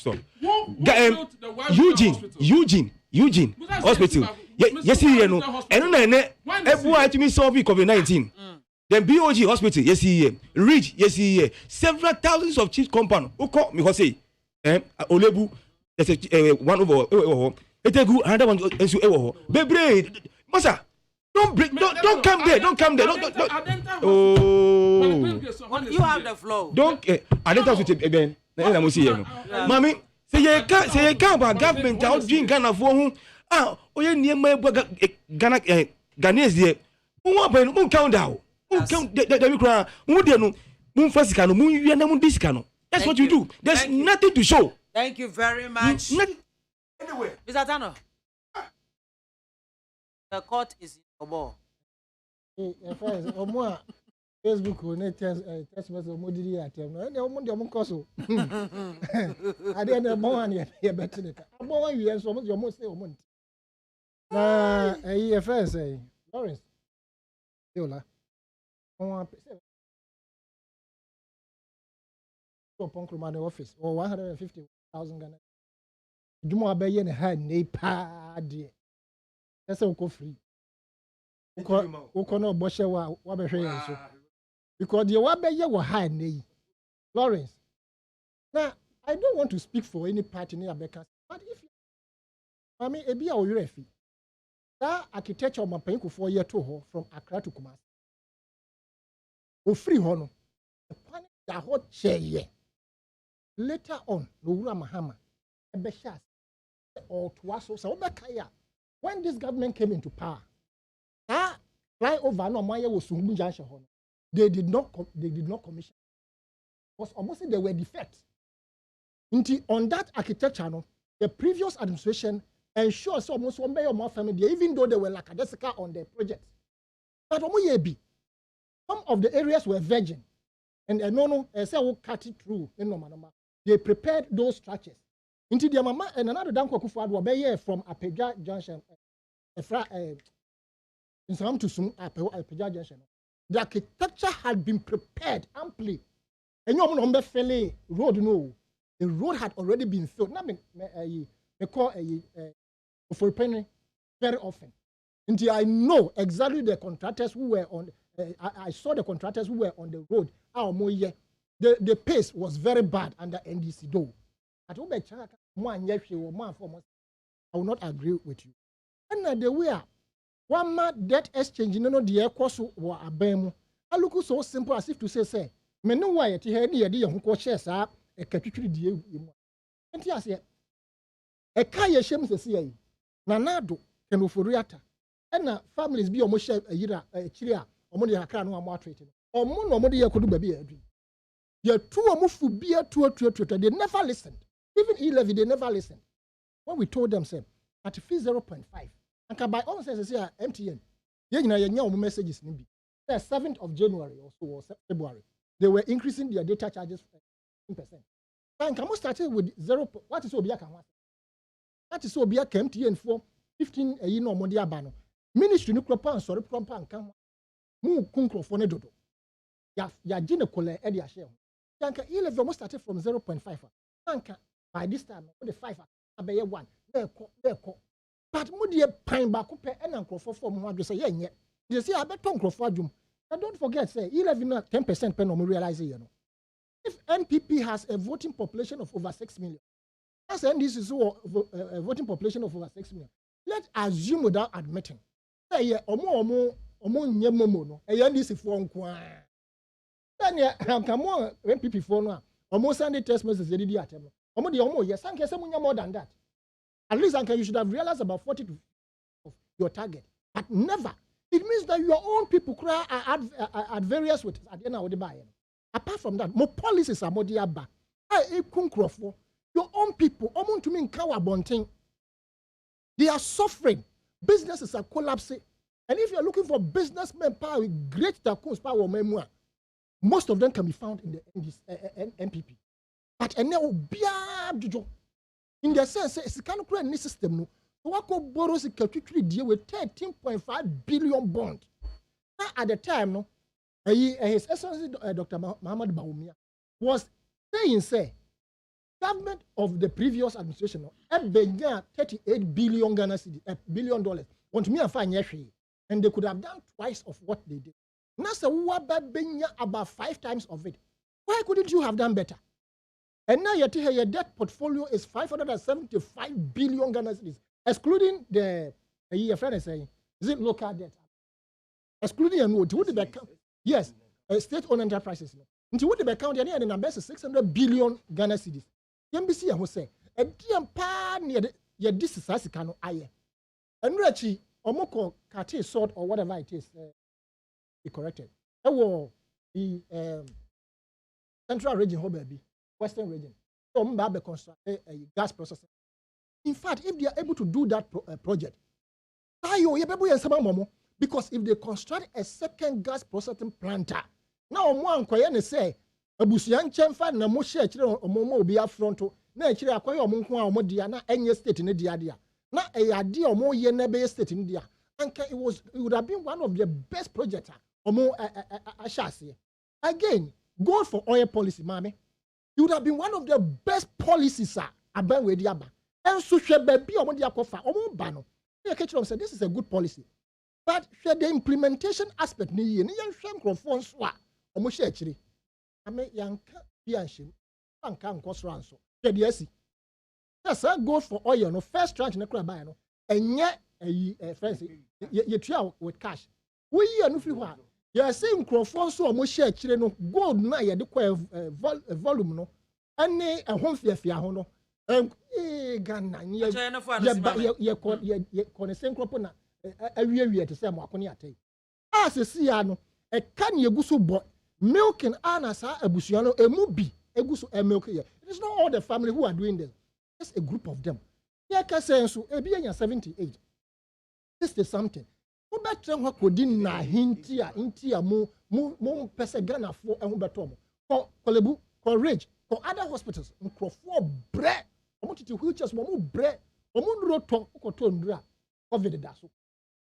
Eugene Hospital. Yes, you know. And then everyone to me solve COVID-19. Then BOG Hospital. Yes, here. Ridge. Yes, here. Several thousands of chief compound. Who call me? What say? Olebu. There's a one over it a good another one into baby masa don't come there don't oh you have the flow don't I don't have to again na mo see here mami say you can't about government out doing Ghana for who oye niema Ghana Ghanaians there who count down who count the cry who dey no mun fasika no mun wi na mun disika no that's what you do there's nothing to show. Thank you very much. Anyway, Mr. Tano, the court is in the ball. Your friends, Omo Facebook will not test message Modiri at him. And the Omo Coso. I didn't know one here better. I'm one year, so much your most say Omo. A friend say, Lawrence, Yola, upon command office or 150,000 Ghana. Do more by yen had nay pa dear. That's all free. Who cannot bush what because the one by you were high nay. Lawrence. Now, I don't want to speak for any party near Becca, but if I mean, a be our refi, that architecture my penku 4 year to her from Accra to Kumasi. O free hono, the planet that hot chair. Later on, Lura Mahama, a Beshas, or Tuaso, so when this government came into power, that flyover no Maya was Sungun Junction. They did not commission. Because almost there were defects. On that architecture, no, the previous administration ensured so almost one more family, even though they were like a on the project. But some of the areas were virgin. And no, say we cut it through. They prepared those structures. Into the mama and another Danko Kufuad were from Apeja Junction, in some to some Apeja Junction. The architecture had been prepared amply. And you know, road no. The road had already been filled. Now, I call for penny very often. Until I know exactly the contractors who were on. I saw the contractors who were on the road. The pace was very bad under NDC though. I will not agree with you. And the way one man debt exchange, the air course or a bemo. I look so simple as if to say, me no why it here near the young shares up a catutry deal. And yes, a kaya shames the CA. Nanado can ufuriata. And families be almost a year a chiria. Omodi hakra no amwa treating. Omo no omodi yakodu baby adu. Ye two omufu bia two they never listened. Even E-Levy they never listened. When we told them say at fee 0.5 and by all sense say MTN. Ye nyina ye nya omo messages ni bi. The 7th of January or so or February they were increasing their data charges 10%. And can we start with 0 what is obia kan wa? That is obia MTN for 15 a year no omodi aba no. Ministry no kropa and sorry kropa and kan mu kunkrofo ne dodo ya gine kole e dia share yanka E-Levy almost started from 0.5 yanka by this time with the 5 abeye 1 there but mu die pan ba ko pe e na nkrofo for mu adwo say yenye they say abeto nkrofo adwum and don't forget say E-Levy na 10% pen no realize you know if NPP has a voting population of over 6 million as NDC is a voting population of over 6 million let's assume without admitting say omo nye momo no e NDC for nko then come on MPP for no omo send text message dey di atem omo dey omo yes sanke say munya more than that at least anke you should have realized about 40 of your target but never it means that your own people cry are at various with at the end of the buy apart from that more policies are more dia ba kunkrofo your own people omo to me nkawa bonten they are suffering businesses are collapsing. And if you're looking for businessmen power with great tycoons power memoir, most of them can be found in the NPP. But and now in the sense it's kind of create a system no. Wako borrows a calculatory deal with 13.5 billion bond. Now at the time no, His Excellency Dr. Muhammad Baumia was saying say government of the previous administration no, 38 billion Ghana cedi, $billion. Want me and find and they could have done twice of what they did. Nasa Wababenya about 5 times of it. Why couldn't you have done better? And now your debt portfolio is 575 billion Ghana cedis, excluding the your friend is saying, is it local debt? Excluding a note, would the yes, state-owned enterprises. Into what the account the number is 600 billion Ghana cedis. MBC I say, a dear pa near the this is as can aye. And Rachi Omoko Kati sort or whatever it is, be corrected. The central region, Hobaby, western region. So Mbabe construct a gas processing. In fact, if they are able to do that project, because if they construct a second gas processing plant, now one can say, Abusian Chamfa, Namosha, Omomo be up front, nature acquire Omonqua, na any state in the idea. Not a idea or more Yenebe state in India. And it would have been one of the best projects or more Ashasi. Again, go for oil policy, mommy. It would have been one of the best policies, sir. About with Yaba. And so should be on the Akofa or more bano. Said this is a good policy. But the implementation aspect, ni shame from swa or actually. I mean, young Pianshim, and can cost ransom. KDSC. Yes, I go for oil. No first tranche no crab buy no. And yet friends, you try with cash. We are no free one. You are saying Crawford so much share chile no gold na ya de kwa volume no. Ane a home fear no. Ghana ye kone same crop na awie te say mo akone atay. As see ya no e kan ye guso bo milk and anasa abusua no emu bi eguso milk here. It is not all the family who are doing this. Just a group of them. Here ka say so e bi anya 78. This is something. Who better ho kodi na hintia mo pese Ghana for e ho beto mo. For Kolebu, for Ridge, for other hospitals, for bread. Omo titi wheelchairs mo bread. Omo nduro to ko ndura. COVID da so.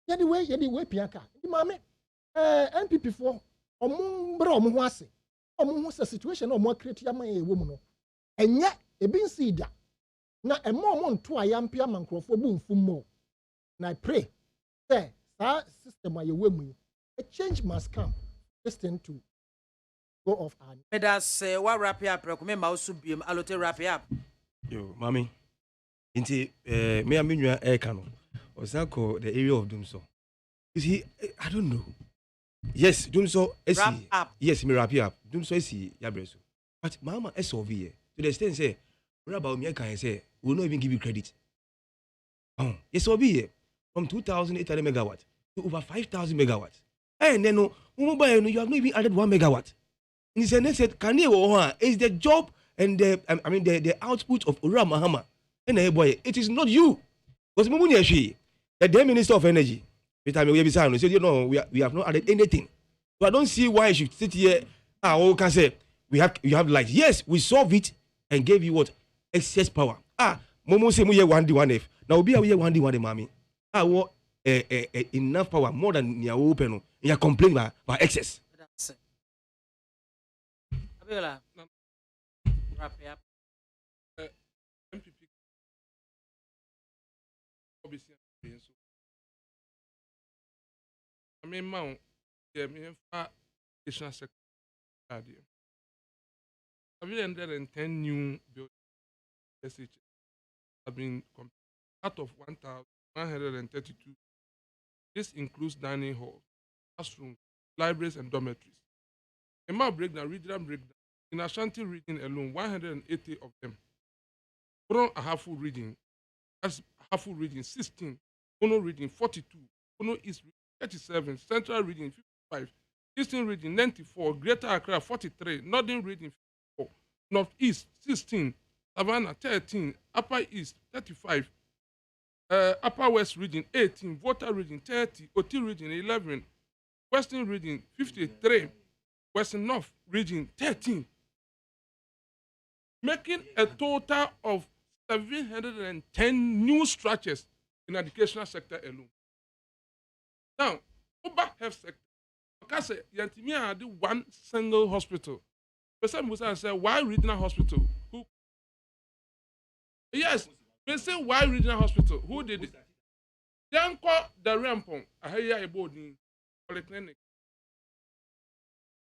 Ye the way piaka. Di mame NPP for omo mbra omo ho ase. Omo ho se situation omo create ya man e wo mu no. Enye ebi nsi da. Na omo nto ayampia man krofo bu mfum mo. And I pray say that system aye we mu. A change must come. This thing to go off and let us what wrap up recommend also be alote wrap up. Yo, mommy. Inti me aminwa ekano. Osako the area of Dumso. You see, I don't know. Yes, Dumso wrap up. Yes, me wrap up. Dumso esi yabreso. But mama SOV to the extent say what about me can say we will not even give you credit. Yes, OV from 2,800 megawatt to over 5,000 megawatts. And then no, you have not even added 1 megawatt. And he said, can you is the job and the output of Ura Mahama. And boy, it is not you. Because the day Minister of Energy, said, you know, we have not added anything. So I don't see why you should sit here. Can say you have light. Yes, we solved it and gave you what? Excess power. Momo say we 1D1F. Now we are 1D1 mommy. Want enough power more than you open. You complain about excess. Abiola, wrap up. MPP. I mean, Mount, yeah, me and educational sector. 710 new buildings have been out of 1,132. This includes dining halls, classrooms, libraries, and dormitories. A map breakdown, regional breakdown. In Ashanti region alone, 180 of them. Boron Ahafo region, that's Ahafo region, 16. Bono region, 42. Bono East region, 37. Central region, 55. Eastern region, 94. Greater Accra, 43. Northern region, 54. Northeast, 16. Savannah, 13. Upper East, 35. Upper West region, 18. Volta region, 30. Oti region, 11. Western region, 53. Western North region, 13. Making a total of 710 new structures in the educational sector alone. Now, Uber health sector, because Yantimia had one single hospital. But some people say, why regional hospital? Who? Yes, they say, why regional hospital? Who did it? Then call the Rampong, a higher boarding polyclinic.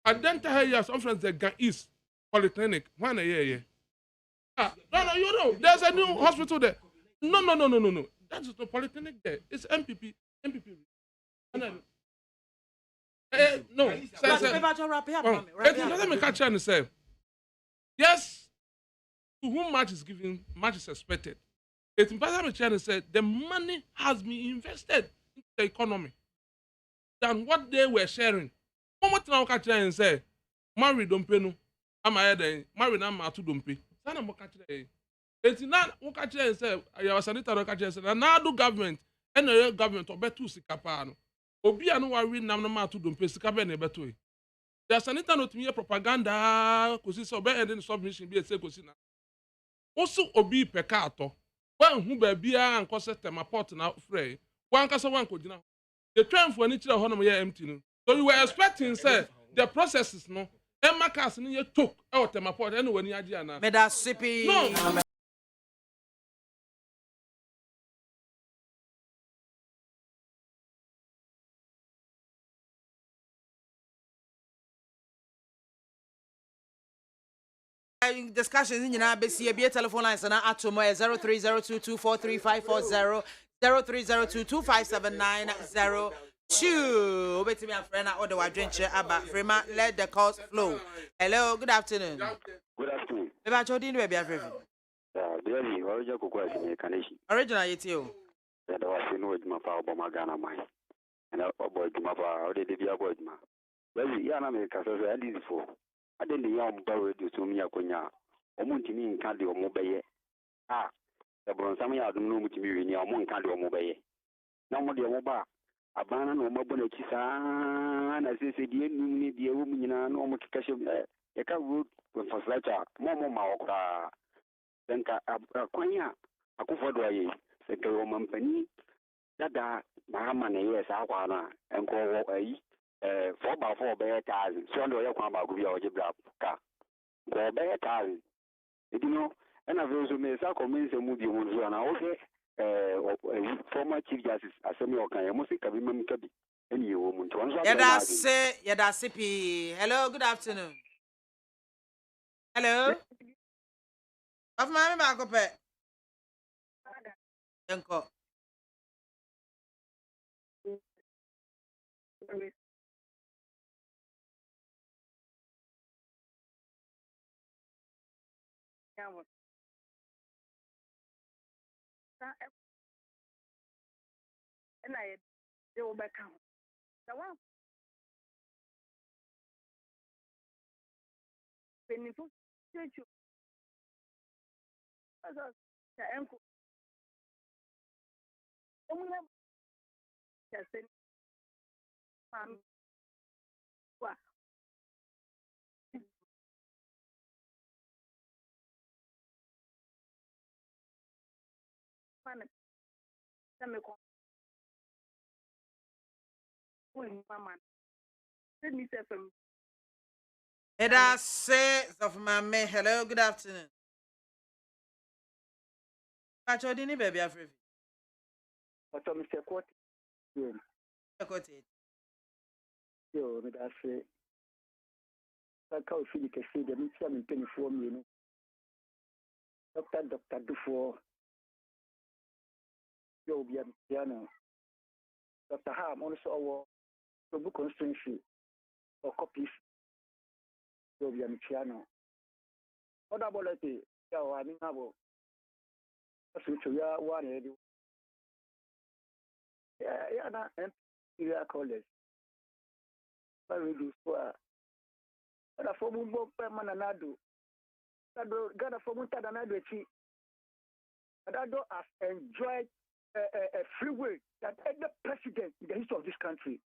And then tell her, some friends, the East Polyclinic, 1 a year. No, you know, there's a new hospital there. No. That's the polyclinic there. It's MPP. And then, no. Let me catch you and say, yes, to whom much is given, much is expected. It's important to say the money has been invested in the economy than what they were sharing. One more catch you and say, marry don't pay no. I'm a marry now, my two don't pay. Sana mo catch you. It's not what catch you and say, I was sanitary catch you and say, now do government and the government or better sikapano. Obi anu worry na ma to don't pay sikabe ne beto. There's sanitary not me propaganda, because so be ending submission be say kosi na. Also obi pekato. When who be and cause tema port na free. One kasa one ko gina. The train for any chira hono ye empty no. So you were expecting say the processes no. Emma cast ni ye took out tema port anyway ni agi ana. Meda sipi. No. discussions in your be a telephone lines and at 0302243540 0302257902. Wait to me a friend or the adventure about Frema. Let the calls flow. Hello, good afternoon. Good afternoon. About your dinner, baby. Really, original question, Kanishi. Original, it's you. That was in with my father, my Ghana mine. And I boy to my father, how did they be about ma? Well, Yana make us as I did before. I didn't young borrow to me a conya. Omuntini in Candy or Mobile. Ah, the Bronsami, I don't know what you mean, your moon candy or Mobile. No more dear Moba. A banana or Mobile Chisan, as they say, dear, dear woman, no more cash. A car root with for Slater, Momo. Then Quanya, AKWAFO doye, Secretary Mampani, Dada, Mahamane, yes, Awana, and go away 4x4 bear ties, so no Yakama Gubia or Jibra, go bear ties. You know, and I've also made a comments and movie on okay, former Chief Justice Assembly of Kayamusi Kabimam Kabi, and you woman to answer. Yada Sipi. Hello, good afternoon. Hello. Of my Marco Pet. Uncle. And I go back home. The one when you put you as the uncle. And we have just been what? It has says of my man. Hello, good afternoon. Catch your dinner, baby. Africa. But Mr. Court, yo, I say, I can't feel it. See the mission in 24 minutes. Dr. Dufour, yo, be a piano. Dr. Ham also our book constituency or copies. Yo, be a piano. What about it? Yo, I mean, I will. That's what we are one head. Yeah, and we are called it. But we do so. But a form of Mananado. Got a form of Tadanado. But I don't have enjoyed a free will that any president in the history of this country.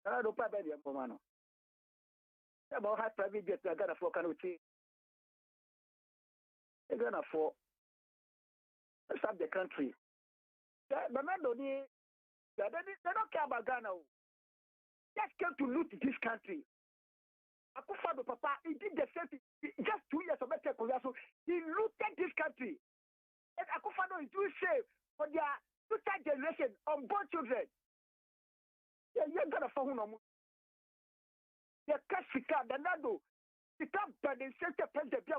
And I don't pay by the Romano. About high private jet, I got a for Canuti. They're gonna for stop the country. But not only they don't care about Ghana. Just came to loot this country. AKWAFO Papa, he did the same thing. Just 2 years of better so he looted this country. And AKWAFO is doing shame for their future generation, unborn children. You're gonna phone no more. The cash fika, the nado, the camp by the center president, the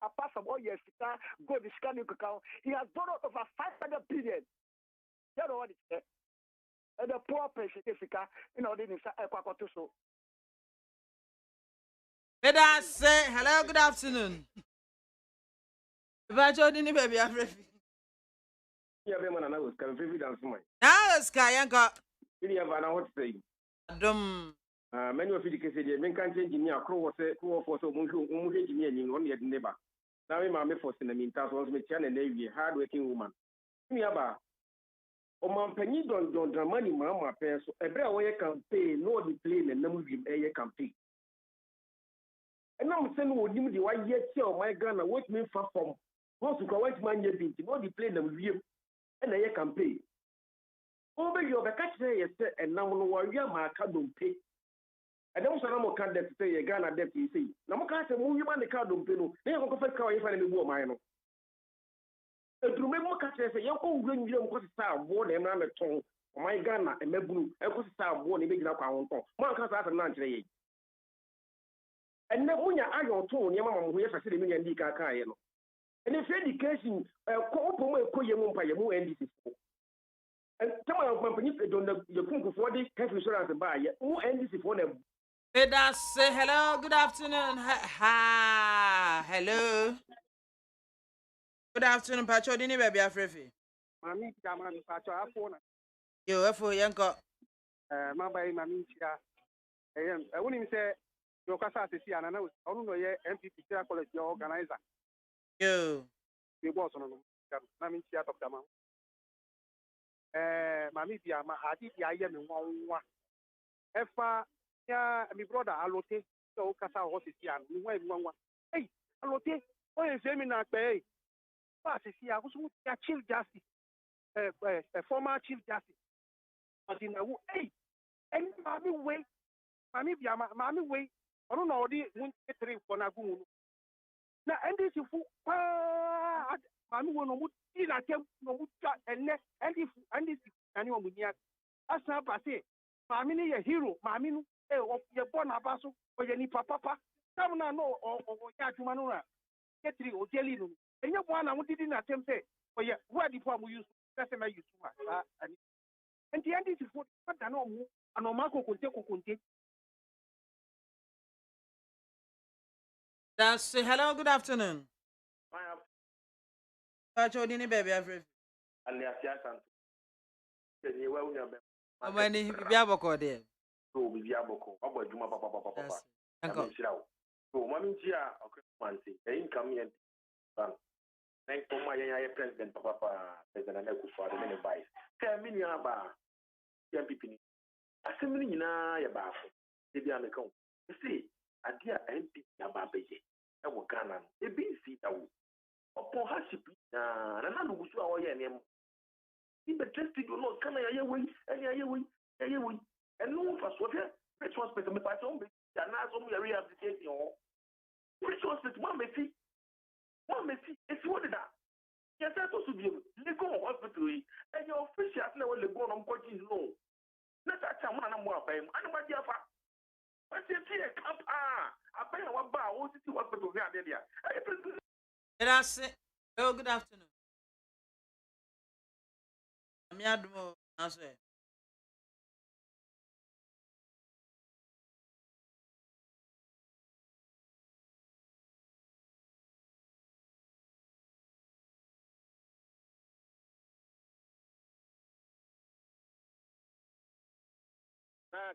apart from all your fika, go the scanning account, he has borrowed over 500 billion. You know what it is? And the poor person, fika, you know, they need to so. Let us say hello, good afternoon. About your dinner, baby. Africa. Yeah, man, I was coming to dance my. Now, Sky, Uncle. You have an out say. Many of you can say, men can't change me a crow for so much engineer in one yet neighbor. Now, my mamma for in the meantime was me and a hard working woman. Me about. O man, penny don't money, mamma, pay so every way can pay, no the plane and no movie a campaign. And I'm saying, would you the one yet say, oh my Ghana, what me far from? Most of the white man, you think, no the plane and review and a campaign. Over your vacation, and now we are my card don't pay. And also, I'm a card that say a Ghana debt, you see. Now, I can't move you on the card don't pay. They have a car if I need more mine. And to remember, catch say, you're going to go to start more than I'm a tongue. My Ghana and Mebu, and go to start more than a big account. Man can't have a lunch. And then when you are your tone, your mama who has a city million dika kaino. And if education, co-open a co-yamum by your NDC. And some of my company don't the Kunku for this health insurance and buy who NDC for them. Let us say hello, good afternoon. Hello. Good afternoon, Pacho. Dini baby afrefi. Mami kama ni Pacho afona. Yo, efo yanko. Mabai mami chia. Woni mi say yo kasa sisi ana na onu no ye MPP Sierra College your organizer. Yo. We boss no na mi chia top dama. Mami BIAMAH adi dia ye me nwa. Efa ya mi brother alote so kasa ho sisi ana ni nwa. Hey, alote o ye se mi na pe. Ba sisi a ko so ya chill justice. Former chief justice. But in a way, hey, and Mami BIAMAH, Mami way, I don't know the 1 3 for Nagu. Now, and this is Mami will not see that no and this anyone with you. As I say, Mami a hero, Mami, of your born abaso, or your papa. Some no or Yachumanura, Ketri or Jelly. And you one I didn't attempt say, oh yeah, where the form we use, that's a use too much. And the end is what I know, and Omako could take. That's hello, good afternoon. Pacho Dini baby afrefi. Amani biaboko there. So biaboko. Abo juma papa. Uncle. So mami chia okay man say. E income yen. Thank you my president papa president Akufo Addo ne vice. Tell me ya ba. MPP ni. Asemi nyina ya ba afo. E bia me kan. See, adia MPP ya ba beje. E wo Ghana no. E bi si dawo. Upon hardship na no gusu a oye nem. In the testing you know can ya we and no for so there which hospital me pass on be na so me rehabilitation o which hospital one me see it's what that yes I to be legal hospital and your officials na we legal no ko ji no na ta cha mo na mo abai mo anu ma dia fa but you see a camp abai na wa ba o city hospital ni ade dia That's it. Oh, good afternoon. I'm Yadmo. Answer.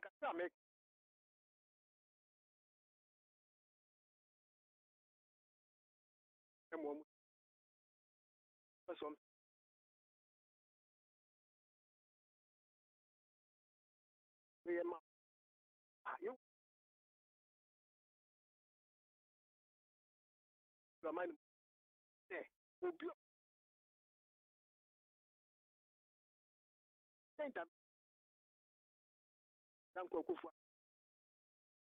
Kasa make some you mind there will be that dan ko kufa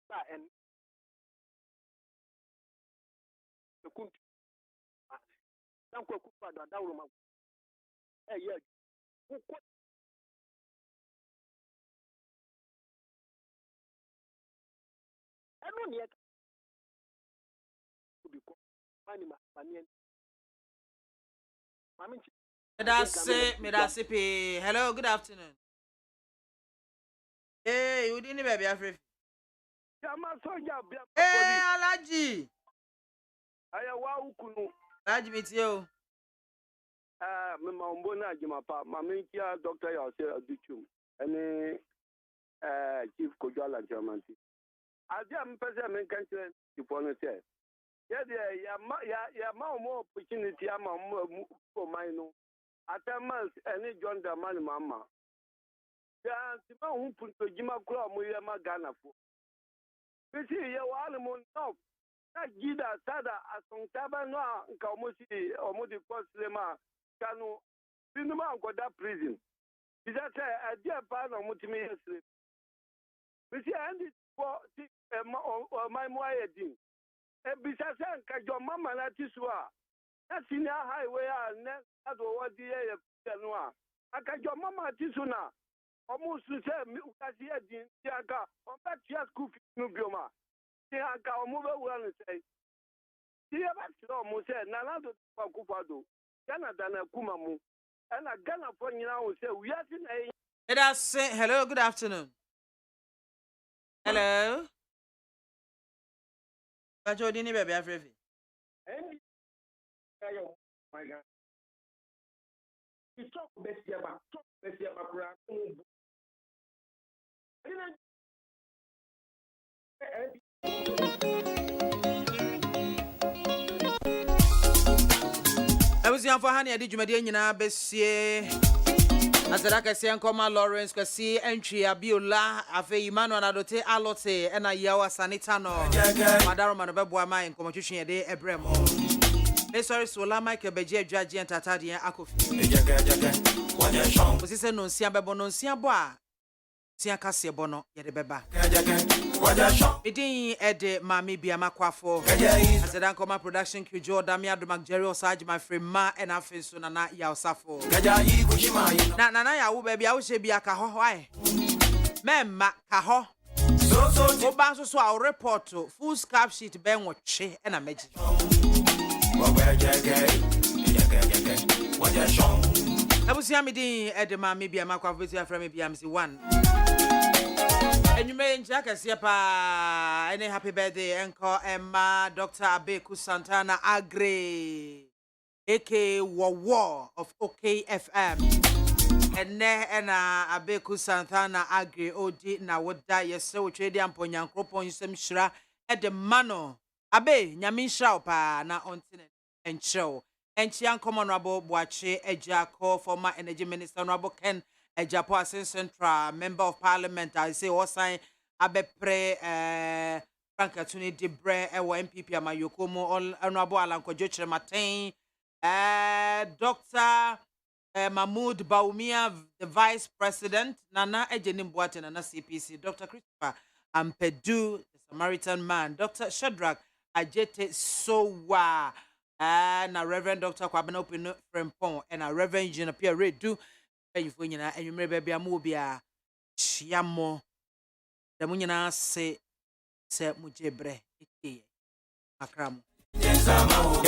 ba and the kun dan ko kufa da dawo ma yeah ko eno ne to be ko mani ma mani mami That's it. Hello, good afternoon. Hey, you didn't baby afrefi. Jama soja bia Hey, Alaji. aya wa ukunu Alaji meet you. me ma umbo na jima pa mami kia doctor ya se aduchu ene chief kojala chairmanti adia mpese men kanche ipono se ya ma mo opportunity ama mo mai no atamas ene John Dramani mama ya ti ma hu punto jima kura mo ye ma Ghana fo bisi ye wa no mo no na gida sada asuntaba no nka omo di koslema kanu binuma ankoda prison bisa say adia pa na mutimi yesre bisi andi for ti my moye din e bisa say nka jo mama na tisua na senior highway a ne ado wadi ye no a aka jo mama tisuna omo su say mi ukasi edin ti aka on back to school no bioma Tianka omuba wanu say. Tia ba tro mu say nana do kwakufado. Ghana dana kuma mu. Ana Ghana for nyina wo say we are tin eh. Let us say hello, good afternoon. Hello. Bajo dini baby afrefi. My God. You talk best about Abusian for Hani adi dwumade nyina besie. Azaraka Siankoma Lawrence kwasi entry Abiola afe Emmanuel Adote Alote ena yawa sanitano. Madaro manobebo ama nkomotwetwe yede ebremo. Me sorry sola Michael Beji adwaje entatade akofi. Osise no nsia bebo no nsia bo a sia kase bo no yede beba. Midin ede MAAME BIAMAH AKWAFO. Azadankoma production crew Jordan Miadomak Jerry Osage my friend Ma and Afenso Nana ya Osafo. Na nana ya wo baby a wo she bia ka ho why. Memma ka ho. So ba so a report full scrap sheet ben wo twe e na meji. Abusia midin ede MAAME BIAMAH AKWAFO betu afra me biam si 1. And you may any happy birthday, Uncle Emma, Dr. Abeku Santana Agre, aka War of OKFM. And Abeku Santana Agre, OD, na would die, yes, so trade and ponyan cropon some shra at the mano. Abe, Yamin Shaupa, na ontinent and show. And Chian Common Rabo Boache, Ejako, former Energy Minister Rabo Ken. A Japan Central Member of Parliament, I say, what sign Abepre Frankatuni Debre, MPP, Amayokomo, all Honorable Alanko Joche Martin, Dr. Mahmoud Baumia, the Vice President, Nana Ejenim Boaten, Nana CPC, Dr. Christopher Ampedu, the Samaritan Man, Dr. Shadrach Ajete Sowa, and Reverend Dr. Kwabena Opino Frempon, and Reverend Engineer Pierre Redu. You for and you may be a movie a chiamo. The munina say, Mujebre, Akram.